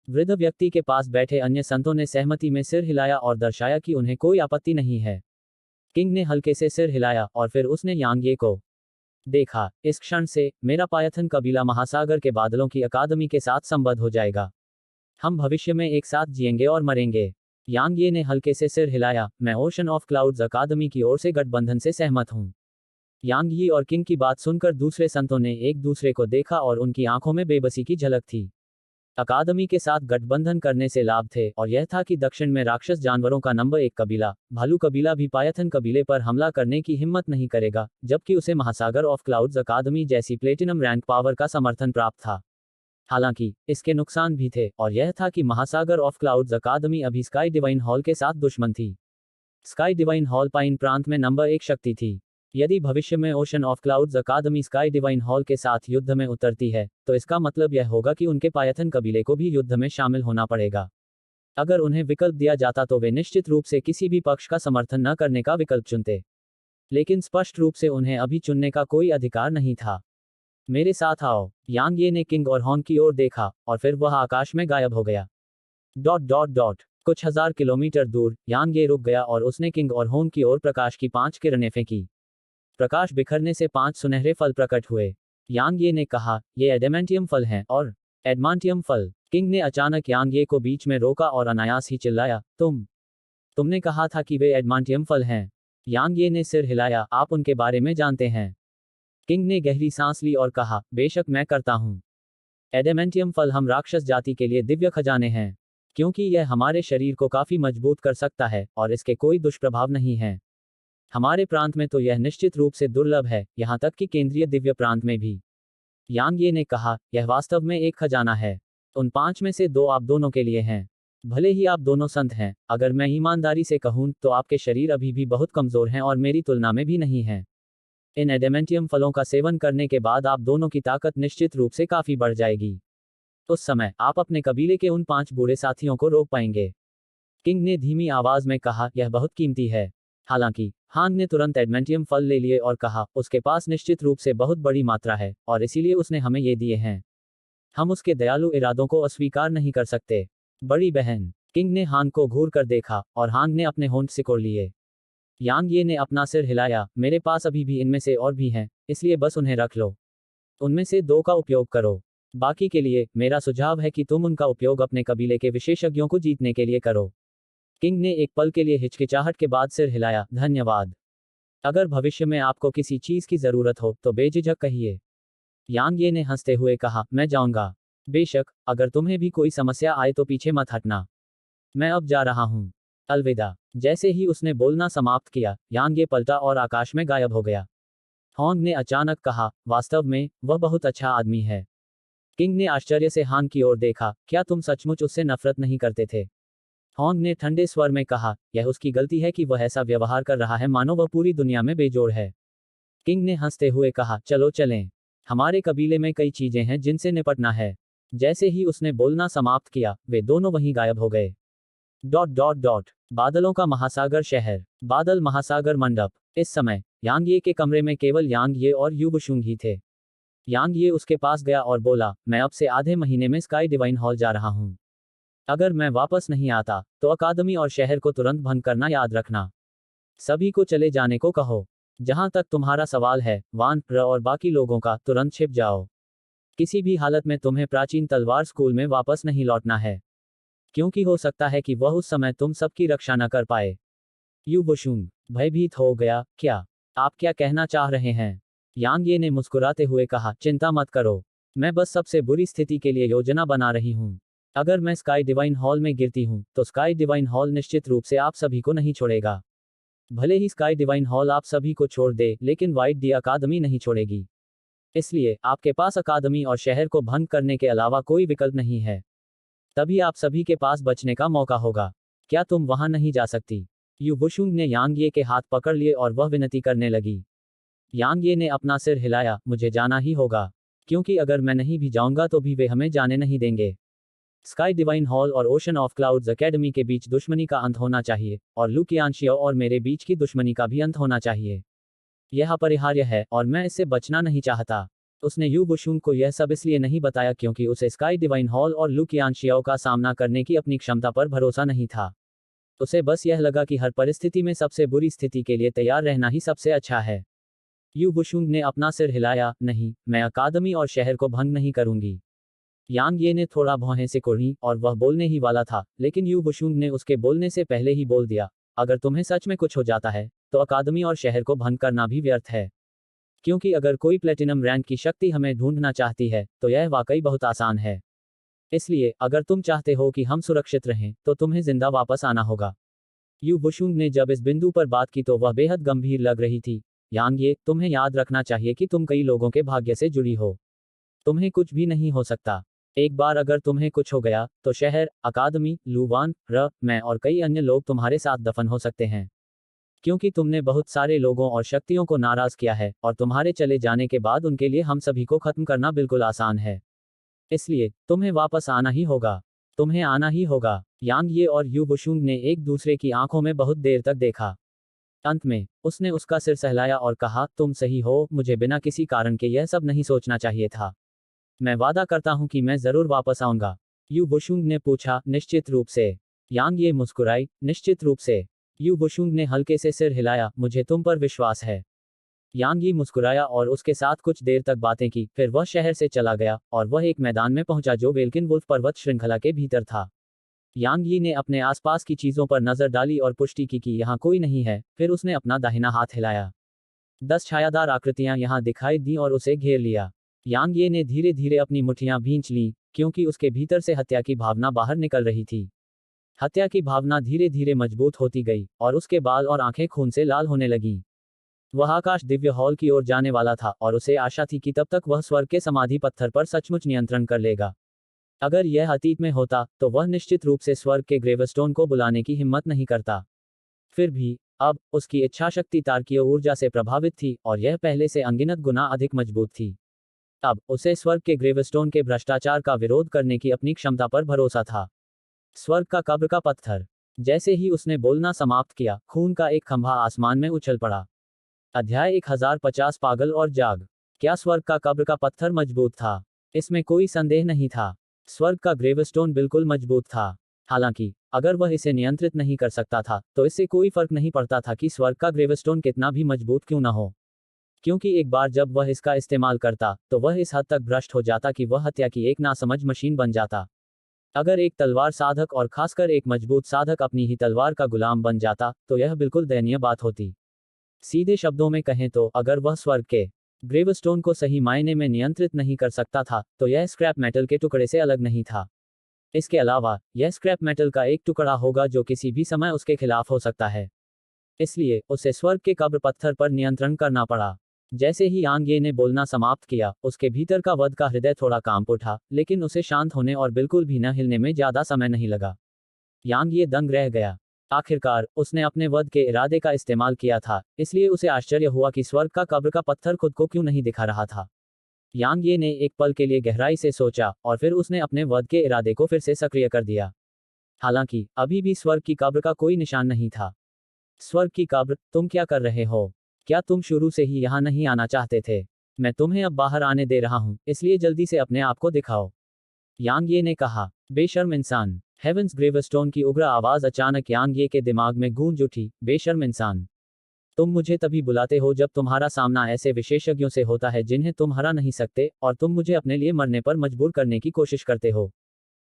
वृद्ध व्यक्ति के पास बैठे अन्य संतों ने सहमति में सिर हिलाया और दर्शाया कि उन्हें कोई आपत्ति नहीं है। किंग ने हल्के से सिर हिलाया और फिर उसने यांग ये को देखा। इस क्षण से मेरा पायथन कबीला महासागर के बादलों की अकादमी के साथ संबद्ध हो जाएगा। हम भविष्य में एक साथ जिएंगे और मरेंगे। यांग ये ने हल्के से सिर हिलाया। मैं ओशन ऑफ क्लाउड्स अकादमी की ओर से गठबंधन से सहमत हूं। यांग यी और किंग की बात सुनकर दूसरे संतों ने एक दूसरे को देखा और उनकी आंखों में बेबसी की झलक थी। अकादमी के साथ गठबंधन करने से लाभ थे, और यह था कि दक्षिण में राक्षस जानवरों का नंबर 1 कबीला भालू कबीला भी पायथन कबीले पर हमला करने की हिम्मत नहीं करेगा, जबकि उसे महासागर ऑफ क्लाउड्स अकादमी जैसी प्लेटिनम रैंक पावर का समर्थन प्राप्त था। हालांकि इसके नुकसान भी थे, और यह था कि महासागर ऑफ क्लाउड्स अकादमी अभी स्काई डिवाइन हॉल के साथ दुश्मन थी। स्काई डिवाइन हॉल पाइन प्रांत में नंबर 1 शक्ति थी। यदि भविष्य में ocean of clouds academy sky divine hall के साथ युद्ध में उतरती है तो इसका मतलब यह होगा कि उनके पायथन कबीले को भी युद्ध में शामिल होना पड़ेगा। अगर उन्हें विकल्प दिया जाता तो वे निश्चित रूप से किसी भी पक्ष का समर्थन न करने का विकल्प चुनते, लेकिन स्पष्ट रूप से उन्हें अभी चुनने का कोई अधिकार नहीं था। मेरे साथ आओ। यांग ये ने किंग और हॉन्ग की ओर देखा और फिर वह आकाश में गायब हो गया। ... कुछ हजार किलोमीटर दूर यांग ये रुक गया और उसने किंग और हॉन्ग की ओर प्रकाश की 5 किरणें फेंकी। प्रकाश बिखरने से 5 सुनहरे फल प्रकट हुए। यांग ये ने कहा, ये एडेमेंटियम फल हैं। और एडमांटियम फल। किंग ने अचानक यांग ये को बीच में रोका और अनायास ही चिल्लाया, तुमने कहा था कि वे एडमांटियम फल हैं। यांग ये ने सिर हिलाया, आप उनके बारे में जानते हैं? किंग ने गहरी सांस ली और कहा, बेशक मैं करता हूं। एडेमेंटियम फल हम राक्षस जाति के लिए दिव्य खजाने हैं। क्योंकि यह हमारे शरीर को काफी मजबूत कर सकता है और इसके कोई दुष्प्रभाव नहीं है। हमारे प्रांत में तो यह निश्चित रूप से दुर्लभ है, यहाँ तक कि केंद्रीय दिव्य प्रांत में भी। यांग ये ने कहा, यह वास्तव में एक खजाना है। उन 5 में से 2 आप दोनों के लिए हैं। भले ही आप दोनों संत हैं, अगर मैं ईमानदारी से कहूं तो आपके शरीर अभी भी बहुत कमजोर हैं और मेरी तुलना में भी नहीं हैं। इन एडेमेंटियम फलों का सेवन करने के बाद आप दोनों की ताकत निश्चित रूप से काफी बढ़ जाएगी। उस समय आप अपने कबीले के उन 5 बूढ़े साथियों को रोक पाएंगे। किंग ने धीमी आवाज में कहा, यह बहुत कीमती है। हालांकि हांग ने तुरंत एडमेंटियम फल ले लिए और कहा, उसके पास निश्चित रूप से बहुत बड़ी मात्रा है और इसीलिए उसने हमें ये दिए हैं। हम उसके दयालु इरादों को अस्वीकार नहीं कर सकते। बड़ी बहन। किंग ने हांग को घूर कर देखा और हांग ने अपने होंठ सिकोड़ लिए। यांग ये ने अपना सिर हिलाया, मेरे पास अभी भी इनमें से और भी हैं, इसलिए बस उन्हें रख लो। उनमें से 2 का उपयोग करो। बाकी के लिए मेरा सुझाव है कि तुम उनका उपयोग अपने कबीले के विशेषज्ञों को जीतने के लिए करो। किंग ने एक पल के लिए हिचकिचाहट के बाद सिर हिलाया, धन्यवाद। अगर भविष्य में आपको किसी चीज की जरूरत हो तो बेझिझक कहिए। यांग ये ने हंसते हुए कहा, मैं जाऊंगा। बेशक, अगर तुम्हें भी कोई समस्या आए तो पीछे मत हटना। मैं अब जा रहा हूं। अलविदा। जैसे ही उसने बोलना समाप्त किया, यांग ये पलटा और आकाश में गायब हो गया। हॉन्ग ने अचानक कहा, वास्तव में वह बहुत अच्छा आदमी है। किंग ने आश्चर्य से हांग की ओर देखा, क्या तुम सचमुच उससे नफरत नहीं करते थे? हॉन्ग ने ठंडे स्वर में कहा, यह उसकी गलती है कि वह ऐसा व्यवहार कर रहा है मानो वह पूरी दुनिया में बेजोड़ है। किंग ने हंसते हुए कहा, चलो चलें। हमारे कबीले में कई चीजें हैं जिनसे निपटना है। जैसे ही उसने बोलना समाप्त किया, वे दोनों वहीं गायब हो गए। Dot dot dot. बादलों का महासागर शहर। बादल महासागर मंडप। इस समय यांग ये के कमरे में केवल यांग ये और यू बुशुंग ही थे। यांग ये उसके पास गया और बोला, मैं अब से आधे महीने में स्काई डिवाइन हॉल जा रहा हूं। अगर मैं वापस नहीं आता तो अकादमी और शहर को तुरंत भंग करना याद रखना। सभी को चले जाने को कहो। जहां तक तुम्हारा सवाल है, वान र और बाकी लोगों का, तुरंत छिप जाओ। किसी भी हालत में तुम्हें प्राचीन तलवार स्कूल में वापस नहीं लौटना है, क्योंकि हो सकता है कि वह उस समय तुम सबकी रक्षा न कर पाए। यू बुशुंग भयभीत हो गया, क्या? आप क्या कहना चाह रहे हैं? यांग ये ने मुस्कुराते हुए कहा, चिंता मत करो। मैं बस सबसे बुरी स्थिति के लिए योजना बना रही हूँ। अगर मैं स्काई डिवाइन हॉल में गिरती हूँ तो स्काई डिवाइन हॉल निश्चित रूप से आप सभी को नहीं छोड़ेगा। भले ही स्काई डिवाइन हॉल आप सभी को छोड़ दे, लेकिन वाइट डी अकादमी नहीं छोड़ेगी। इसलिए आपके पास अकादमी और शहर को भंग करने के अलावा कोई विकल्प नहीं है। तभी आप सभी के पास बचने का मौका होगा। क्या तुम वहां नहीं जा सकती? यू बुशुंग ने यांग ये के हाथ पकड़ लिए और वह विनती करने लगी। यांग ये ने अपना सिर हिलाया, मुझे जाना ही होगा, क्योंकि अगर मैं नहीं भी जाऊंगा तो भी वे हमें जाने नहीं देंगे। स्काई डिवाइन हॉल और ओशन ऑफ क्लाउड्स एकेडमी के बीच दुश्मनी का अंत होना चाहिए, और लू कियांशियो और मेरे बीच की दुश्मनी का भी अंत होना चाहिए। यह अपरिहार्य है और मैं इससे बचना नहीं चाहता। उसने यू बुशुंग को यह सब इसलिए नहीं बताया क्योंकि उसे स्काई डिवाइन हॉल और लू कियांशियो का सामना करने की अपनी क्षमता पर भरोसा नहीं था। उसे बस यह लगा कि हर परिस्थिति में सबसे बुरी स्थिति के लिए तैयार रहना ही सबसे अच्छा है। यू बुशुंग ने अपना सिर हिलाया, नहीं, मैं अकादमी और शहर को भंग नहीं करूंगी। यांग ये ने थोड़ा भौहें सिकोड़ी और वह बोलने ही वाला था, लेकिन यू बुशुंग ने उसके बोलने से पहले ही बोल दिया, अगर तुम्हें सच में कुछ हो जाता है तो अकादमी और शहर को भंग करना भी व्यर्थ है। क्योंकि अगर कोई प्लेटिनम रैंक की शक्ति हमें ढूंढना चाहती है तो यह वाकई बहुत आसान है। इसलिए अगर तुम चाहते हो कि हम सुरक्षित रहें तो तुम्हें जिंदा वापस आना होगा। यू बुशुंग ने जब इस बिंदु पर बात की तो वह बेहद गंभीर लग रही थी। यांग ये, तुम्हें याद रखना चाहिए कि तुम कई लोगों के भाग्य से जुड़ी हो। तुम्हें कुछ भी नहीं हो सकता। एक बार अगर तुम्हें कुछ हो गया तो शहर, अकादमी, लूवान र, मैं और कई अन्य लोग तुम्हारे साथ दफन हो सकते हैं। क्योंकि तुमने बहुत सारे लोगों और शक्तियों को नाराज किया है और तुम्हारे चले जाने के बाद उनके लिए हम सभी को खत्म करना बिल्कुल आसान है। इसलिए तुम्हें वापस आना ही होगा। तुम्हें आना ही होगा। यांग ये और यू बुशुंग ने एक दूसरे की आंखों में बहुत देर तक देखा। अंत में उसने उसका सिर सहलाया और कहा, तुम सही हो, मुझे बिना किसी कारण के यह सब नहीं सोचना चाहिए था। मैं वादा करता हूं कि मैं जरूर वापस आऊंगा। यू बुशुंग ने पूछा, निश्चित रूप से? यांग ये मुस्कुराई, निश्चित रूप से। यू बुशुंग ने हल्के से सिर हिलाया, मुझे तुम पर विश्वास है। यांग ये मुस्कुराया और उसके साथ कुछ देर तक बातें की, फिर वह शहर से चला गया और वह एक मैदान में पहुंचा जो वेल्किन वुल्फ पर्वत श्रृंखला के भीतर था। यांग यी ने अपने आसपास की चीजों पर नजर डाली और पुष्टि की कि यहाँ कोई नहीं है, फिर उसने अपना दाहिना हाथ हिलाया। 10 छायादार आकृतियां यहाँ दिखाई दी और उसे घेर लिया। यांग ये ने धीरे धीरे अपनी मुट्ठियां भींच लीं, क्योंकि उसके भीतर से हत्या की भावना बाहर निकल रही थी। हत्या की भावना धीरे धीरे मजबूत होती गई और उसके बाल और आंखें खून से लाल होने लगीं। वह आकाश दिव्य हॉल की ओर जाने वाला था और उसे आशा थी कि तब तक वह स्वर्ग के समाधि पत्थर पर सचमुच नियंत्रण कर लेगा। अगर यह अतीत में होता तो वह निश्चित रूप से स्वर्ग के ग्रेवस्टोन को बुलाने की हिम्मत नहीं करता। फिर भी अब उसकी इच्छाशक्ति तारकीय ऊर्जा से प्रभावित थी और यह पहले से अनगिनत गुना अधिक मजबूत थी। अब उसे स्वर्ग के ग्रेवस्टोन के भ्रष्टाचार का विरोध करने की अपनी क्षमता पर भरोसा था। स्वर्ग का कब्र का पत्थर। जैसे ही उसने बोलना समाप्त किया, खून का एक खंभा आसमान में उछल पड़ा। अध्याय 1050 पागल और जाग। क्या स्वर्ग का कब्र का पत्थर मजबूत था? इसमें कोई संदेह नहीं था। स्वर्ग का ग्रेवस्टोन बिल्कुल मजबूत था। हालांकि अगर वह इसे नियंत्रित नहीं कर सकता था तो इससे कोई फर्क नहीं पड़ता था कि स्वर्ग का ग्रेवस्टोन कितना भी मजबूत क्यों न हो, क्योंकि एक बार जब वह इसका इस्तेमाल करता तो वह इस हद तक भ्रष्ट हो जाता कि वह हत्या की एक नासमझ मशीन बन जाता। अगर एक तलवार साधक और खासकर एक मजबूत साधक अपनी ही तलवार का गुलाम बन जाता तो यह बिल्कुल दयनीय बात होती। सीधे शब्दों में कहें तो अगर वह स्वर्ग के ग्रेवस्टोन को सही मायने में नियंत्रित नहीं कर सकता था तो यह स्क्रैप मेटल के टुकड़े से अलग नहीं था। इसके अलावा यह स्क्रैप मेटल का एक टुकड़ा होगा जो किसी भी समय उसके खिलाफ हो सकता है। इसलिए उसे स्वर्ग के कब्र पत्थर पर नियंत्रण करना पड़ा। जैसे ही यांग ये ने बोलना समाप्त किया, उसके भीतर का वध का हृदय थोड़ा कांप उठा, लेकिन उसे शांत होने और बिल्कुल भी न हिलने में ज्यादा समय नहीं लगा। यांग ये दंग रह गया। आखिरकार उसने अपने वध के इरादे का इस्तेमाल किया था, इसलिए उसे आश्चर्य हुआ कि स्वर्ग का कब्र का पत्थर खुद को क्यों नहीं दिखा रहा था। यांग ये ने एक पल के लिए गहराई से सोचा और फिर उसने अपने वध के इरादे को फिर से सक्रिय कर दिया। हालांकि अभी भी स्वर्ग की कब्र का कोई निशान नहीं था। स्वर्ग की कब्र, तुम क्या कर रहे हो? क्या तुम शुरू से ही यहाँ नहीं आना चाहते थे? मैं तुम्हें अब बाहर आने दे रहा हूँ, इसलिए जल्दी से अपने आप को दिखाओ, यांग ये ने कहा। बेशर्म इंसान। हेवेंस ग्रेवस्टोन की उग्र आवाज अचानक यांग ये के दिमाग में गूंज उठी। बेशर्म इंसान, तुम मुझे तभी बुलाते हो जब तुम्हारा सामना ऐसे विशेषज्ञों से होता है जिन्हें तुम हरा नहीं सकते, और तुम मुझे अपने लिए मरने पर मजबूर करने की कोशिश करते हो।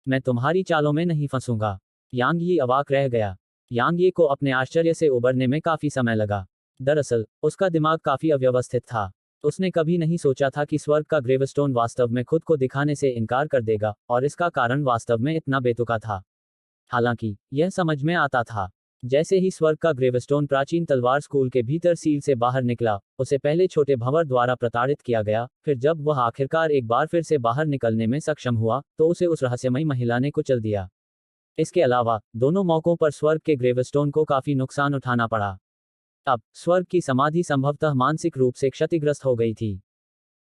मैं तुम्हारी चालों में नहीं फंसूंगा। यांग ये अवाक रह गया। यांग ये को अपने आश्चर्य से उबरने में काफी समय लगा। दरअसल उसका दिमाग काफी अव्यवस्थित था। उसने कभी नहीं सोचा था कि स्वर्ग का ग्रेवस्टोन वास्तव में खुद को दिखाने से इनकार कर देगा, और इसका कारण वास्तव में इतना बेतुका था। हालांकि यह समझ में आता था। जैसे ही स्वर्ग का ग्रेवस्टोन प्राचीन तलवार स्कूल के भीतर सील से बाहर निकला, उसे पहले छोटे भंवर द्वारा प्रताड़ित किया गया, फिर जब वह आखिरकार एक बार फिर से बाहर निकलने में सक्षम हुआ तो उसे उस रहस्यमयी महिला ने कुचल दिया। इसके अलावा दोनों मौकों पर स्वर्ग के ग्रेवस्टोन को काफी नुकसान उठाना पड़ा। अब स्वर्ग की समाधि संभवतः मानसिक रूप से क्षतिग्रस्त हो गई थी।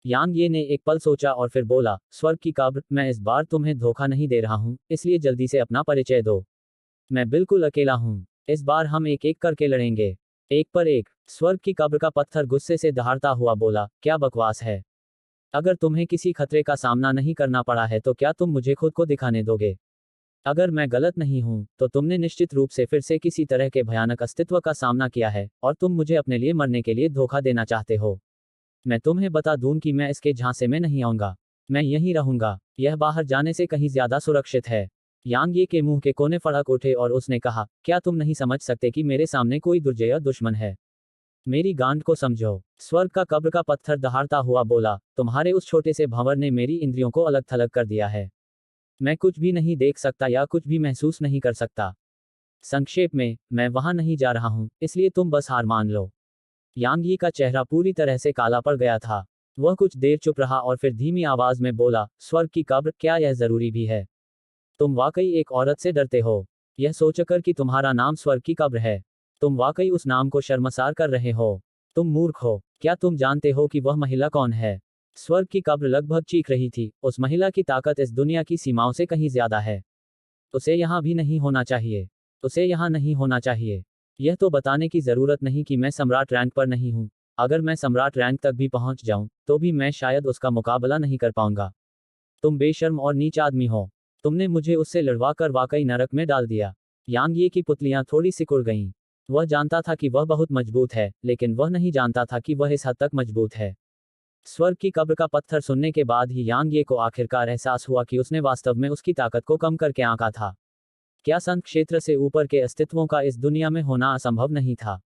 यांग ये ने एक पल सोचा और फिर बोला, स्वर्ग की कब्र, मैं इस बार तुम्हें धोखा नहीं दे रहा हूँ, इसलिए जल्दी से अपना परिचय दो। मैं बिल्कुल अकेला हूँ। इस बार हम एक एक करके लड़ेंगे, एक पर एक। स्वर्ग की कब्र का पत्थर गुस्से से दहाड़ता हुआ बोला, क्या बकवास है? अगर तुम्हें किसी खतरे का सामना नहीं करना पड़ा है तो क्या तुम मुझे खुद को दिखाने दोगे? अगर मैं गलत नहीं हूं तो तुमने निश्चित रूप से फिर से किसी तरह के भयानक अस्तित्व का सामना किया है और तुम मुझे अपने लिए मरने के लिए धोखा देना चाहते हो। मैं तुम्हें बता दूं कि मैं इसके झांसे में नहीं आऊंगा। मैं यहीं रहूंगा। यह बाहर जाने से कहीं ज्यादा सुरक्षित है। यांग ये के मुंह के कोने फड़क उठे और उसने कहा, क्या तुम नहीं समझ सकते कि मेरे सामने कोई दुर्जय दुश्मन है? मेरी गांड को समझो। स्वर्ग का कब्र का पत्थर दहाड़ता हुआ बोला, तुम्हारे उस छोटे से भंवर ने मेरी इंद्रियों को अलग थलग कर दिया है। मैं कुछ भी नहीं देख सकता या कुछ भी महसूस नहीं कर सकता। संक्षेप में, मैं वहां नहीं जा रहा हूं, इसलिए तुम बस हार मान लो। यांग यी का चेहरा पूरी तरह से काला पड़ गया था। वह कुछ देर चुप रहा और फिर धीमी आवाज में बोला, स्वर्ग की कब्र, क्या यह जरूरी भी है? तुम वाकई एक औरत से डरते हो, यह सोचकर कि तुम्हारा नाम स्वर्ग की कब्र है। तुम वाकई उस नाम को शर्मसार कर रहे हो। तुम मूर्ख हो। क्या तुम जानते हो कि वह महिला कौन है? स्वर्ग की कब्र लगभग चीख रही थी। उस महिला की ताकत इस दुनिया की सीमाओं से कहीं ज्यादा है। उसे यहाँ भी नहीं होना चाहिए। उसे यहाँ नहीं होना चाहिए। यह तो बताने की जरूरत नहीं कि मैं सम्राट रैंक पर नहीं हूँ। अगर मैं सम्राट रैंक तक भी पहुंच जाऊं तो भी मैं शायद उसका मुकाबला नहीं कर पाऊंगा। तुम बेशर्म और नीच आदमी हो। तुमने मुझे उससे लड़वा कर वाकई नरक में डाल दिया। यांग ये की पुतलियां थोड़ी सिकुड़ गईं। वह जानता था कि वह बहुत मजबूत है, लेकिन वह नहीं जानता था कि वह इस हद तक मजबूत है। स्वर्ग की कब्र का पत्थर सुनने के बाद ही यांग ये को आखिरकार एहसास हुआ कि उसने वास्तव में उसकी ताकत को कम करके आंका था। क्या संत क्षेत्र से ऊपर के अस्तित्वों का इस दुनिया में होना असंभव नहीं था?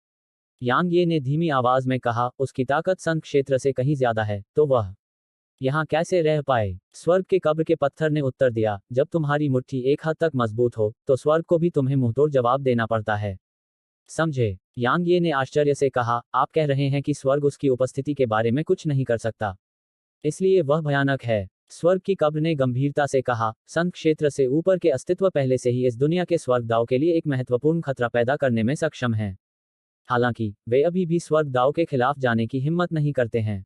यांग ये ने धीमी आवाज में कहा, उसकी ताकत संत क्षेत्र से कहीं ज्यादा है, तो वह यहाँ कैसे रह पाए? स्वर्ग के कब्र के पत्थर ने उत्तर दिया, जब तुम्हारी मुट्ठी एक हद तक मजबूत हो तो स्वर्ग को भी तुम्हें मुंहतोड़ जवाब देना पड़ता है। समझे? यांग ये ने आश्चर्य से कहा, आप कह रहे हैं कि स्वर्ग उसकी उपस्थिति के बारे में कुछ नहीं कर सकता, इसलिए वह भयानक है? स्वर्ग की कब्र ने गंभीरता से कहा, संत क्षेत्र से ऊपर के अस्तित्व पहले से ही इस दुनिया के स्वर्गदाव के लिए एक महत्वपूर्ण खतरा पैदा करने में सक्षम हैं। हालांकि वे अभी भी स्वर्गदाव के खिलाफ जाने की हिम्मत नहीं करते हैं,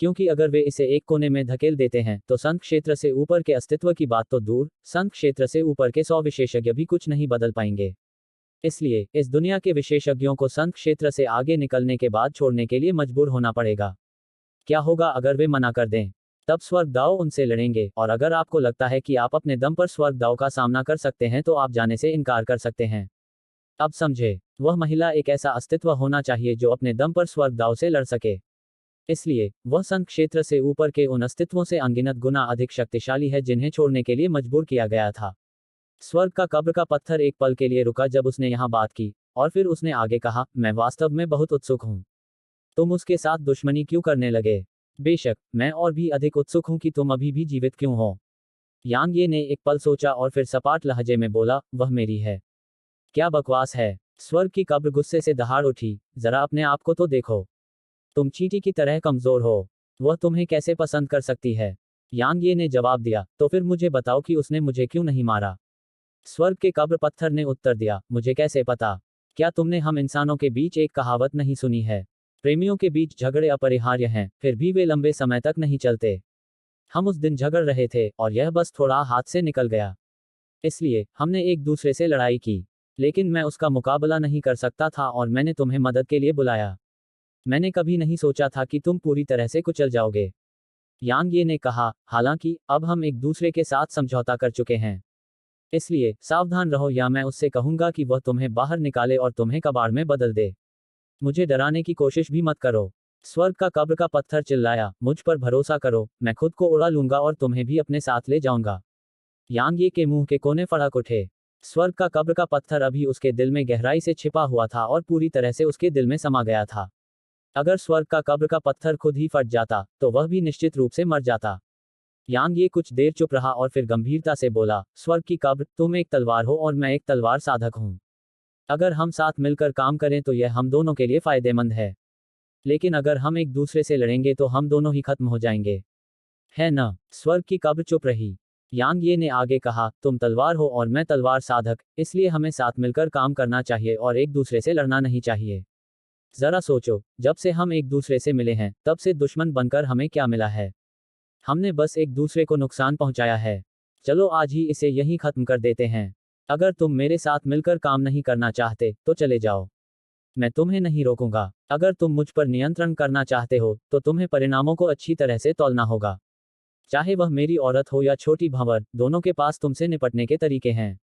क्योंकि अगर वे इसे एक कोने में धकेल देते हैं तो संत क्षेत्र से ऊपर के अस्तित्व की बात तो दूर, संत क्षेत्र से ऊपर के 100 विशेषज्ञ भी कुछ नहीं बदल पाएंगे। इसलिए इस दुनिया के विशेषज्ञों को संत क्षेत्र से आगे निकलने के बाद छोड़ने के लिए मजबूर होना पड़ेगा। क्या होगा अगर वे मना कर दें? तब स्वर्गदाव उनसे लड़ेंगे, और अगर आपको लगता है कि आप अपने दम पर स्वर्गदाव का सामना कर सकते हैं तो आप जाने से इनकार कर सकते हैं। अब समझे, वह महिला एक ऐसा अस्तित्व होना चाहिए जो अपने दम पर स्वर्गदाव से लड़ सके। इसलिए वह संत क्षेत्र से ऊपर के उन अस्तित्वों से अनगिनत गुना अधिक शक्तिशाली है जिन्हें छोड़ने के लिए मजबूर किया गया था। स्वर्ग का कब्र का पत्थर एक पल के लिए रुका जब उसने यहाँ बात की, और फिर उसने आगे कहा, मैं वास्तव में बहुत उत्सुक हूँ। तुम उसके साथ दुश्मनी क्यों करने लगे? बेशक, मैं और भी अधिक उत्सुक हूं कि तुम अभी भी जीवित क्यों हो। यांग ये ने एक पल सोचा और फिर सपाट लहजे में बोला, वह मेरी है। क्या बकवास है? स्वर्ग की कब्र गुस्से से दहाड़ उठी, जरा अपने आप को तो देखो, तुम चींटी की तरह कमजोर हो, वह तुम्हें कैसे पसंद कर सकती है? यांग ये ने जवाब दिया, तो फिर मुझे बताओ कि उसने मुझे क्यों नहीं मारा? स्वर्ग के कब्र पत्थर ने उत्तर दिया, मुझे कैसे पता? क्या तुमने हम इंसानों के बीच एक कहावत नहीं सुनी है, प्रेमियों के बीच झगड़े अपरिहार्य हैं, फिर भी वे लंबे समय तक नहीं चलते। हम उस दिन झगड़ रहे थे और यह बस थोड़ा हाथ से निकल गया, इसलिए हमने एक दूसरे से लड़ाई की, लेकिन मैं उसका मुकाबला नहीं कर सकता था और मैंने तुम्हें मदद के लिए बुलाया। मैंने कभी नहीं सोचा था कि तुम पूरी तरह से कुचल जाओगे। यांग ये ने कहा, हालांकि अब हम एक दूसरे के साथ समझौता कर चुके हैं, इसलिए सावधान रहो या मैं उससे कहूंगा कि वह तुम्हें बाहर निकाले और तुम्हें कबाड़ में बदल दे। मुझे डराने की कोशिश भी मत करो। स्वर्ग का कब्र का पत्थर चिल्लाया, मुझ पर भरोसा करो, मैं खुद को उड़ा लूंगा और तुम्हें भी अपने साथ ले जाऊंगा। यांग ये के मुंह के कोने फड़क उठे। स्वर्ग का कब्र का पत्थर अभी उसके दिल में गहराई से छिपा हुआ था और पूरी तरह से उसके दिल में समा गया था। अगर स्वर्ग का कब्र का पत्थर खुद ही फट जाता तो वह भी निश्चित रूप से मर जाता। यांग ये कुछ देर चुप रहा और फिर गंभीरता से बोला, स्वर्ग की कब्र, तुम एक तलवार हो और मैं एक तलवार साधक हूं। अगर हम साथ मिलकर काम करें तो यह हम दोनों के लिए फायदेमंद है, लेकिन अगर हम एक दूसरे से लड़ेंगे तो हम दोनों ही खत्म हो जाएंगे, है ना? स्वर्ग की कब्र चुप रही। यांग ये ने आगे कहा, तुम तलवार हो और मैं तलवार साधक, इसलिए हमें साथ मिलकर काम करना चाहिए और एक दूसरे से लड़ना नहीं चाहिए। जरा सोचो, जब से हम एक दूसरे से मिले हैं तब से दुश्मन बनकर हमें क्या मिला है? हमने बस एक दूसरे को नुकसान पहुंचाया है। चलो आज ही इसे यहीं खत्म कर देते हैं। अगर तुम मेरे साथ मिलकर काम नहीं करना चाहते तो चले जाओ, मैं तुम्हें नहीं रोकूंगा। अगर तुम मुझ पर नियंत्रण करना चाहते हो तो तुम्हें परिणामों को अच्छी तरह से तौलना होगा। चाहे वह मेरी औरत हो या छोटी भंवर, दोनों के पास तुमसे निपटने के तरीके हैं।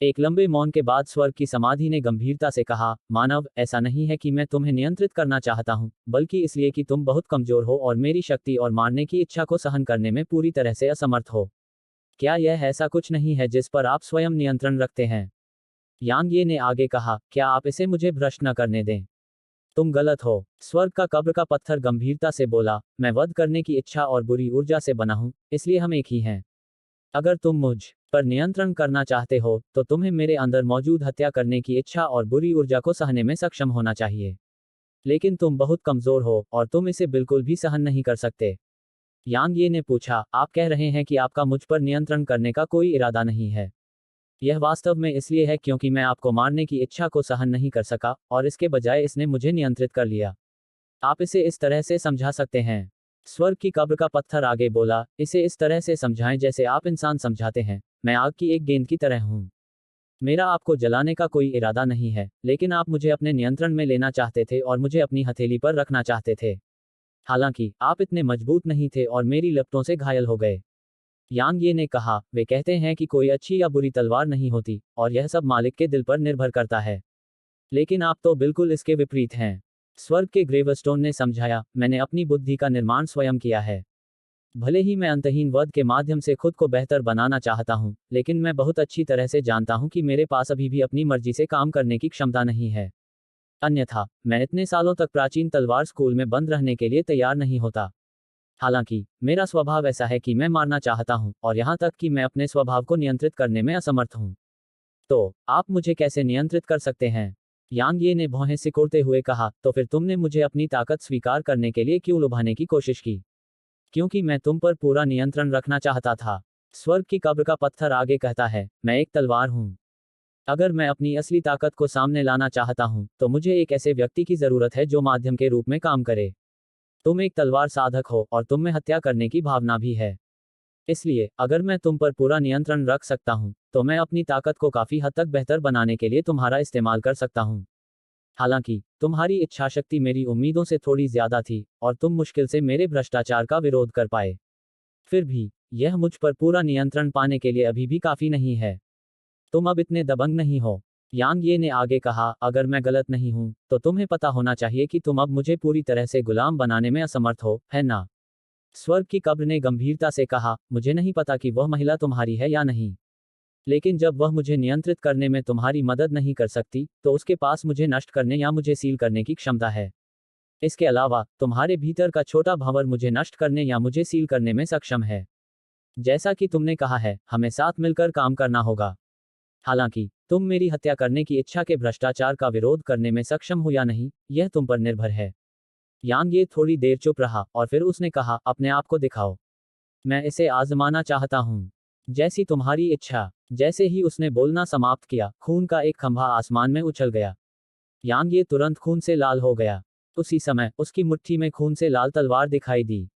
एक लंबे मौन के बाद स्वर्ग की समाधि ने गंभीरता से कहा, मानव, ऐसा नहीं है कि मैं तुम्हें नियंत्रित करना चाहता हूं, बल्कि इसलिए कि तुम बहुत कमजोर हो और मेरी शक्ति और मारने की इच्छा को सहन करने में पूरी तरह से असमर्थ हो। क्या यह ऐसा कुछ नहीं है जिस पर आप स्वयं नियंत्रण रखते हैं? यांग ये ने आगे कहा, क्या आप इसे मुझे भ्रष्ट न करने दें? तुम गलत हो। स्वर्ग का कब्र का पत्थर गंभीरता से बोला, मैं वध करने की इच्छा और बुरी ऊर्जा से बना हूं, इसलिए हम एक ही हैं। अगर तुम मुझ पर नियंत्रण करना चाहते हो तो तुम्हें मेरे अंदर मौजूद हत्या करने की इच्छा और बुरी ऊर्जा को सहने में सक्षम होना चाहिए। लेकिन तुम बहुत कमजोर हो और तुम इसे बिल्कुल भी सहन नहीं कर सकते। यांग ये ने पूछा, आप कह रहे हैं कि आपका मुझ पर नियंत्रण करने का कोई इरादा नहीं है? यह वास्तव में इसलिए है क्योंकि मैं आपको मारने की इच्छा को सहन नहीं कर सका और इसके बजाय इसने मुझे नियंत्रित कर लिया। आप इसे इस तरह से समझा सकते हैं। स्वर्ग की कब्र का पत्थर आगे बोला, इसे इस तरह से समझाएं जैसे आप इंसान समझाते हैं। मैं आग की एक गेंद की तरह हूं। मेरा आपको जलाने का कोई इरादा नहीं है, लेकिन आप मुझे अपने नियंत्रण में लेना चाहते थे और मुझे अपनी हथेली पर रखना चाहते थे। हालांकि आप इतने मजबूत नहीं थे और मेरी लपटों से घायल हो गए। यांग ये ने कहा, वे कहते हैं कि कोई अच्छी या बुरी तलवार नहीं होती और यह सब मालिक के दिल पर निर्भर करता है। लेकिन आप तो बिल्कुल इसके विपरीत हैं। स्वर्ग के ग्रेवस्टोन ने समझाया, मैंने अपनी बुद्धि का निर्माण स्वयं किया है। भले ही मैं अंतहीन वध के माध्यम से खुद को बेहतर बनाना चाहता हूं, लेकिन मैं बहुत अच्छी तरह से जानता हूं कि मेरे पास अभी भी अपनी मर्जी से काम करने की क्षमता नहीं है। अन्यथा मैं इतने सालों तक प्राचीन तलवार स्कूल में बंद रहने के लिए तैयार नहीं होता। हालांकि मेरा स्वभाव ऐसा है कि मैं मारना चाहता हूं, और यहां तक कि मैं अपने स्वभाव को नियंत्रित करने में असमर्थ हूं। तो आप मुझे कैसे नियंत्रित कर सकते हैं? यांग ये ने भौहें सिकोड़ते हुए कहा, तो फिर तुमने मुझे अपनी ताकत स्वीकार करने के लिए क्यों लुभाने की कोशिश की? क्योंकि मैं तुम पर पूरा नियंत्रण रखना चाहता था। स्वर्ग की कब्र का पत्थर आगे कहता है, मैं एक तलवार हूं। अगर मैं अपनी असली ताकत को सामने लाना चाहता हूं, तो मुझे एक ऐसे व्यक्ति की जरूरत है जो माध्यम के रूप में काम करे। तुम एक तलवार साधक हो, और तुम में हत्या करने की भावना भी है। इसलिए अगर मैं तुम पर पूरा नियंत्रण रख सकता हूं, तो मैं अपनी ताकत को काफी हद तक बेहतर बनाने के लिए तुम्हारा इस्तेमाल कर सकता हूं। हालांकि तुम्हारी इच्छाशक्ति मेरी उम्मीदों से थोड़ी ज्यादा थी, और तुम मुश्किल से मेरे भ्रष्टाचार का विरोध कर पाए। फिर भी यह मुझ पर पूरा नियंत्रण पाने के लिए अभी भी काफी नहीं है। तुम अब इतने दबंग नहीं हो। यांग ये ने आगे कहा, अगर मैं गलत नहीं हूं, तो तुम्हें पता होना चाहिए कि तुम अब मुझे पूरी तरह से गुलाम बनाने में असमर्थ हो, है ना? स्वर्ग की कब्र ने गंभीरता से कहा, मुझे नहीं पता कि वह महिला तुम्हारी है या नहीं। लेकिन जब वह मुझे नियंत्रित करने में तुम्हारी मदद नहीं कर सकती, तो उसके पास मुझे नष्ट करने या मुझे सील करने की क्षमता है। इसके अलावा तुम्हारे भीतर का छोटा भंवर मुझे नष्ट करने या मुझे सील करने में सक्षम है। जैसा कि तुमने कहा है, हमें साथ मिलकर काम करना होगा। हालांकि तुम मेरी हत्या करने की इच्छा के भ्रष्टाचार का विरोध करने में सक्षम हो या नहीं, यह तुम पर निर्भर है। यांग ये थोड़ी देर चुप रहा, और फिर उसने कहा, अपने आप को दिखाओ। मैं इसे आजमाना चाहता हूँ। जैसी तुम्हारी इच्छा। जैसे ही उसने बोलना समाप्त किया, खून का एक खंभा आसमान में उछल गया। यांग ये तुरंत खून से लाल हो गया। उसी समय उसकी मुट्ठी में खून से लाल तलवार दिखाई दी।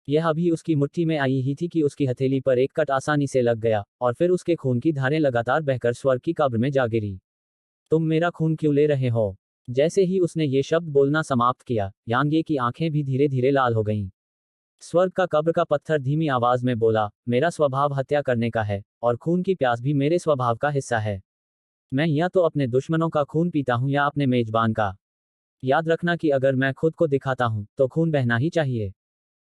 यह अभी उसकी मुट्ठी में आई ही थी कि उसकी हथेली पर एक कट आसानी से लग गया, और फिर उसके खून की धारें लगातार बहकर स्वर्ग की कब्र में जा गिरी। तुम मेरा खून क्यों ले रहे हो? जैसे ही उसने ये शब्द बोलना समाप्त किया, यांग ये की आंखें भी धीरे धीरे लाल हो गईं। स्वर्ग का कब्र का पत्थर धीमी आवाज में बोला, मेरा स्वभाव हत्या करने का है, और खून की प्यास भी मेरे स्वभाव का हिस्सा है। मैं या तो अपने दुश्मनों का खून पीता हूं या अपने मेजबान का। याद रखना कि अगर मैं खुद को दिखाता हूं, तो खून बहना ही चाहिए।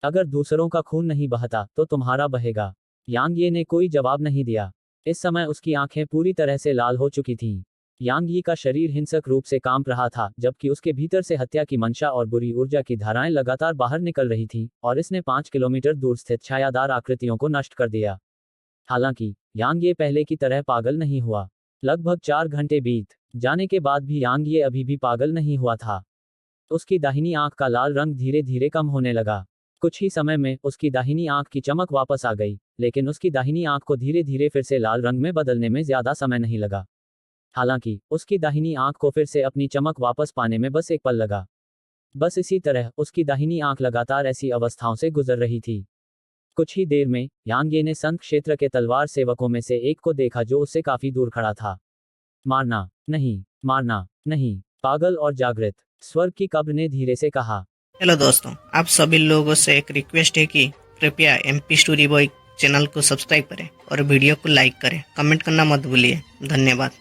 अगर दूसरों का खून नहीं बहता, तो तुम्हारा बहेगा। यांग ये ने कोई जवाब नहीं दिया। इस समय उसकी आंखें पूरी तरह से लाल हो चुकी थीं। यांग यी का शरीर हिंसक रूप से कांप रहा था, जबकि उसके भीतर से हत्या की मंशा और बुरी ऊर्जा की धाराएं लगातार बाहर निकल रही थीं, और इसने 5 किलोमीटर दूर स्थित छायादार आकृतियों को नष्ट कर दिया। हालांकि यांग ये पहले की तरह पागल नहीं हुआ। लगभग 4 घंटे बीत जाने के बाद भी यांग ये अभी भी पागल नहीं हुआ था। उसकी दाहिनी आंख का लाल रंग धीरे धीरे कम होने लगा। कुछ ही समय में उसकी दाहिनी आंख की चमक वापस आ गई, लेकिन उसकी दाहिनी आंख को धीरे धीरे फिर से लाल रंग में बदलने में ज्यादा समय नहीं लगा। हालांकि उसकी दाहिनी आंख को फिर से अपनी चमक वापस पाने में बस एक पल लगा। बस इसी तरह उसकी दाहिनी आंख लगातार ऐसी अवस्थाओं से गुजर रही थी। कुछ ही देर में यांग ये ने संत क्षेत्र के तलवार सेवकों में से एक को देखा, जो उससे काफी दूर खड़ा था। मारना नहीं, मारना नहीं, पागल और जागृत, स्वर्ग की कब्र ने धीरे से कहा। हेलो दोस्तों, आप सभी लोगों से एक रिक्वेस्ट है कि कृपया MP स्टोरी बॉय चैनल को सब्सक्राइब करें और वीडियो को लाइक करें। कमेंट करना मत भूलिए। धन्यवाद।